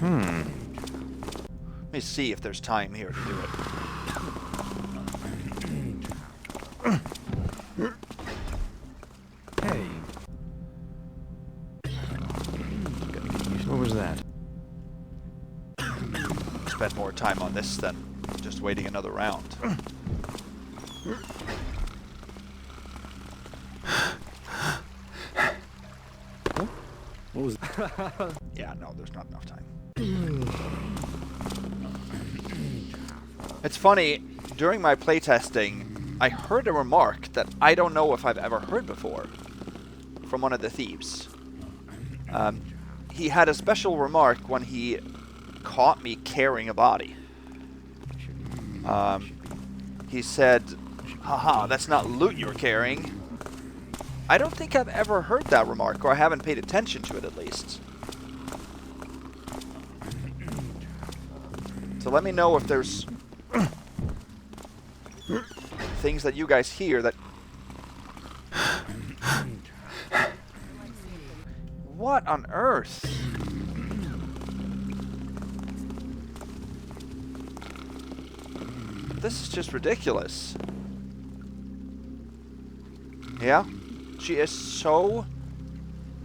Let me see if there's time here to do it. Hey. What was that? Spend more time on this than just waiting another round. What was that? Yeah, no, there's not enough time. It's funny, during my playtesting, I heard a remark that I don't know if I've ever heard before from one of the thieves. He had a special remark when he caught me carrying a body. He said, haha, that's not loot you're carrying. I don't think I've ever heard that remark, or I haven't paid attention to it at least. So let me know if there's things that you guys hear that... What on earth? This is just ridiculous. Yeah? She is so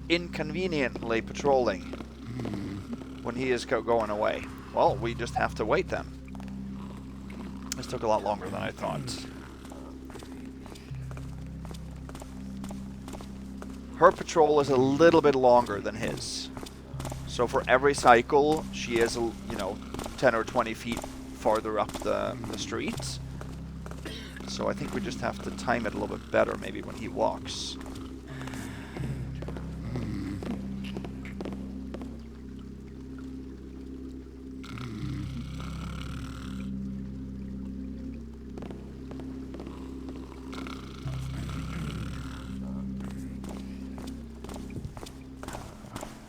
inconveniently patrolling when he is going away. Well, we just have to wait then. This took a lot longer than I thought. Her patrol is a little bit longer than his. So for every cycle, she is, 10 or 20 feet farther up the street. So I think we just have to time it a little bit better maybe when he walks.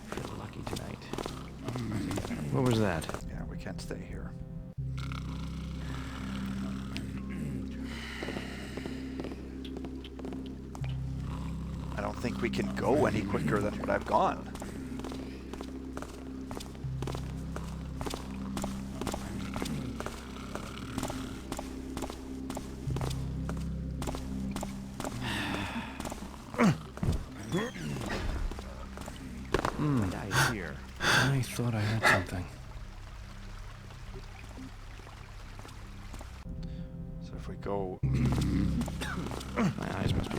Feel lucky tonight. What was that? Yeah, we can't stay here. I don't think we can go any quicker than what I've gone. Died here. I thought I had something. So if we go... My eyes must be...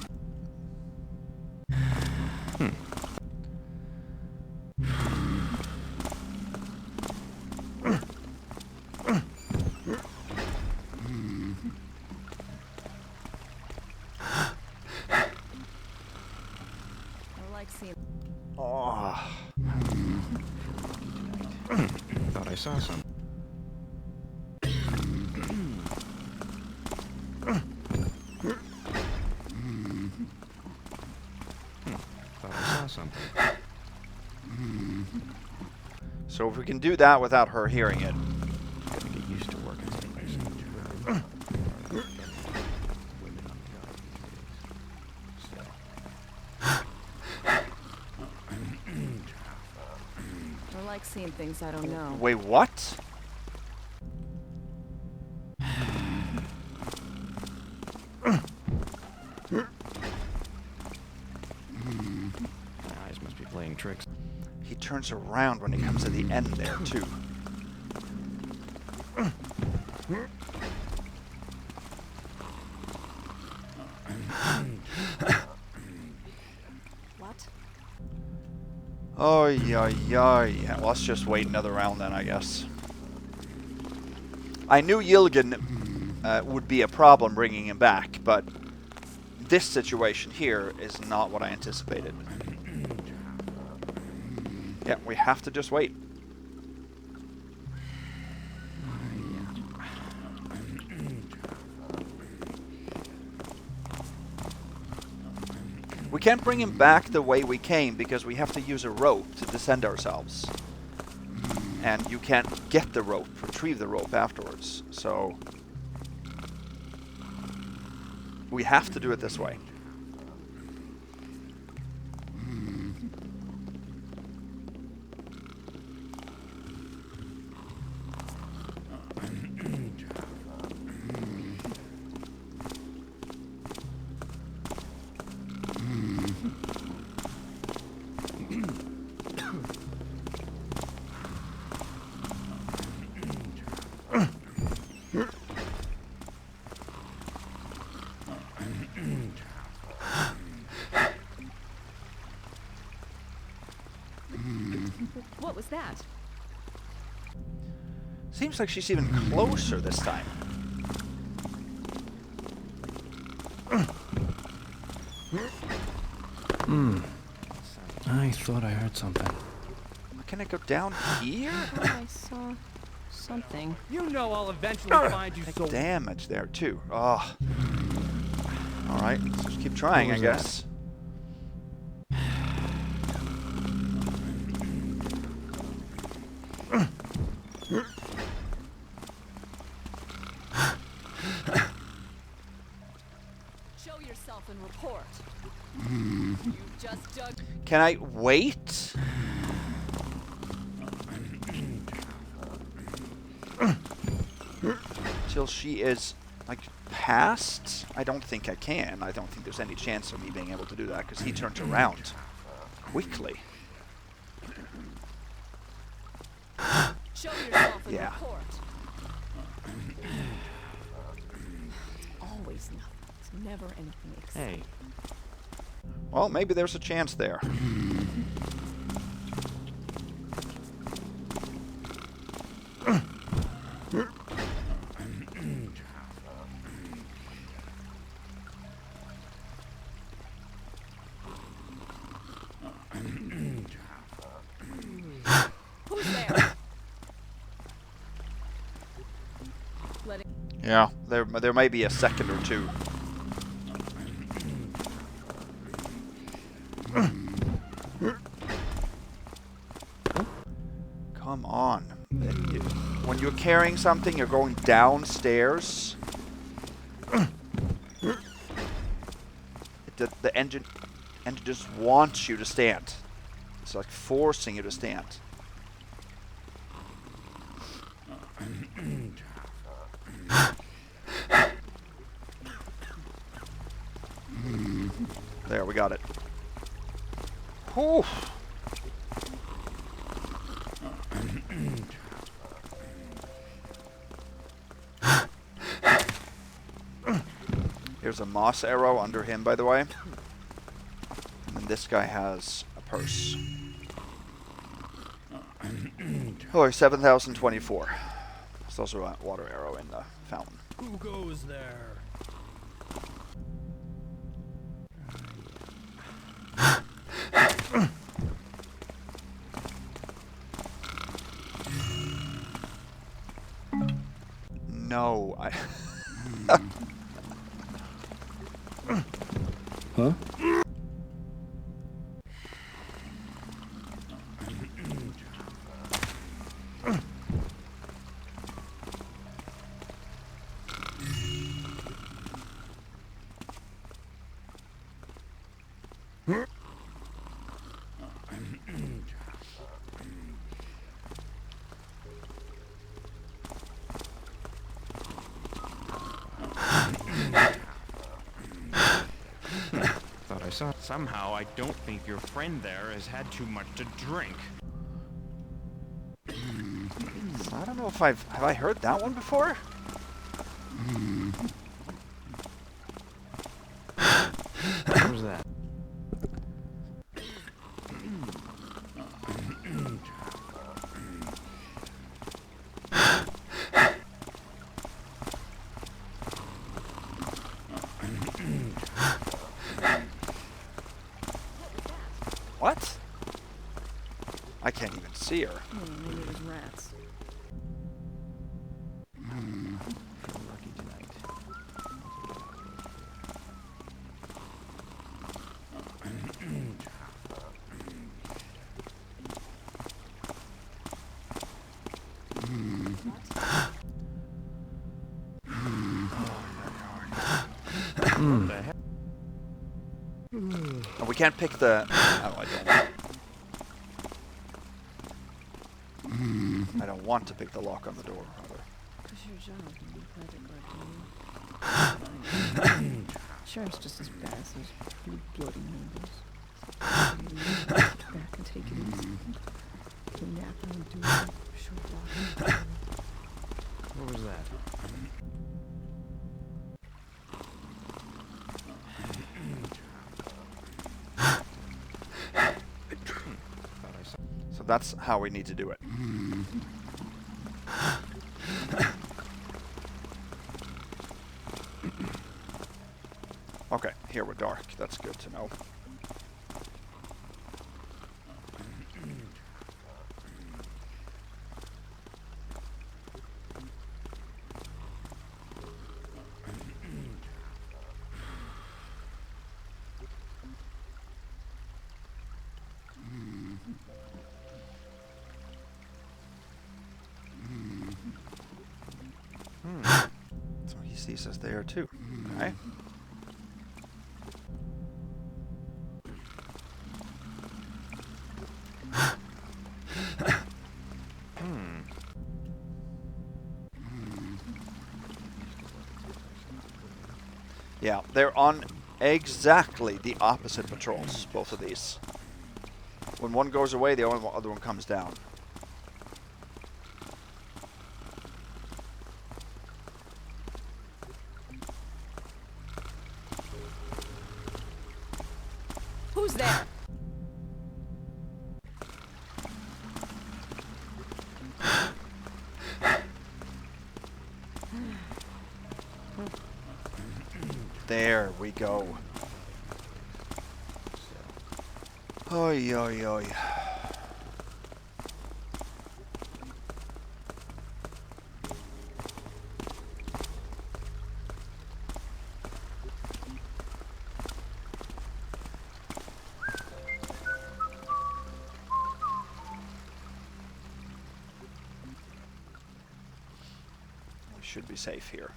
Oh. Thought I saw some. Thought I saw something. So if we can do that without her hearing it. Gotta get used to working someplace. I like seeing things I don't know. Wait, what? My eyes must be playing tricks. He turns around when he comes to the end there, too. What? Oh, yeah. Let's just wait another round then, I guess. I knew Yilgun would be a problem bringing him back, but this situation here is not what I anticipated. Yeah, we have to just wait. We can't bring him back the way we came because we have to use a rope to descend ourselves. And you can't get the rope, retrieve the rope afterwards. So we have to do it this way. What was that? Seems like she's even closer this time. I thought I heard something. Can I go down here? I saw something. You know I'll eventually find you so... Damage there too. Oh. Alright, let's just keep trying, I guess. Show yourself and report. You just dug... Can I wait? Till she is, like, past? I don't think I can. I don't think there's any chance of me being able to do that, because he turns around quickly. Show yourself and Yeah. report. Always nothing. It's never anything except... Hey, Well, maybe there's a chance there. Who's there? Letting... Yeah, there may be a second or two. Come on. When you're carrying something, you're going downstairs. The engine just wants you to stand. It's like forcing you to stand. There, we got it. Whew. Here's a moss arrow under him, by the way. And then this guy has a purse. Oh, 7,024. There's also a water arrow in the fountain. Who goes there? No, I... Huh? Somehow, I don't think your friend there has had too much to drink. So I don't know if have I heard that one before? what was that? What? I can't even see her. Maybe it was rats. Feel lucky tonight. What the heck? And we can't pick the... Oh, I don't want to pick the lock on the door, rather. It's your job in the private guard. Sure, it's just as bad as those blue bloody numbers. Back into a nap on duty. Short walk. What was that? So that's how we need to do it. Okay, here we're dark. That's good to know. So he sees us there too. Okay. Yeah, they're on exactly the opposite patrols, both of these. When one goes away, the other one comes down. Who's there? There we go. Oi, oi, oi. We should be safe here.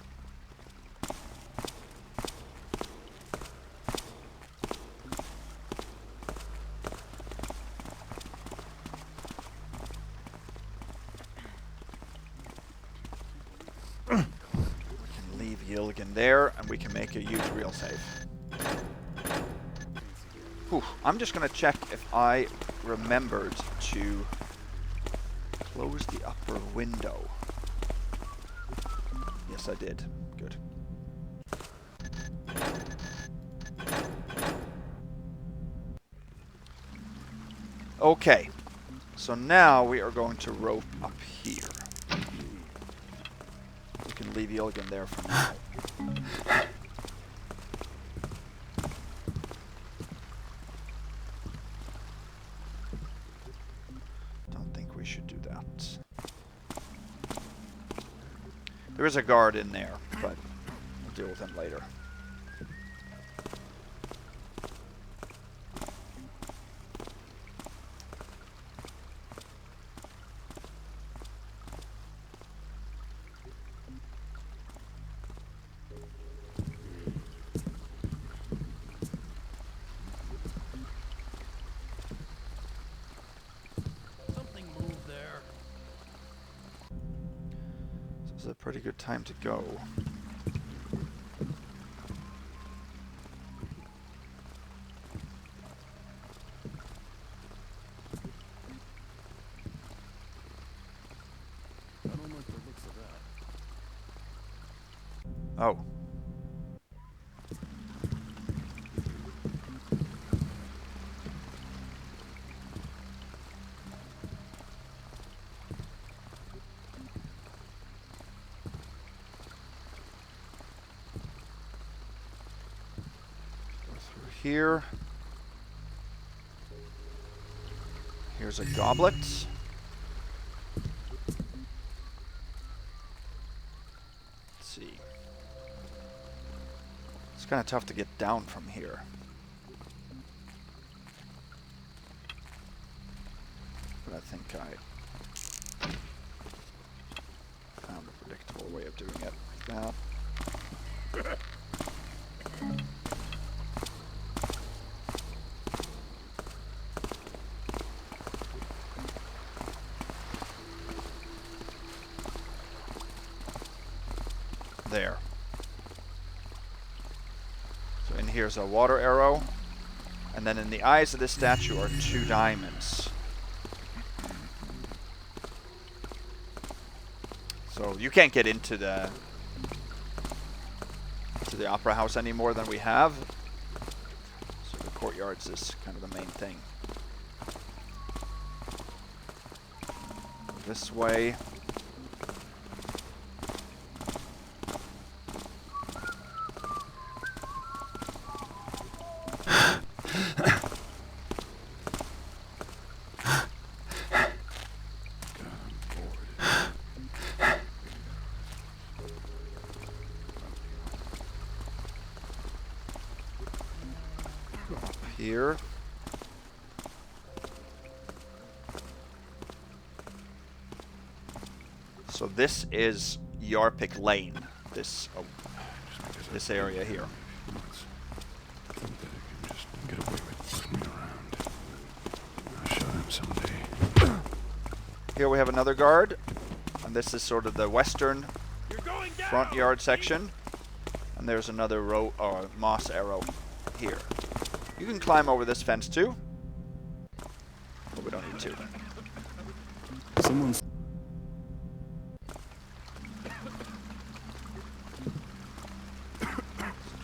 Yilgun there, and we can make a huge real save. Whew. I'm just going to check if I remembered to close the upper window. Yes, I did. Good. Okay, so now we are going to rope up here. We can leave Yilgun there for now. Don't think we should do that. There is a guard in there, but we'll deal with him later. This is a pretty good time to go. I don't like the looks of that. Oh. Here. Here's a goblet. Let's see. It's kind of tough to get down from here. But I think I found a predictable way of doing it. There. So in here's a water arrow, and then in the eyes of this statue are 2 diamonds. So you can't get into the opera house any more than we have. So the courtyards is kind of the main thing. This way. Here. So this is Yarpik Lane. This area here. Just get away with pushing me around. I'll show him someday. Here we have another guard, and this is sort of the western front yard section. And there's another row or moss arrow here. You can climb over this fence too, but we don't need to. Someone's...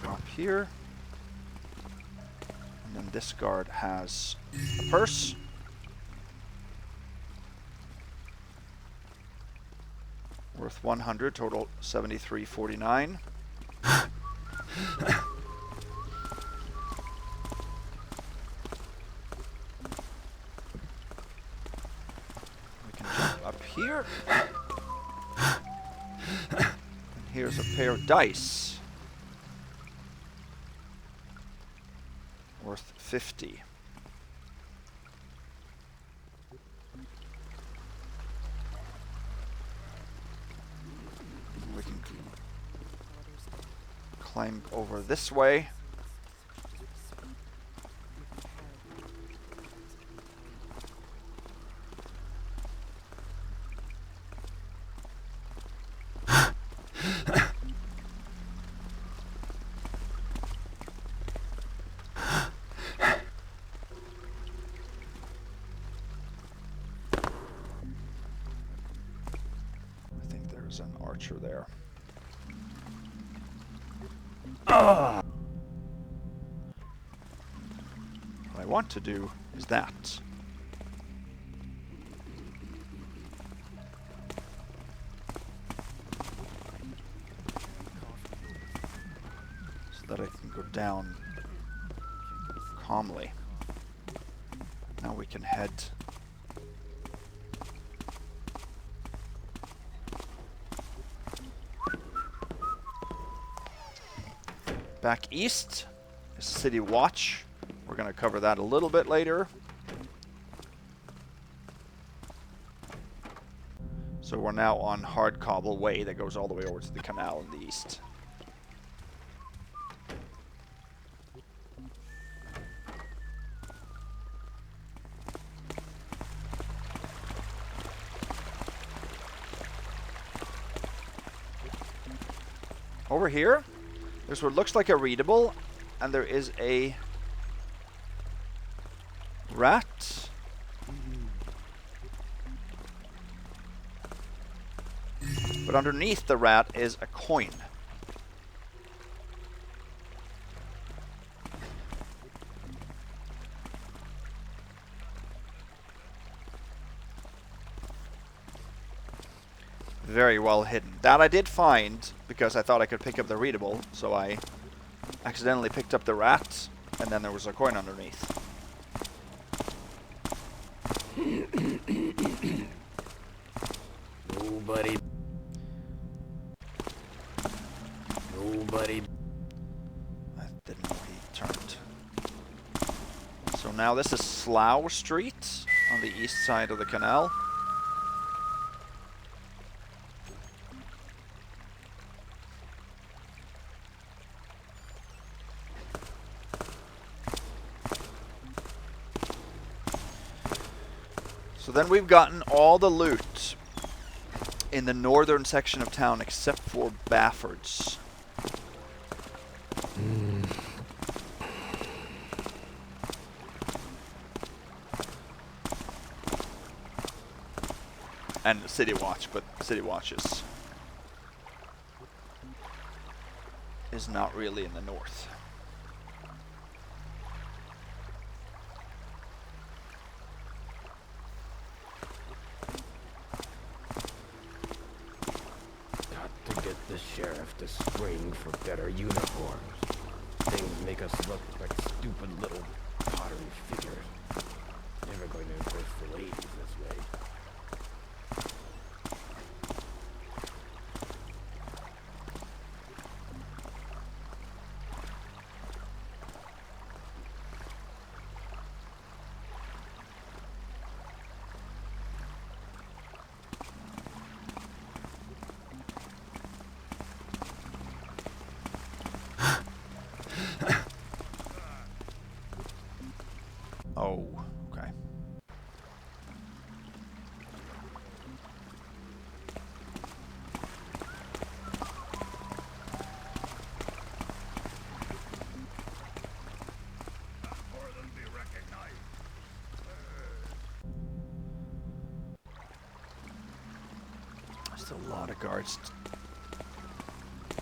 Drop here. And then this guard has a purse. Worth 100, total 73.49. Here. And here's a pair of dice. Worth 50. We can climb over this way. An archer there. What I want to do is that. So that I can go down calmly. Now we can head back east is City Watch. We're going to cover that a little bit later. So we're now on Hard Cobble Way that goes all the way over to the canal in the east. Over here, there's what looks like a readable, and there is a rat. But underneath the rat is a coin. Very well hidden. That I did find because I thought I could pick up the readable, so I accidentally picked up the rat, and then there was a coin underneath. Nobody. I didn't know he turned. So now this is Slough Street on the east side of the canal. So then we've gotten all the loot in the northern section of town except for Bafford's. And City Watch, but City Watch is is not really in the north. Got to get the sheriff to spring for better uniforms. Things make us look like stupid little pottery figures. Never going to impress the ladies this way. Oh, okay. More than be recognized. Still a lot of guards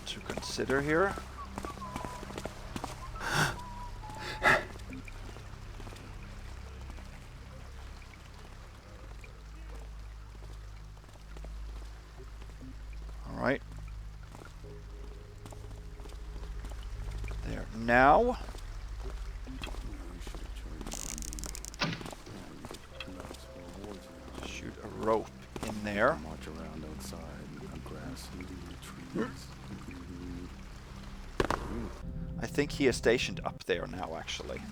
to consider here. Alright. There. Now, shoot a rope in there. March around outside, grass and trees. I think he is stationed up there now, actually.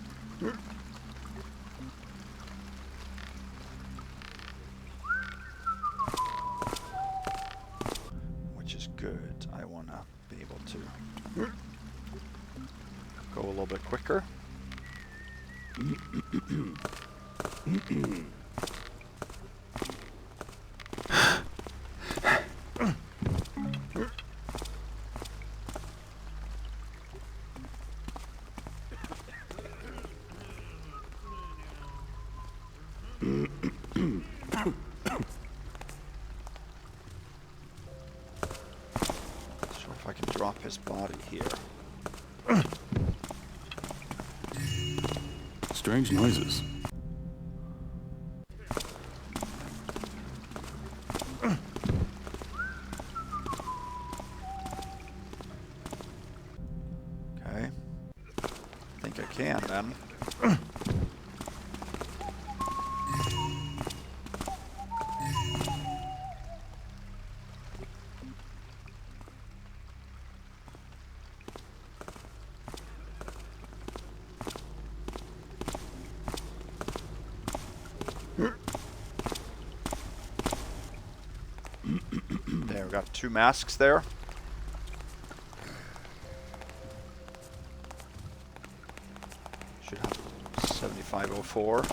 Which is good. I want to be able to go a little bit quicker. If I can drop his body here. Strange noises. Okay. I think I can then. There, we got 2 masks there. Should have 7504.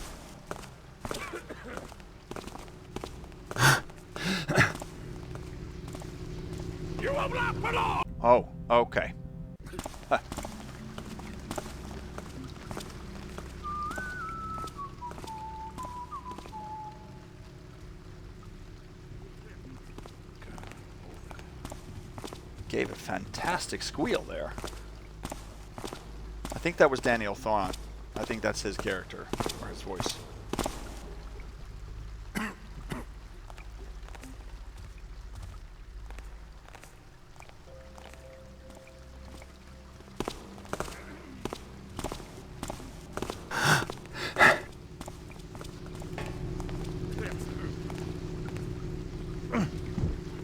You will not belong! Oh, okay. Gave a fantastic squeal there. I think that was Daniel Thawne. I think that's his character, or his voice.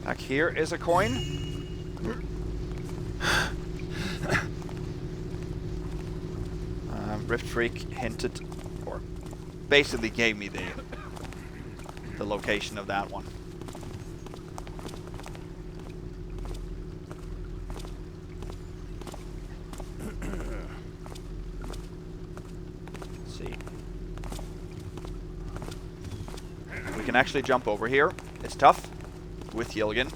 Back here is a coin. RippedPhreak hinted, or basically gave me the location of that one. Let's see. We can actually jump over here. It's tough with Yilgun.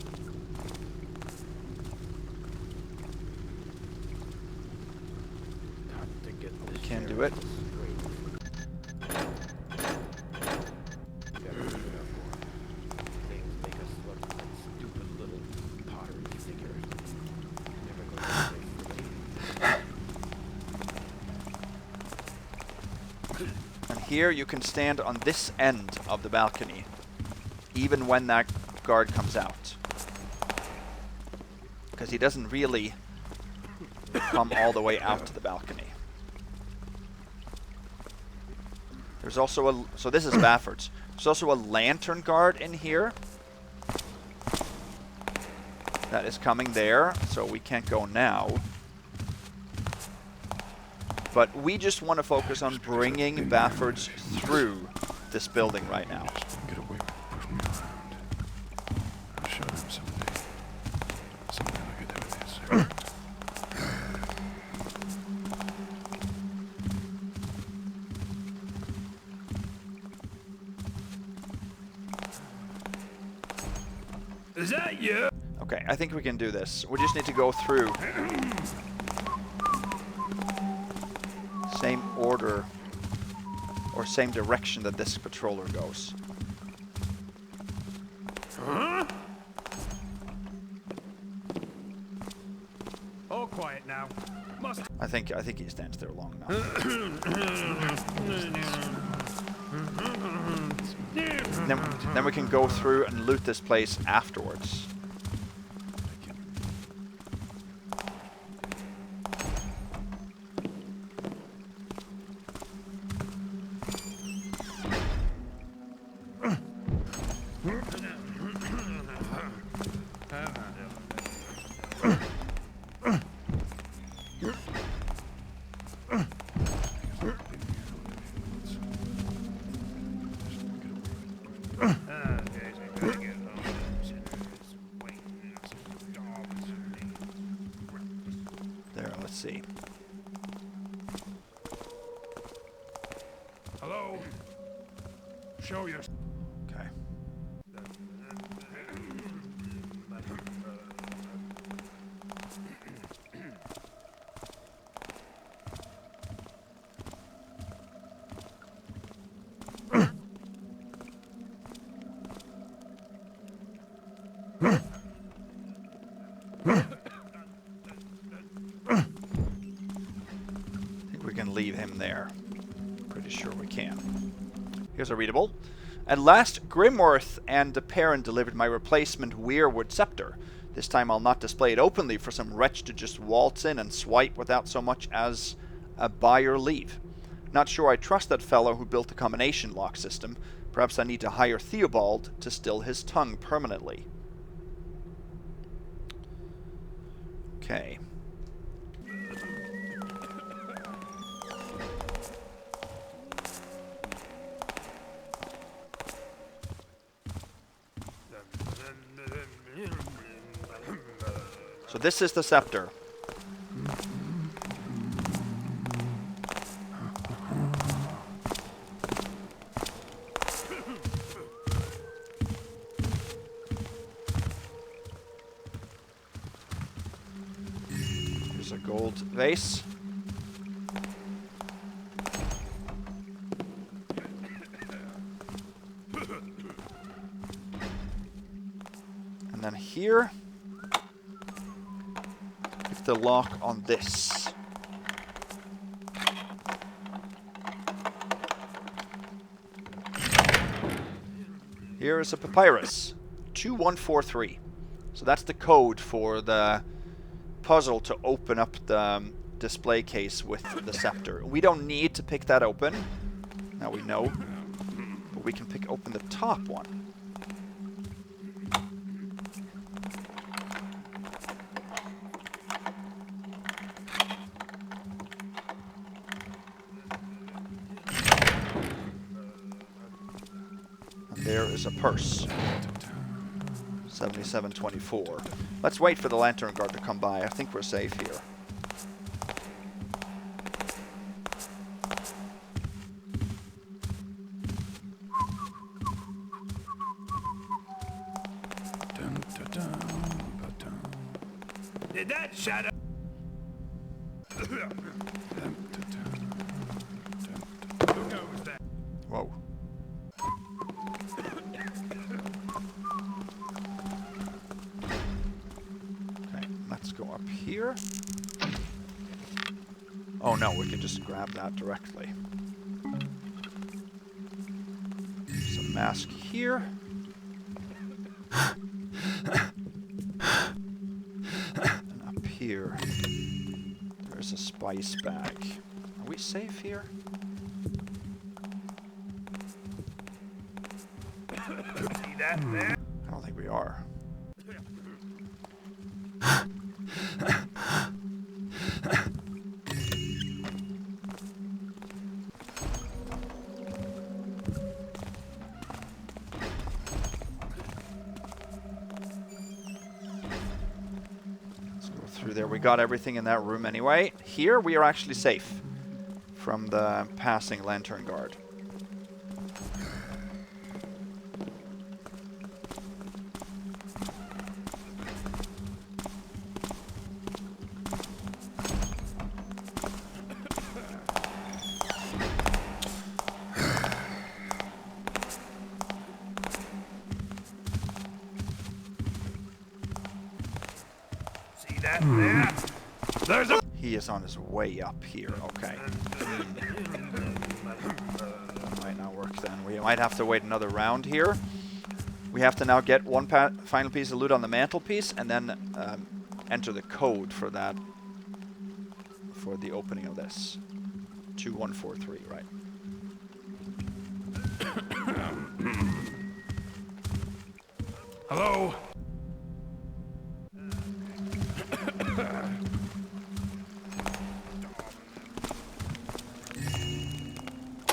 Can do it. here you can stand on this end of the balcony, even when that guard comes out. Because he doesn't really come all the way out to the balcony. There's also a... So this is Bafford's. There's also a lantern guard in here. That is coming there, so we can't go now. But we just want to focus on bringing Bafford's through this building right now. Get away, push me around. I'll show him someday. Someday I'll get there with this. Is that you? Okay, I think we can do this. We just need to go through. Same order or same direction that this patroller goes. Huh? All quiet now. Must. I think he stands there long enough. Then we can go through and loot this place afterwards. There, let's see. Hello. Show your. Okay. I think we can leave him there. Pretty sure we can. Here's a readable. At last, Grimworth and the parent delivered my replacement Weirwood scepter. This time I'll not display it openly for some wretch to just waltz in and swipe without so much as a buy or leave. Not sure I trust that fellow who built the combination lock system. Perhaps I need to hire Theobald to still his tongue permanently. Okay. So this is the scepter. Here's a gold vase. And then here, if the lock on this. Here is a papyrus, 2143. So that's the code for the puzzle to open up the display case with the scepter. We don't need to pick that open. Now we know. But we can pick open the top one. And there is a purse. 7724. Let's wait for the lantern guard to come by. I think we're safe here. Did that shadow? Whoa. Okay, let's go up here. Oh no, we can just grab that directly. mask here. And up here, there's a spice bag. Are we safe here? See that there? I don't think we are. Let's go through there. We got everything in that room anyway. Here we are actually safe from the passing lantern guard. He is on his way up here, okay. That might not work then. We might have to wait another round here. We have to now get one final piece of loot on the mantelpiece and then enter the code for that, for the opening of this. 2143, right. Hello?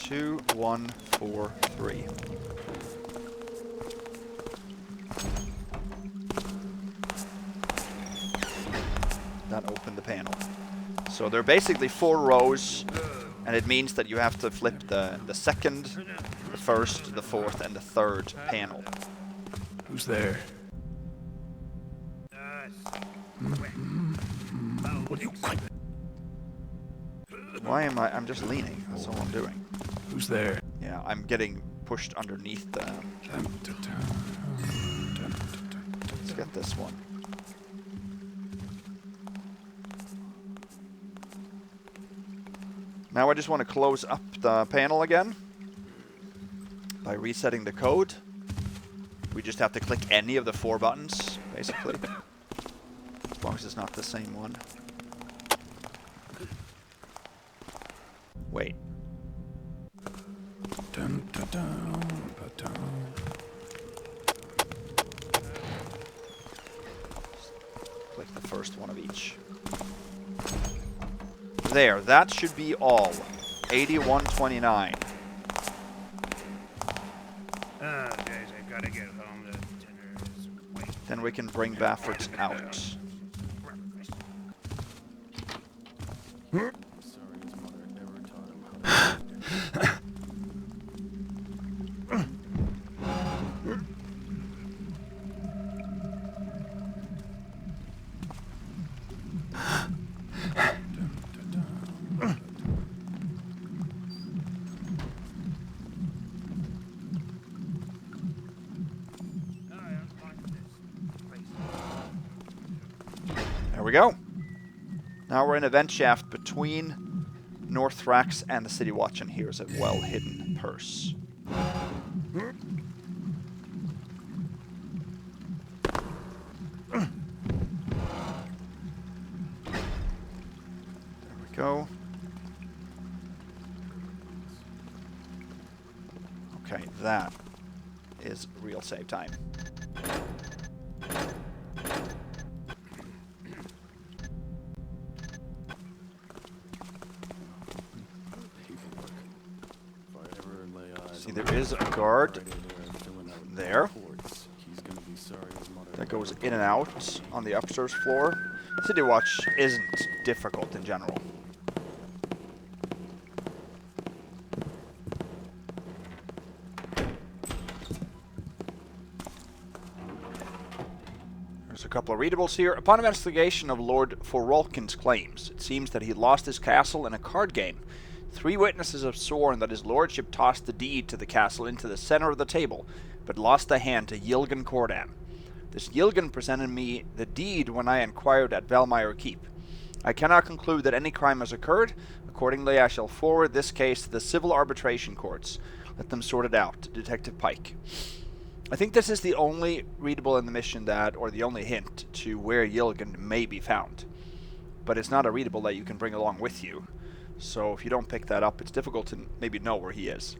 2143. That opened the panel. So there are basically 4 rows, and it means that you have to flip the second, the first, the fourth, and the third panel. Who's there? Why am I? I'm just leaning. That's all I'm doing. Who's there? Yeah, I'm getting pushed underneath the... Let's get this one. Now I just want to close up the panel again by resetting the code. We just have to click any of the 4 buttons, basically. As long as it's not the same one. Wait. Click the first one of each. There, that should be all. 8129. Oh, guys, I gotta get home. The dinner is waiting. Then we can bring Bafford out. Sorry his mother never taught him how to There we go. Now we're in a vent shaft between North Thrax and the City Watch, and here's a well-hidden purse. There we go. Okay, that is real save time. See, there is a guard there that goes in and out on the upstairs floor. City Watch isn't difficult in general. There's a couple of readables here. Upon investigation of Lord Forolkin's claims, it seems that he lost his castle in a card game. 3 witnesses have sworn that his lordship tossed the deed to the castle into the center of the table, but lost the hand to Yilgun Cordan. This Yilgun presented me the deed when I inquired at Velmire Keep. I cannot conclude that any crime has occurred. Accordingly, I shall forward this case to the civil arbitration courts. Let them sort it out. Detective Pike. I think this is the only readable in the mission that, or the only hint to where Yilgun may be found. But it's not a readable that you can bring along with you. So if you don't pick that up, it's difficult to maybe know where he is.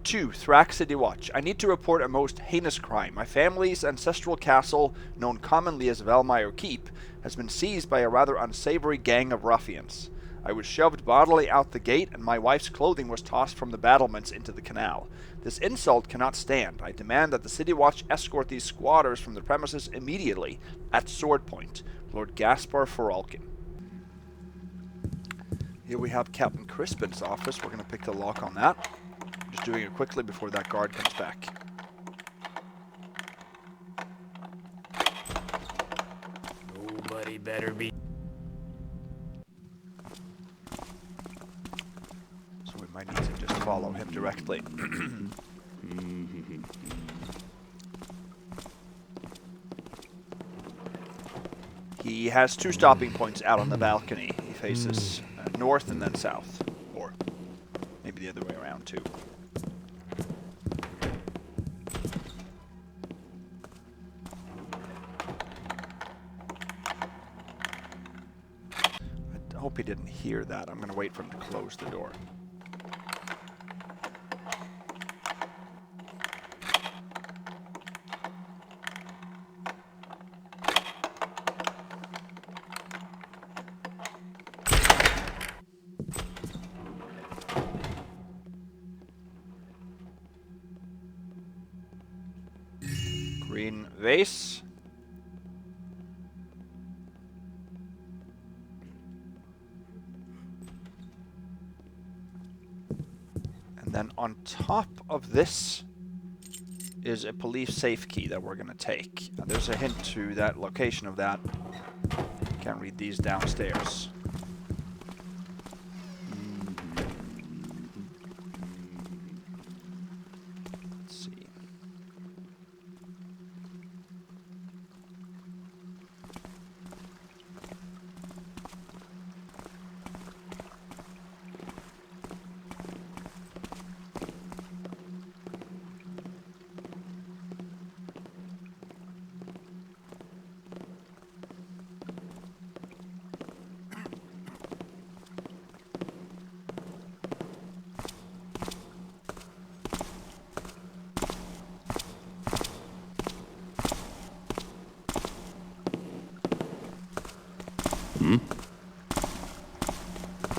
2. Thrax City Watch. I need to report a most heinous crime. My family's ancestral castle, known commonly as Velmire Keep, has been seized by a rather unsavory gang of ruffians. I was shoved bodily out the gate, and my wife's clothing was tossed from the battlements into the canal. This insult cannot stand. I demand that the City Watch escort these squatters from the premises immediately, at sword point. Lord Gaspar Foralkin. Here we have Captain Crispin's office. We're going to pick the lock on that. Just doing it quickly before that guard comes back. Nobody better be. So we might need to just follow him directly. He has 2 stopping points out on the balcony. He faces north and then south. Or maybe the other way around too. I hope he didn't hear that. I'm going to wait for him to close the door. Green vase. And then on top of this is a police safe key that we're going to take. Now, there's a hint to that location of that. Can't read these downstairs. Let's see.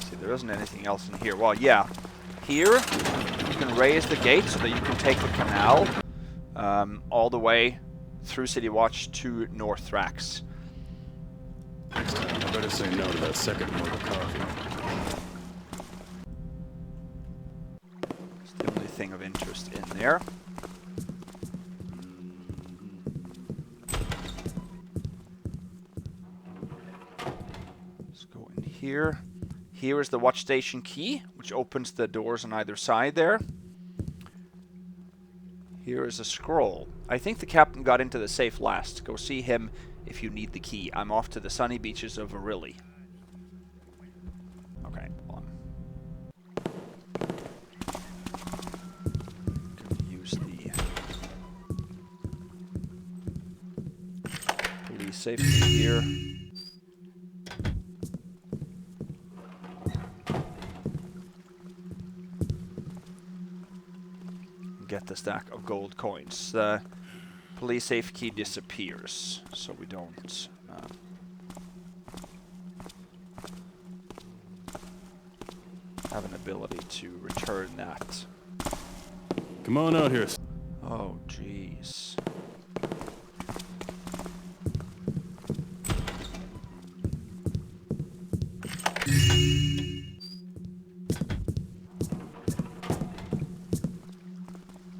See, there isn't anything else in here. Well, yeah. Here, you can raise the gate so that you can take the canal all the way through City Watch to North Thrax. Next time, I better say no to that second mug of coffee. It's the only thing of interest in there. Let's go in here. Here is the watch station key, which opens the doors on either side there. Here is a scroll. I think the captain got into the safe last. Go see him if you need the key. I'm off to the sunny beaches of Virilli. Okay, hold on. Gonna use the police safe key here. Get the stack of gold coins. The police safe key disappears, so we don't have an ability to return that. Come on out here. Oh, jeez.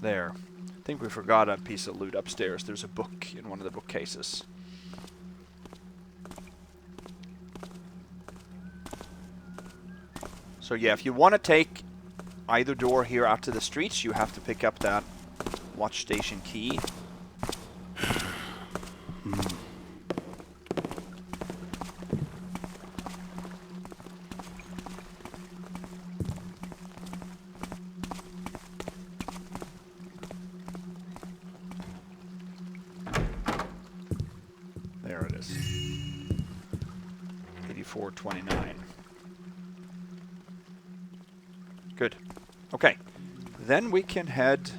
There. I think we forgot a piece of loot upstairs. There's a book in one of the bookcases. So yeah, if you want to take either door here out to the streets, you have to pick up that watch station key. 429. Good. Okay. Then we can head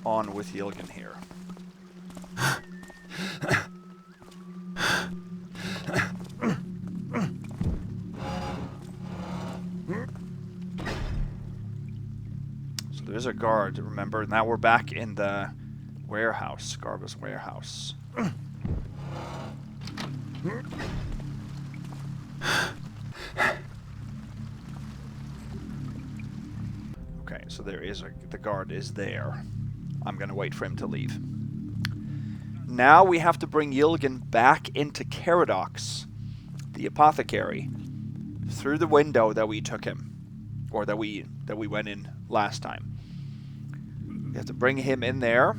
on with Yilgun here. So there's a guard, remember? Now we're back in the warehouse, Garva's warehouse. Okay, so there is the guard is there. I'm gonna wait for him to leave. Now we have to bring Yilgun back into Caradox, the Apothecary, through the window that we took him, or that we went in last time. We have to bring him in there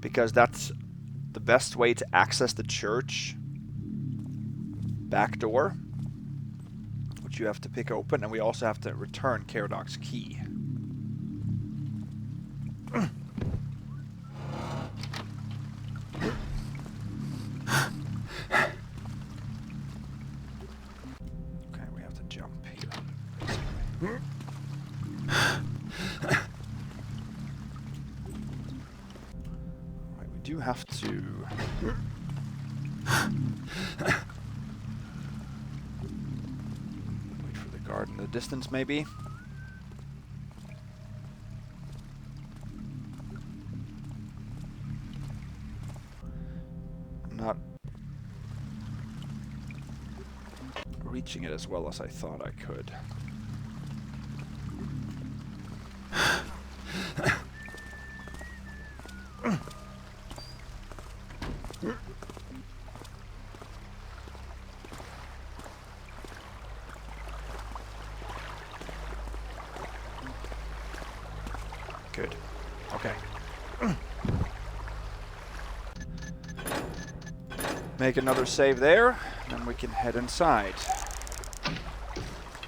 because that's the best way to access the church back door, which you have to pick open, and we also have to return Caradox's key. Okay, we have to jump here, basically. Right, we do have to... wait for the guard in the distance, maybe? Not reaching it as well as I thought I could. Good. Okay. Make another save there, then we can head inside.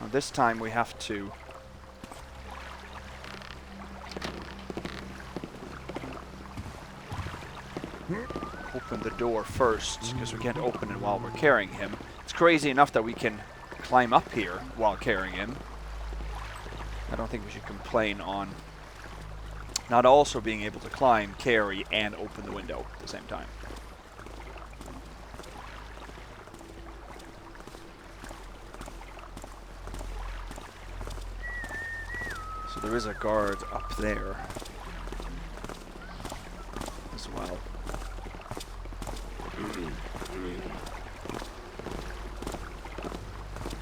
Now this time we have to open the door first, because we can't open it while we're carrying him. It's crazy enough that we can climb up here while carrying him. I don't think we should complain on not also being able to climb, carry, and open the window at the same time. So there is a guard up there as well.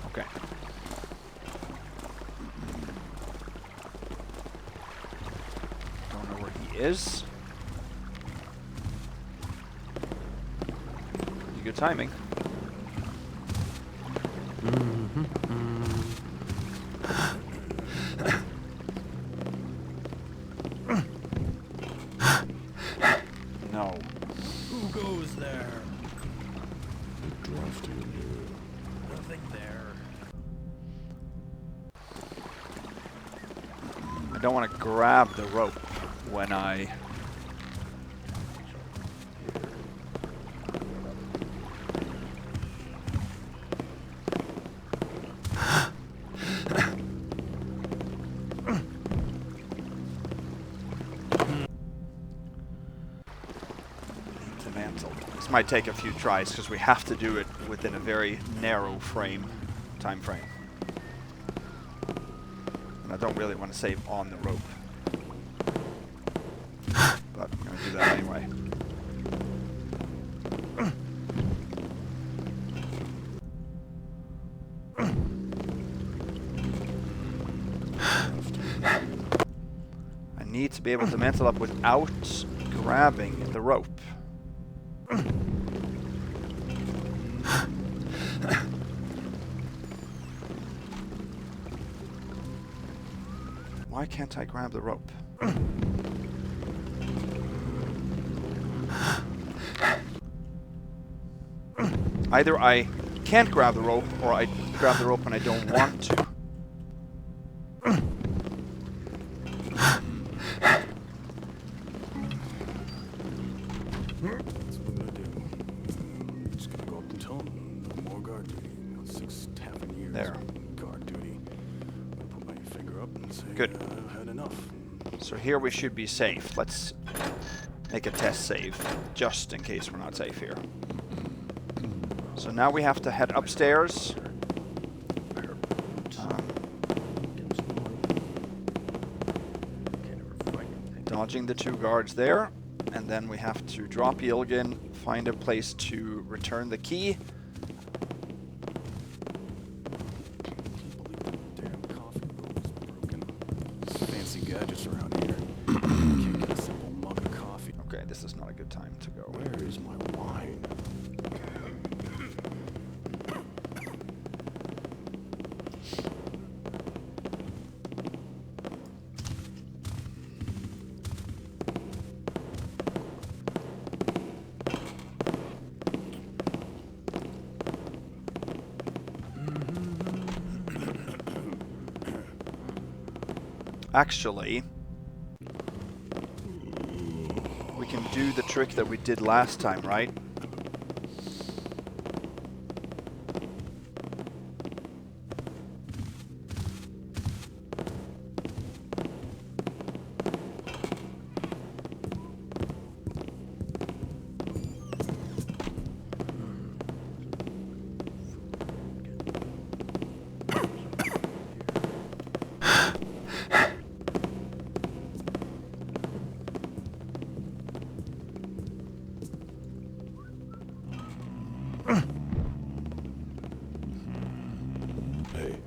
Okay. Don't know where he is. Pretty good timing. No. Who goes there? Drafting you. Nothing there. I don't want to grab the rope when I... This might take a few tries because we have to do it within a very narrow time frame. And I don't really want to save on the rope. But I'm going to do that anyway. I need to be able to mantle up without grabbing the rope. Why can't I grab the rope? Either I can't grab the rope, or I grab the rope and I don't want to. That's what I'm gonna do. Good. I've had enough. So here we should be safe. Let's make a test save, just in case we're not safe here. So now we have to head upstairs. Dodging the 2 guards there. And then we have to drop Yilgun, find a place to return the key. Damn coffee roll is broken. Fancy gadgets around here. Can't get a simple mug of coffee. Okay, this is not a good time to go. Where is my wine? Actually, we can do the trick that we did last time, right?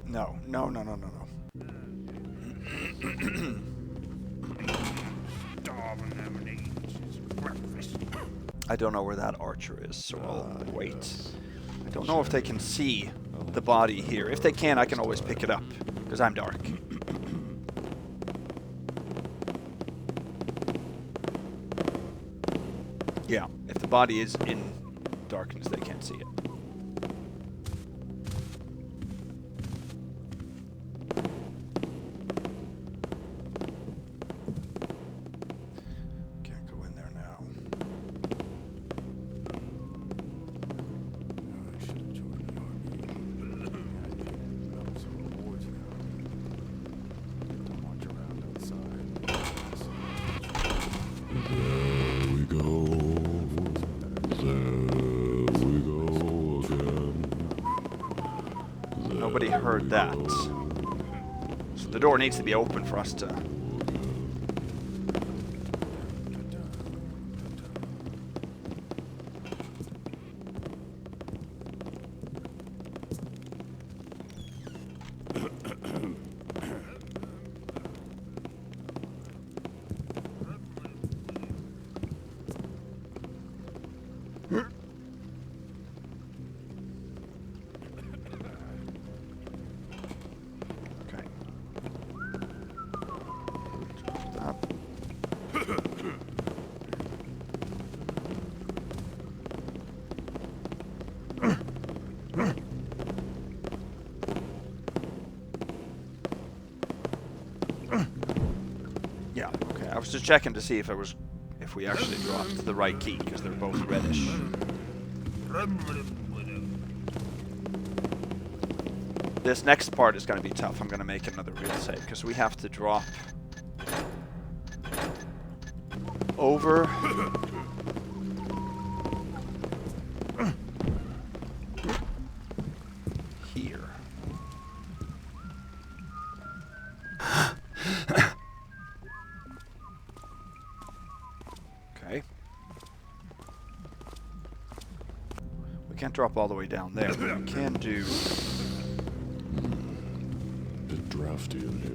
No. I don't know where that archer is, so I'll wait. I don't know if they can see the body here. If they can, I can always pick it up, because I'm dark. Yeah, if the body is in darkness, they can't see it. Nobody heard that. So the door needs to be open for us to... Yeah, okay. I was just checking to see if we actually dropped the right key, because they're both reddish. This next part is going to be tough. I'm going to make another real save, because we have to drop over here. Okay. We can't drop all the way down there, but we can do... Bit drafty in here.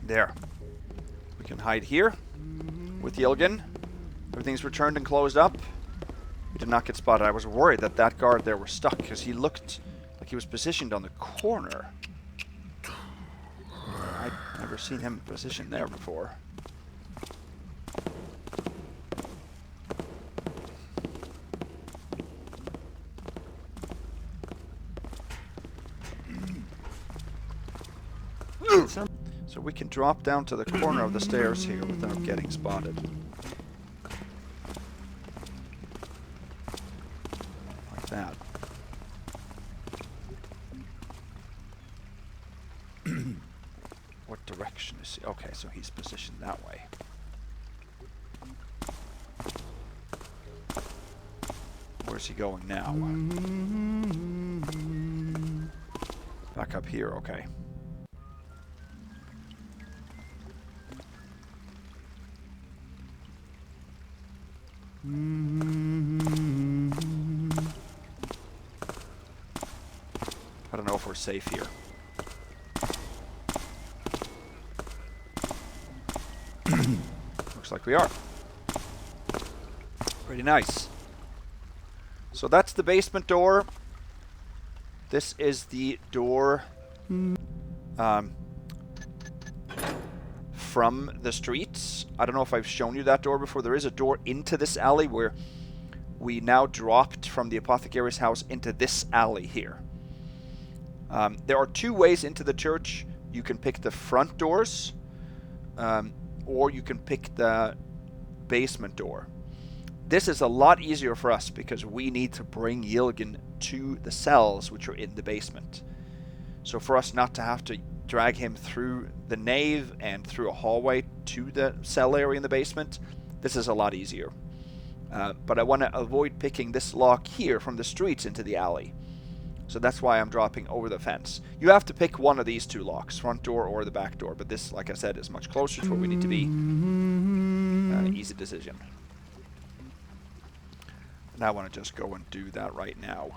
There. We can hide here with Yilgun. Everything's returned and closed up. We did not get spotted. I was worried that that guard there was stuck, because he looked like he was positioned on the corner. I'd never seen him positioned there before. So we can drop down to the corner of the stairs here without getting spotted. Like that. What direction is he? Okay, so he's positioned that way. Where's he going now? Back up here, okay. I don't know if we're safe here. Looks like we are. Pretty nice. So that's the basement door. This is the door from the streets. I don't know if I've shown you that door before. There is a door into this alley where we now dropped from the Apothecary's house into this alley here. There are two ways into the church. You can pick the front doors, or you can pick the basement door. This is a lot easier for us because we need to bring Yilgun to the cells which are in the basement. So for us not to have to drag him through the nave and through a hallway to the cell area in the basement, this is a lot easier. But I want to avoid picking this lock here from the streets into the alley. So that's why I'm dropping over the fence. You have to pick one of these two locks, front door or the back door. But this, like I said, is much closer to where we need to be. Easy decision. And I want to just go and do that right now.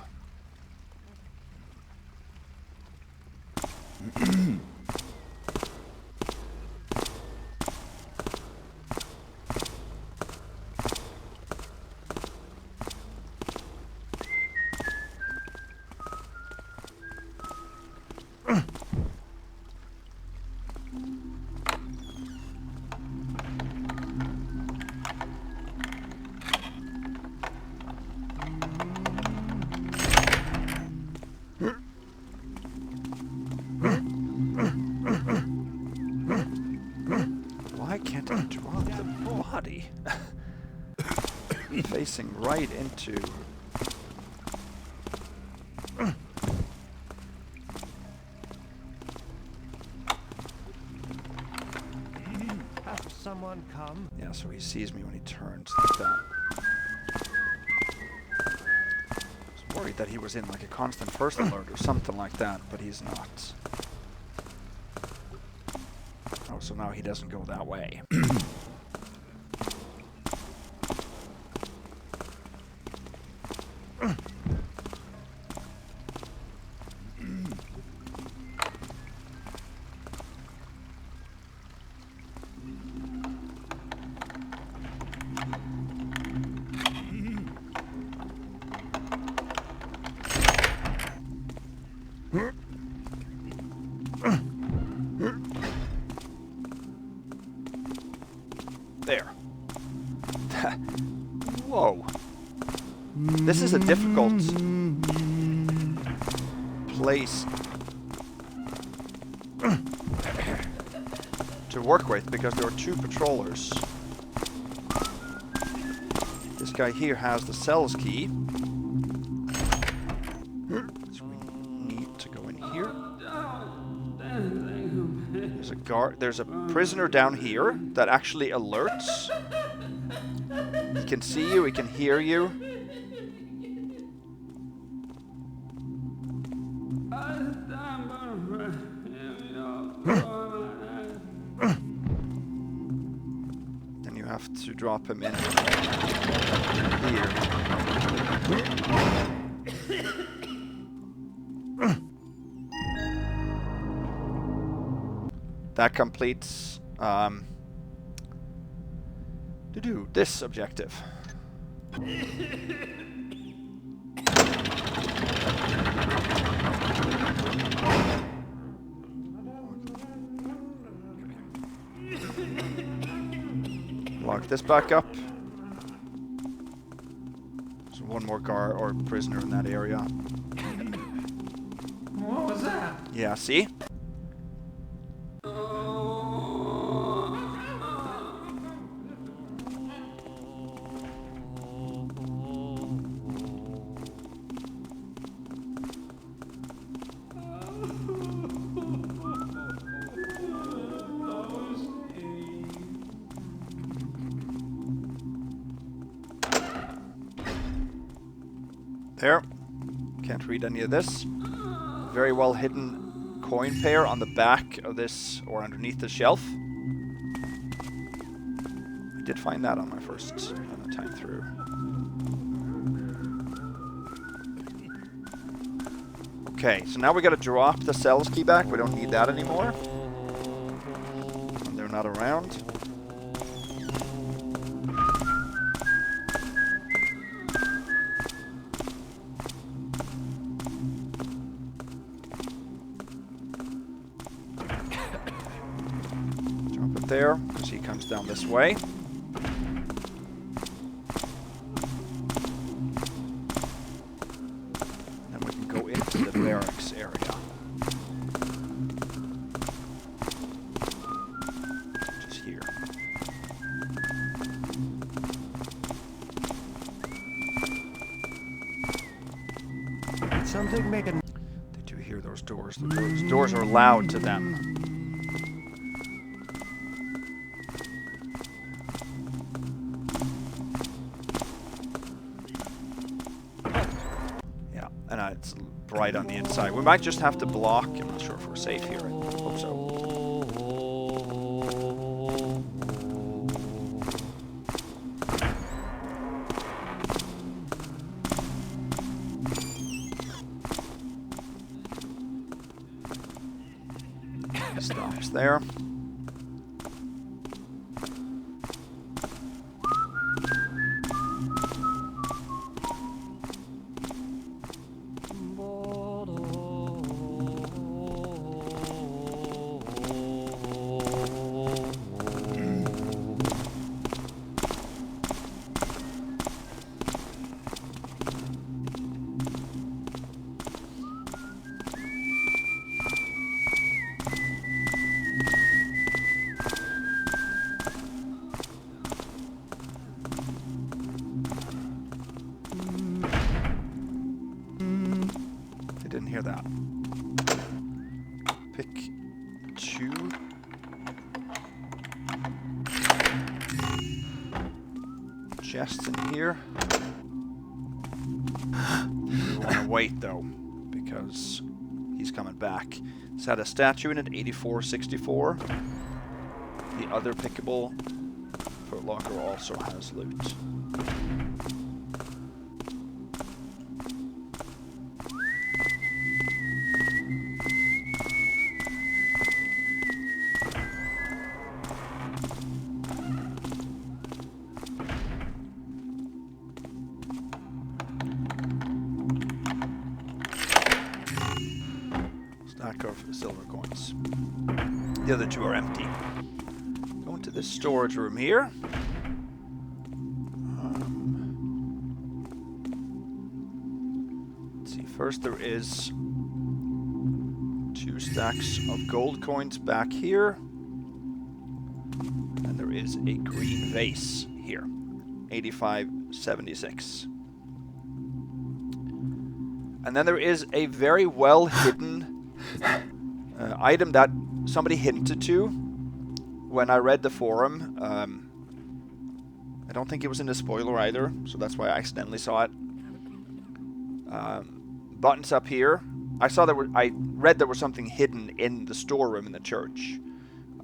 Facing right into... Have someone come. Yeah, so he sees me when he turns like that. I was worried that he was in like a constant first alert or something like that, but he's not. Oh, so now he doesn't go that way. There. Whoa. This is a difficult place to work with because there are two patrollers. This guy here has the cells key. So we need to go in here. There's a guard. There's a prisoner down here that actually alerts. He can see you. He can hear you. Then you have to drop him in here. That completes to do this objective. Lock this back up. There's one more guard or prisoner in that area. What was that? Yeah, see? Oh, There. Can't read any of this. Very well hidden coin pair on the back of this, or underneath the shelf. I did find that on my first time through. Okay, so now we gotta drop the cells key back. We don't need that anymore. And they're not around. There, because he comes down this way. Then we can go into the barracks area. Which is here. Something making. Did you hear those doors? Those doors are loud to them. It's bright on the inside. We might just have to block. I'm not sure if we're safe here. I hope so. Stops there. Didn't hear that. Pick 2. Chests in here. We want to wait though, because he's coming back. It's had a statue in it, 8464. The other pickable footlocker also has loot. Of silver coins. The other 2 are empty. Go into this storage room here. Let's see. First, there is 2 stacks of gold coins back here, and there is a green vase here, 8576. And then there is a very well hidden item that somebody hinted to when I read the forum. I don't think it was in the spoiler either, so that's why I accidentally saw it. Buttons up here. I read there was something hidden in the storeroom in the church,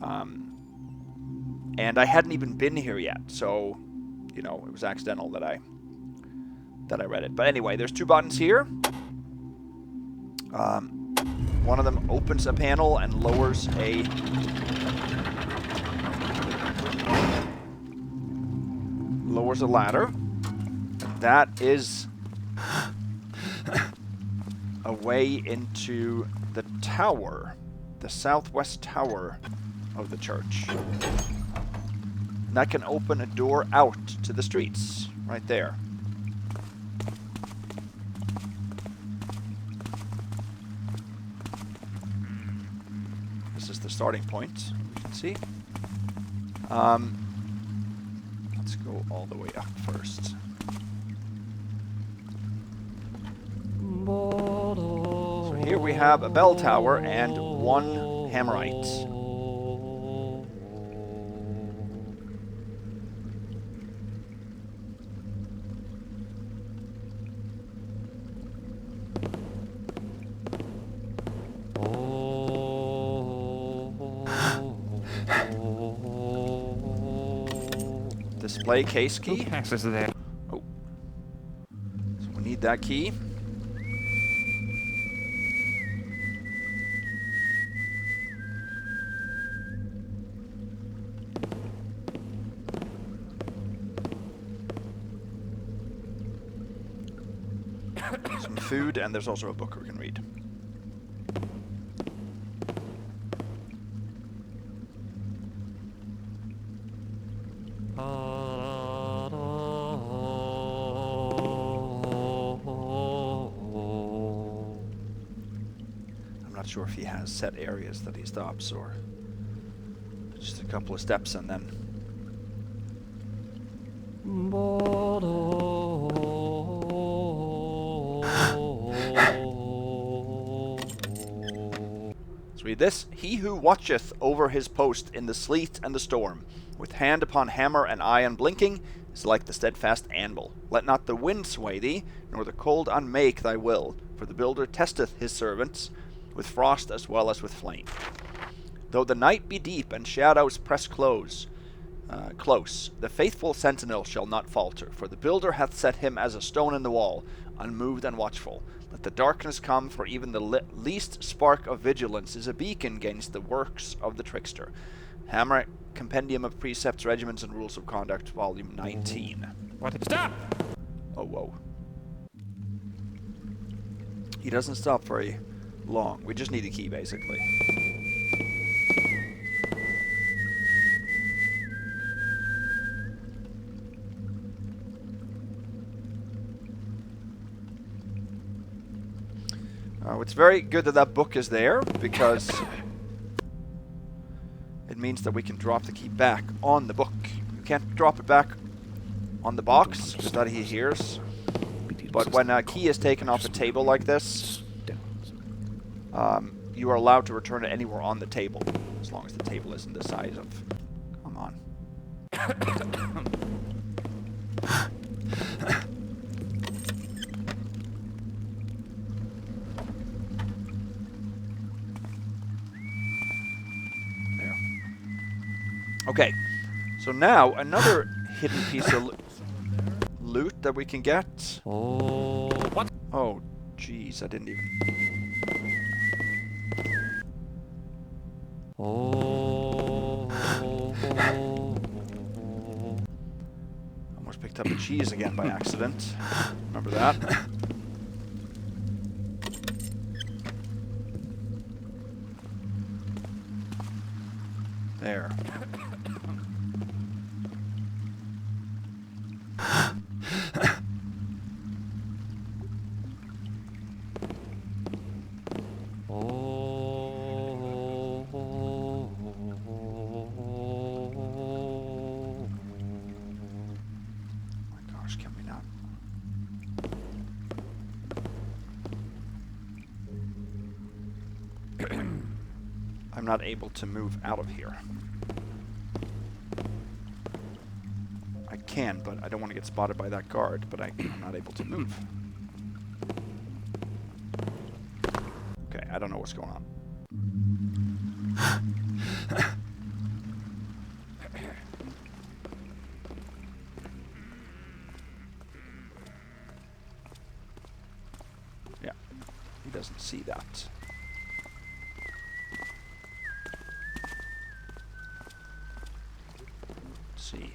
and I hadn't even been here yet, so you know it was accidental that I read it. But anyway, there's 2 buttons here. One of them opens a panel and lowers a ladder. That is a way into the tower, the southwest tower of the church. And that can open a door out to the streets, right there. This is the starting point, you can see. Let's go all the way up first. So here we have a bell tower and 1 Hammerite. Display case key. Who passes there? Oh. So we need that key. Some food, and there's also a book we can read. I'm not sure if he has set areas that he stops, or just a couple of steps and then... Let's read this. He who watcheth over his post in the sleet and the storm, with hand upon hammer and eye unblinking, is like the steadfast anvil. Let not the wind sway thee, nor the cold unmake thy will, for the builder testeth his servants, with frost as well as with flame. Though the night be deep and shadows press close, the faithful sentinel shall not falter, for the builder hath set him as a stone in the wall, unmoved and watchful. Let the darkness come, for even the least spark of vigilance is a beacon against the works of the trickster. Hammerite Compendium of Precepts, Regiments, and Rules of Conduct, Volume 19. What? Stop! Oh, whoa. He doesn't stop very long. We just need a key, basically. It's very good that that book is there, because it means that we can drop the key back on the book. You can't drop it back on the box, because that he hears. But when a key is taken off a table like this, you are allowed to return it anywhere on the table, as long as the table isn't the size of... Come on. Okay, so now another hidden piece of loot that we can get. Oh, what? Oh, jeez, I didn't even... Almost picked up a cheese again by accident. Remember that? There. I'm not able to move out of here. I can, but I don't want to get spotted by that guard, but I'm not able to move. Okay, I don't know what's going on. Yeah, he doesn't see that. See.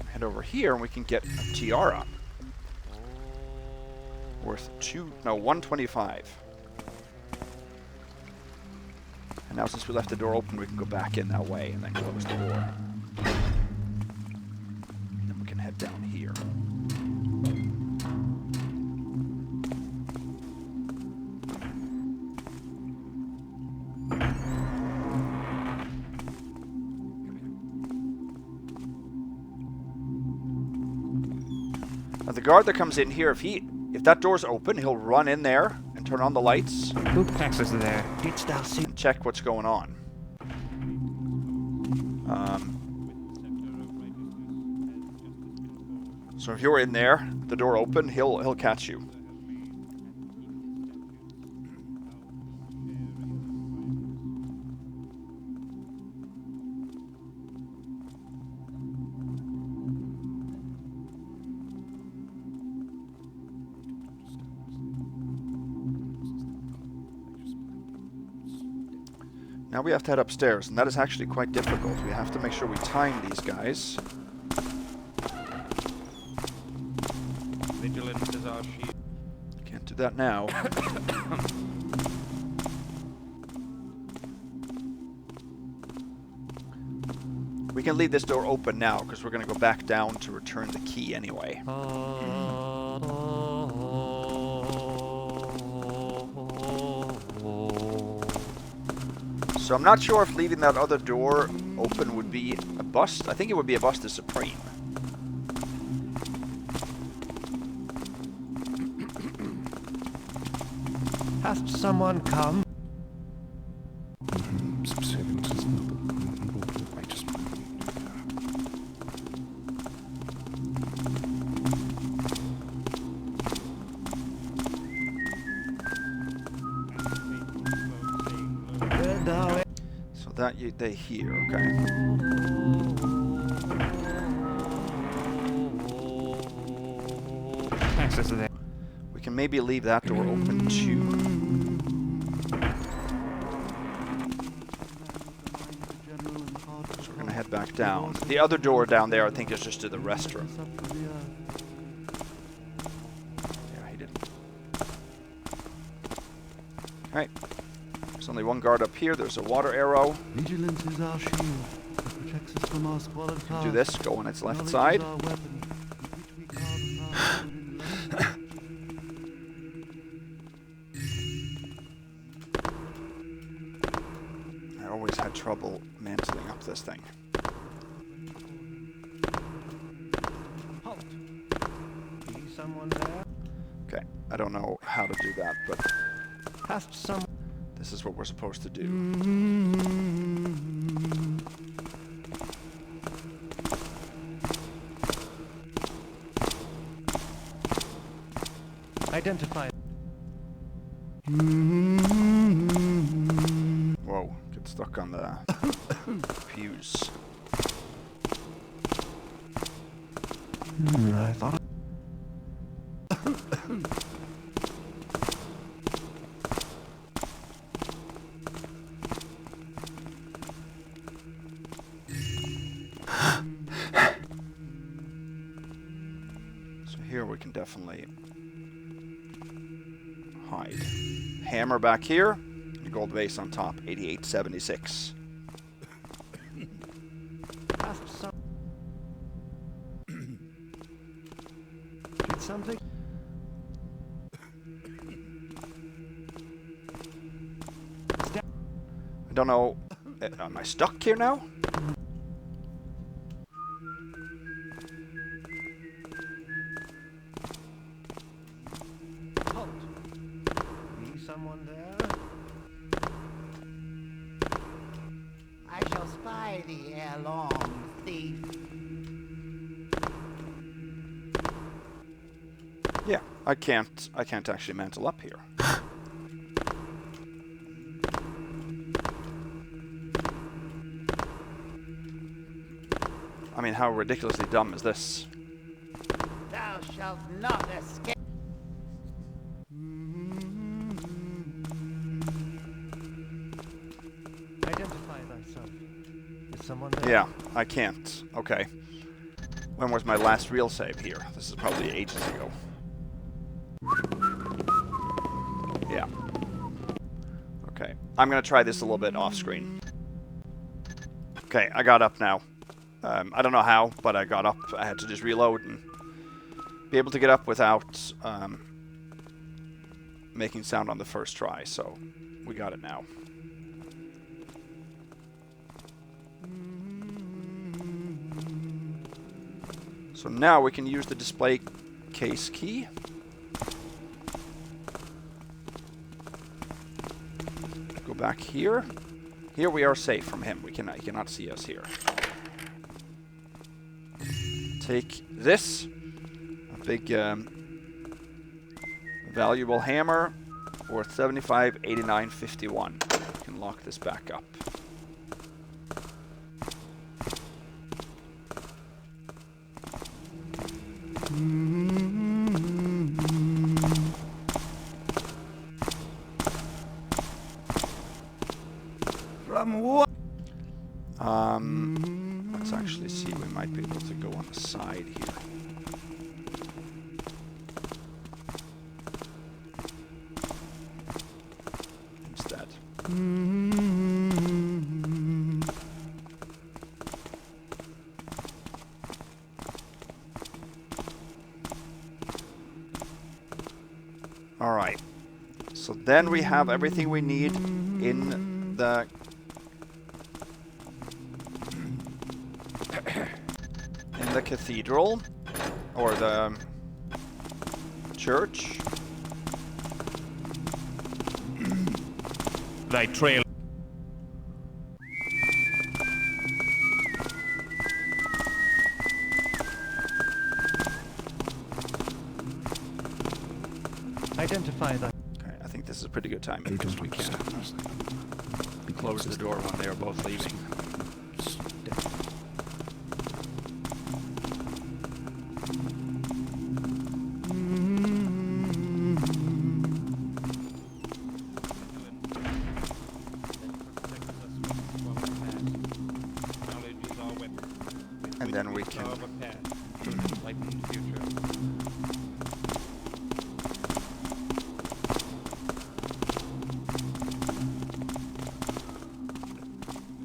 Head over here and we can get a tiara. Worth 125. And now since we left the door open, we can go back in that way and then close the door. And then we can head down here. Now the guard that comes in here, if that door's open, he'll run in there and turn on the lights. Who passes there? Didst thou see? And check what's going on. So if you're in there, the door open, he'll catch you. Now we have to head upstairs, and that is actually quite difficult. We have to make sure we time these guys. Vigilance is our shield. Can't do that now. We can leave this door open now, because we're going to go back down to return the key anyway. So I'm not sure if leaving that other door open would be a bust. I think it would be a bust to Supreme. Has someone come? So that they hear, okay. Access to that. We can maybe leave that door open too. So we're gonna head back down. The other door down there, I think, is just to the restroom. Yeah, he didn't. Alright. There's only one guard up here. There's a water arrow. Vigilance is our shield. It protects us from our squalid past. Do this, go on its left side. Knowledge is our weapon, with which we carve a path in legend. I always had trouble mantling up this thing. Halt! Be someone there? Okay, I don't know how to do that, but Has some. this is what we're supposed to do. Identify. Whoa, get stuck on the fuse. I thought. So here we can definitely hide. Hammer back here, and gold vase on top, 8876. Has some. Did something? I don't know. Am I stuck here now? Halt! Be someone there? I shall spy thee ere long, thief. Yeah, I can't actually mantle up here. I mean, how ridiculously dumb is this? Thou shalt not escape. Identify thyself. Is someone there? Yeah, I can't. Okay. When was my last real save here? This is probably ages ago. Yeah. Okay. I'm gonna try this a little bit off screen. Okay, I got up now. I don't know how, but I got up. I had to just reload and be able to get up without making sound on the first try, so we got it now. So now we can use the display case key. Go back here. Here we are safe from him. He cannot see us here. Take this, a big valuable hammer, worth 75, 89, 51. We can lock this back up. From Alright. So then we have everything we need in the... in the cathedral. Or the... church. Thy trail. Identify that. Okay, I think this is a pretty good timing because we can close the door when they are both leaving. And then we can...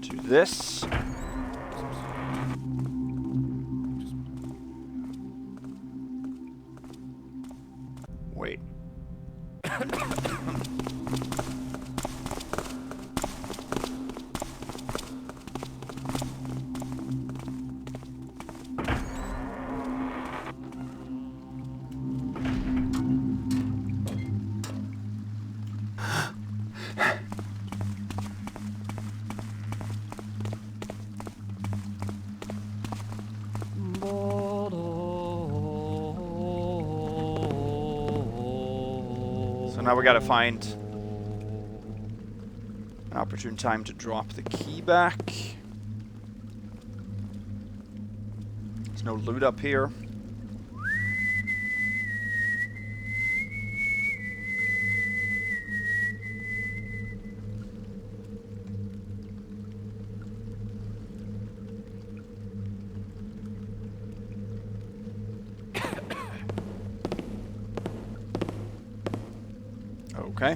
do this. Wait. So now we gotta find an opportune time to drop the key back. There's no loot up here. Okay.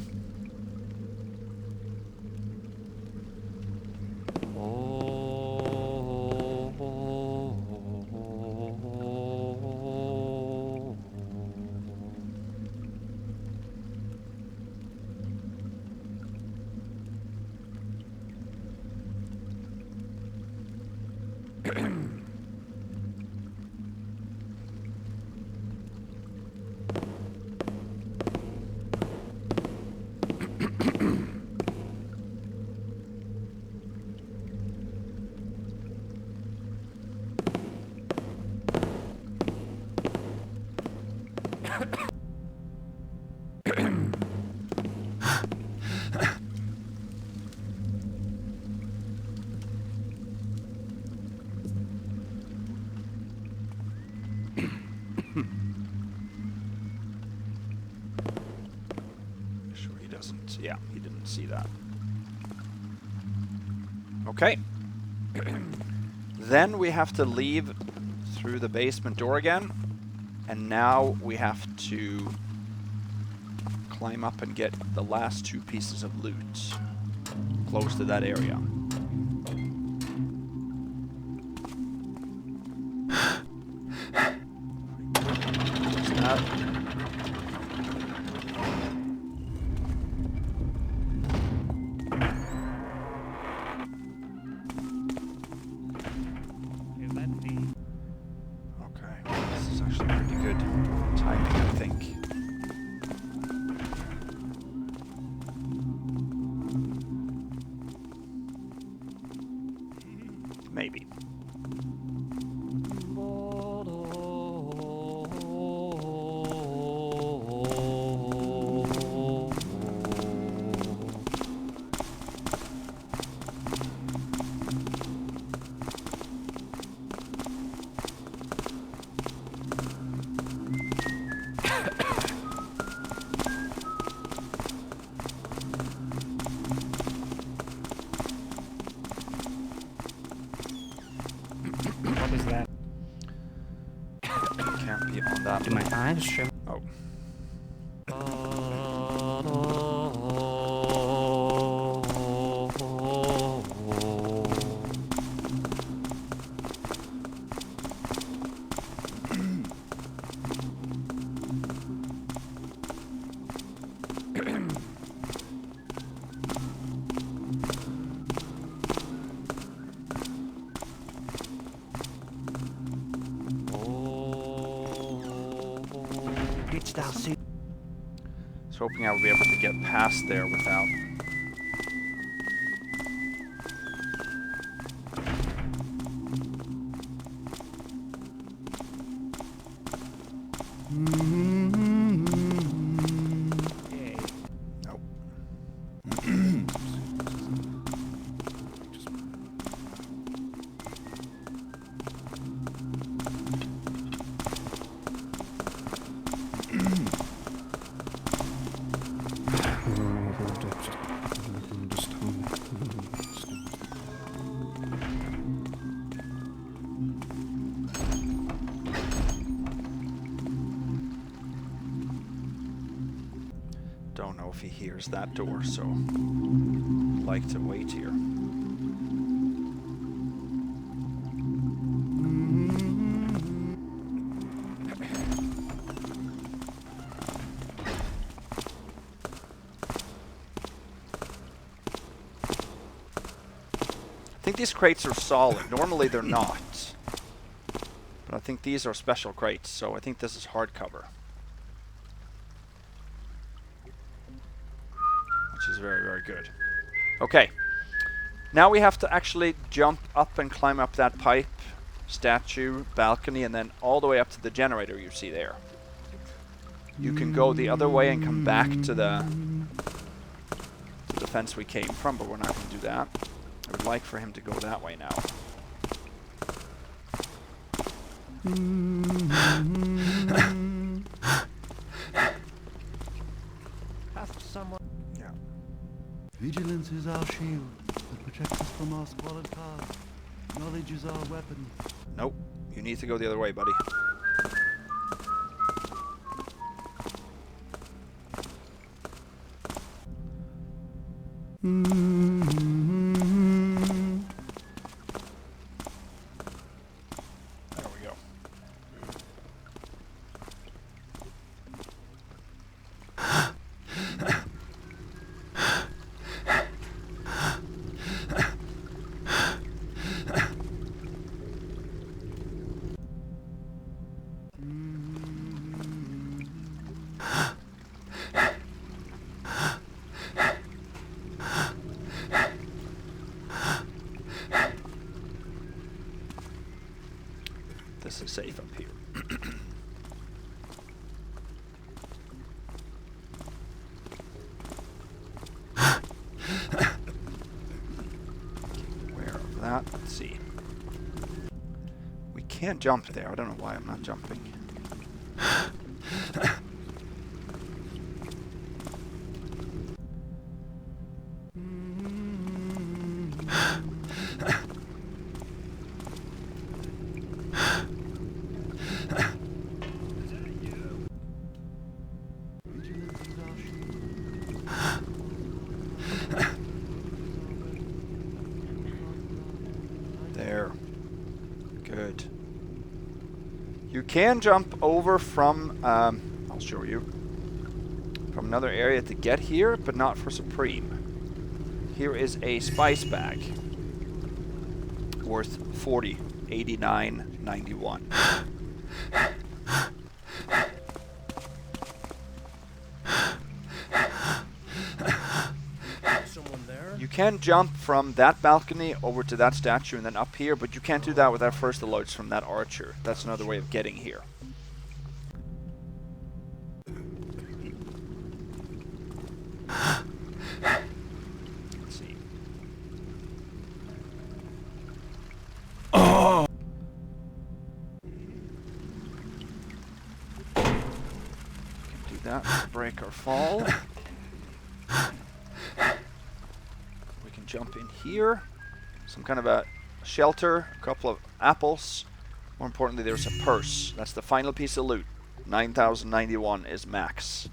Sure he doesn't. Yeah, he didn't see that. Okay. Then we have to leave through the basement door again. And now we have to climb up and get the last two pieces of loot close to that area. Maybe. Do my eyes show? Oh. It's thou see. I was hoping I would be able to get past there without... Nope. Don't know if he hears that door, so I'd like to wait here. I think these crates are solid. Normally they're not. But I think these are special crates, so I think this is hardcover. Which is very, very good. Okay. Now we have to actually jump up and climb up that pipe, statue, balcony, and then all the way up to the generator you see there. You can go the other way and come back to the fence we came from, but we're not going to do that. I would like for him to go that way now. Yeah. Vigilance is our shield that protects us from our squalid past. Knowledge is our weapon. Nope. You need to go the other way, buddy. There we go. This is safe up here. Aware of that. Let's see. We can't jump there. I don't know why I'm not jumping. There. Good. You can jump over from, I'll show you, from another area to get here, but not for Supreme. Here is a spice bag worth 40, 89.91. You can jump from that balcony over to that statue and then up here, but you can't do that without first alerts from that archer. That's another way of getting here. Let's see. Oh! We can do that to break our fall. Jump in here, some kind of a shelter, a couple of apples. More importantly, there's a purse. That's the final piece of loot. 9,091 is max.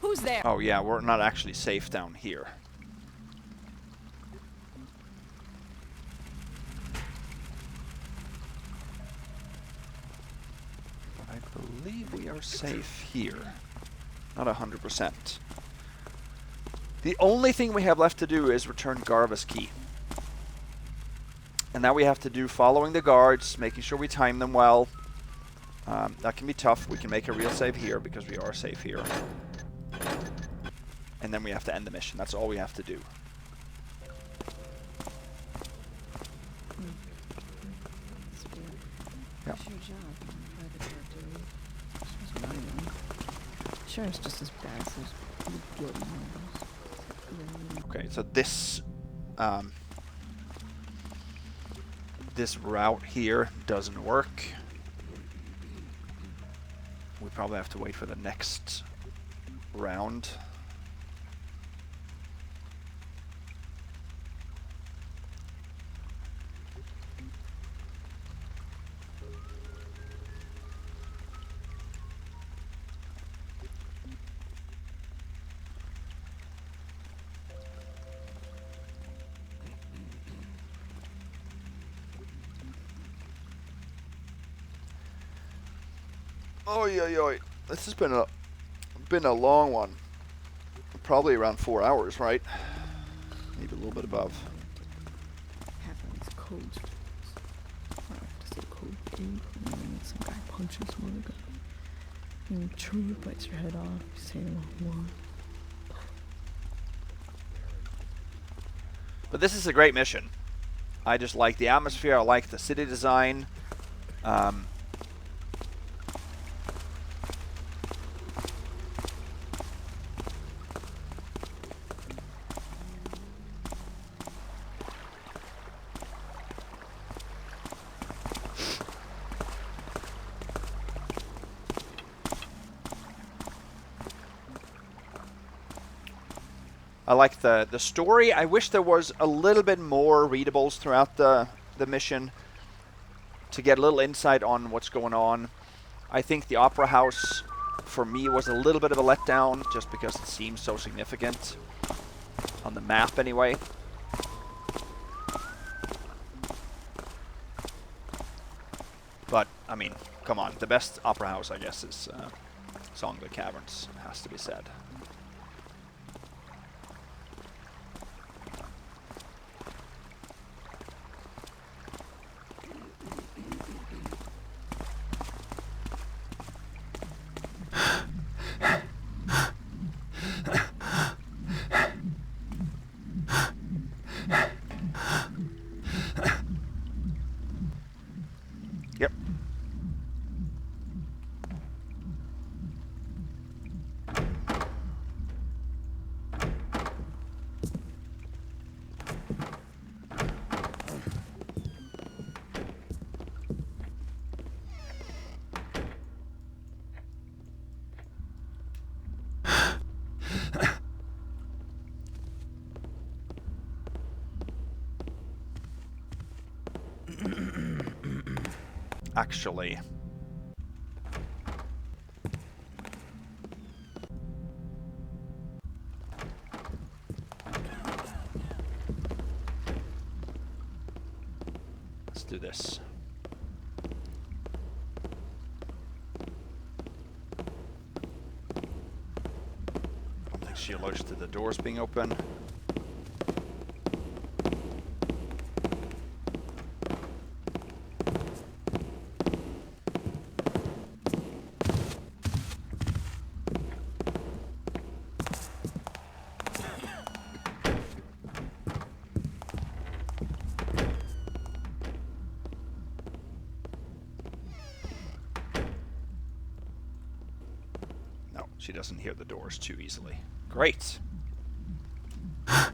Who's there? Oh yeah, we're not actually safe down here. But I believe we are safe here. Not 100%. The only thing we have left to do is return Garva's key. And that we have to do following the guards, making sure we time them well. That can be tough. We can make a real save here because we are safe here. And then we have to end the mission. That's all we have to do. Yeah. It's your job, private detective. This was mine. Sure, it's just as bad as those guilty ones. Okay, so this this route here doesn't work. We probably have to wait for the next round. Oi. This has been a long one. Probably around 4 hours, right? Maybe a little bit above. Half of these codes. I have to say code 8, and then some guy punches one guy. And Tree bites your head off. You say one. But this is a great mission. I just like the atmosphere. I like the city design. I like the story. I wish there was a little bit more readables throughout the mission to get a little insight on what's going on. I think the Opera House, for me, was a little bit of a letdown just because it seems so significant. On the map, anyway. But, I mean, come on. The best Opera House, I guess, is Song of the Caverns, has to be said. Yep. Actually, let's do this. I don't think she alerts to the doors being open. She doesn't hear the doors too easily. Great. There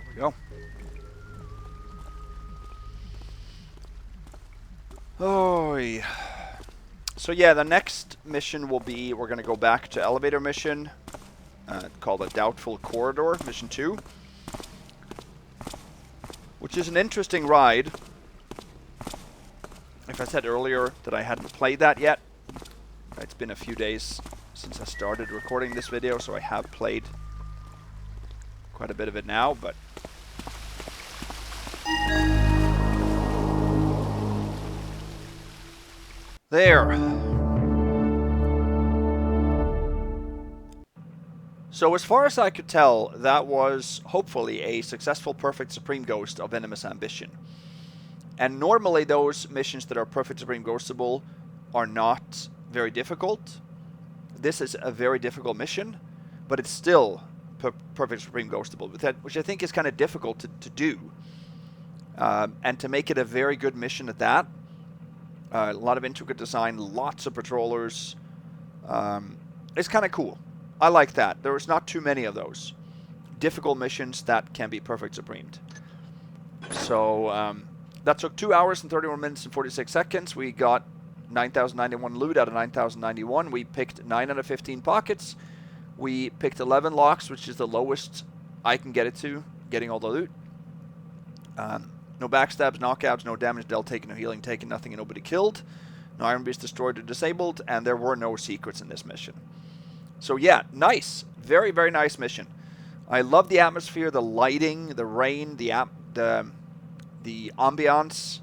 we go. Oh, yeah. So yeah, the next mission will be, we're going to go back to elevator mission called a Doubtful Corridor, mission 2. which is an interesting ride. If I said earlier that I hadn't played that yet, it's been a few days since I started recording this video, so I have played quite a bit of it now, but there. So as far as I could tell, that was hopefully a successful Perfect Supreme Ghost of Venomous Ambition. And normally those missions that are Perfect Supreme Ghostable are not very difficult. This is a very difficult mission, but it's still Perfect Supreme Ghostable, which I think is kind of difficult to do. And to make it a very good mission at that, a lot of intricate design, lots of patrollers. It's kind of cool. I like that. There's not too many of those difficult missions that can be Perfect Supremed. So that took 2 hours and 31 minutes and 46 seconds. We got 9,091 loot out of 9,091. We picked 9 out of 15 pockets. We picked 11 locks, which is the lowest I can get it to, getting all the loot. No backstabs, knockouts, no damage dealt, taken, no healing taken, nothing and nobody killed. No Iron Beast destroyed or disabled, and there were no secrets in this mission. So yeah, nice. Very, very nice mission. I love the atmosphere, the lighting, the rain, the ambiance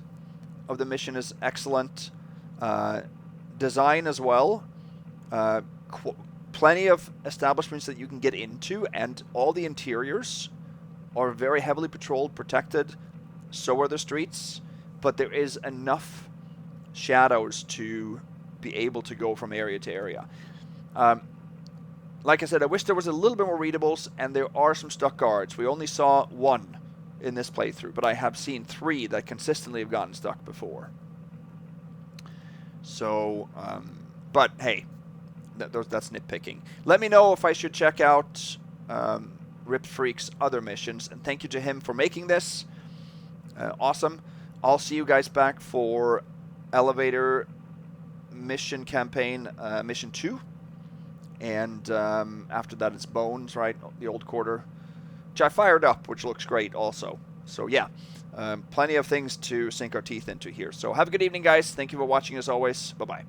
of the mission is excellent. Design as well. Plenty of establishments that you can get into, and all the interiors are very heavily patrolled, protected. So are the streets, but there is enough shadows to be able to go from area to area. Like I said, I wish there was a little bit more readables, and there are some stuck guards. We only saw 1 in this playthrough, but I have seen 3 that consistently have gotten stuck before. So, but hey, that's nitpicking. Let me know if I should check out RippedPhreak's other missions, and thank you to him for making this. Awesome. I'll see you guys back for Elevator Mission Campaign, Mission 2. And after that it's Bones, right? The old quarter, which I fired up, which looks great also. So yeah, plenty of things to sink our teeth into here. So have a good evening, guys. Thank you for watching as always. Bye-bye.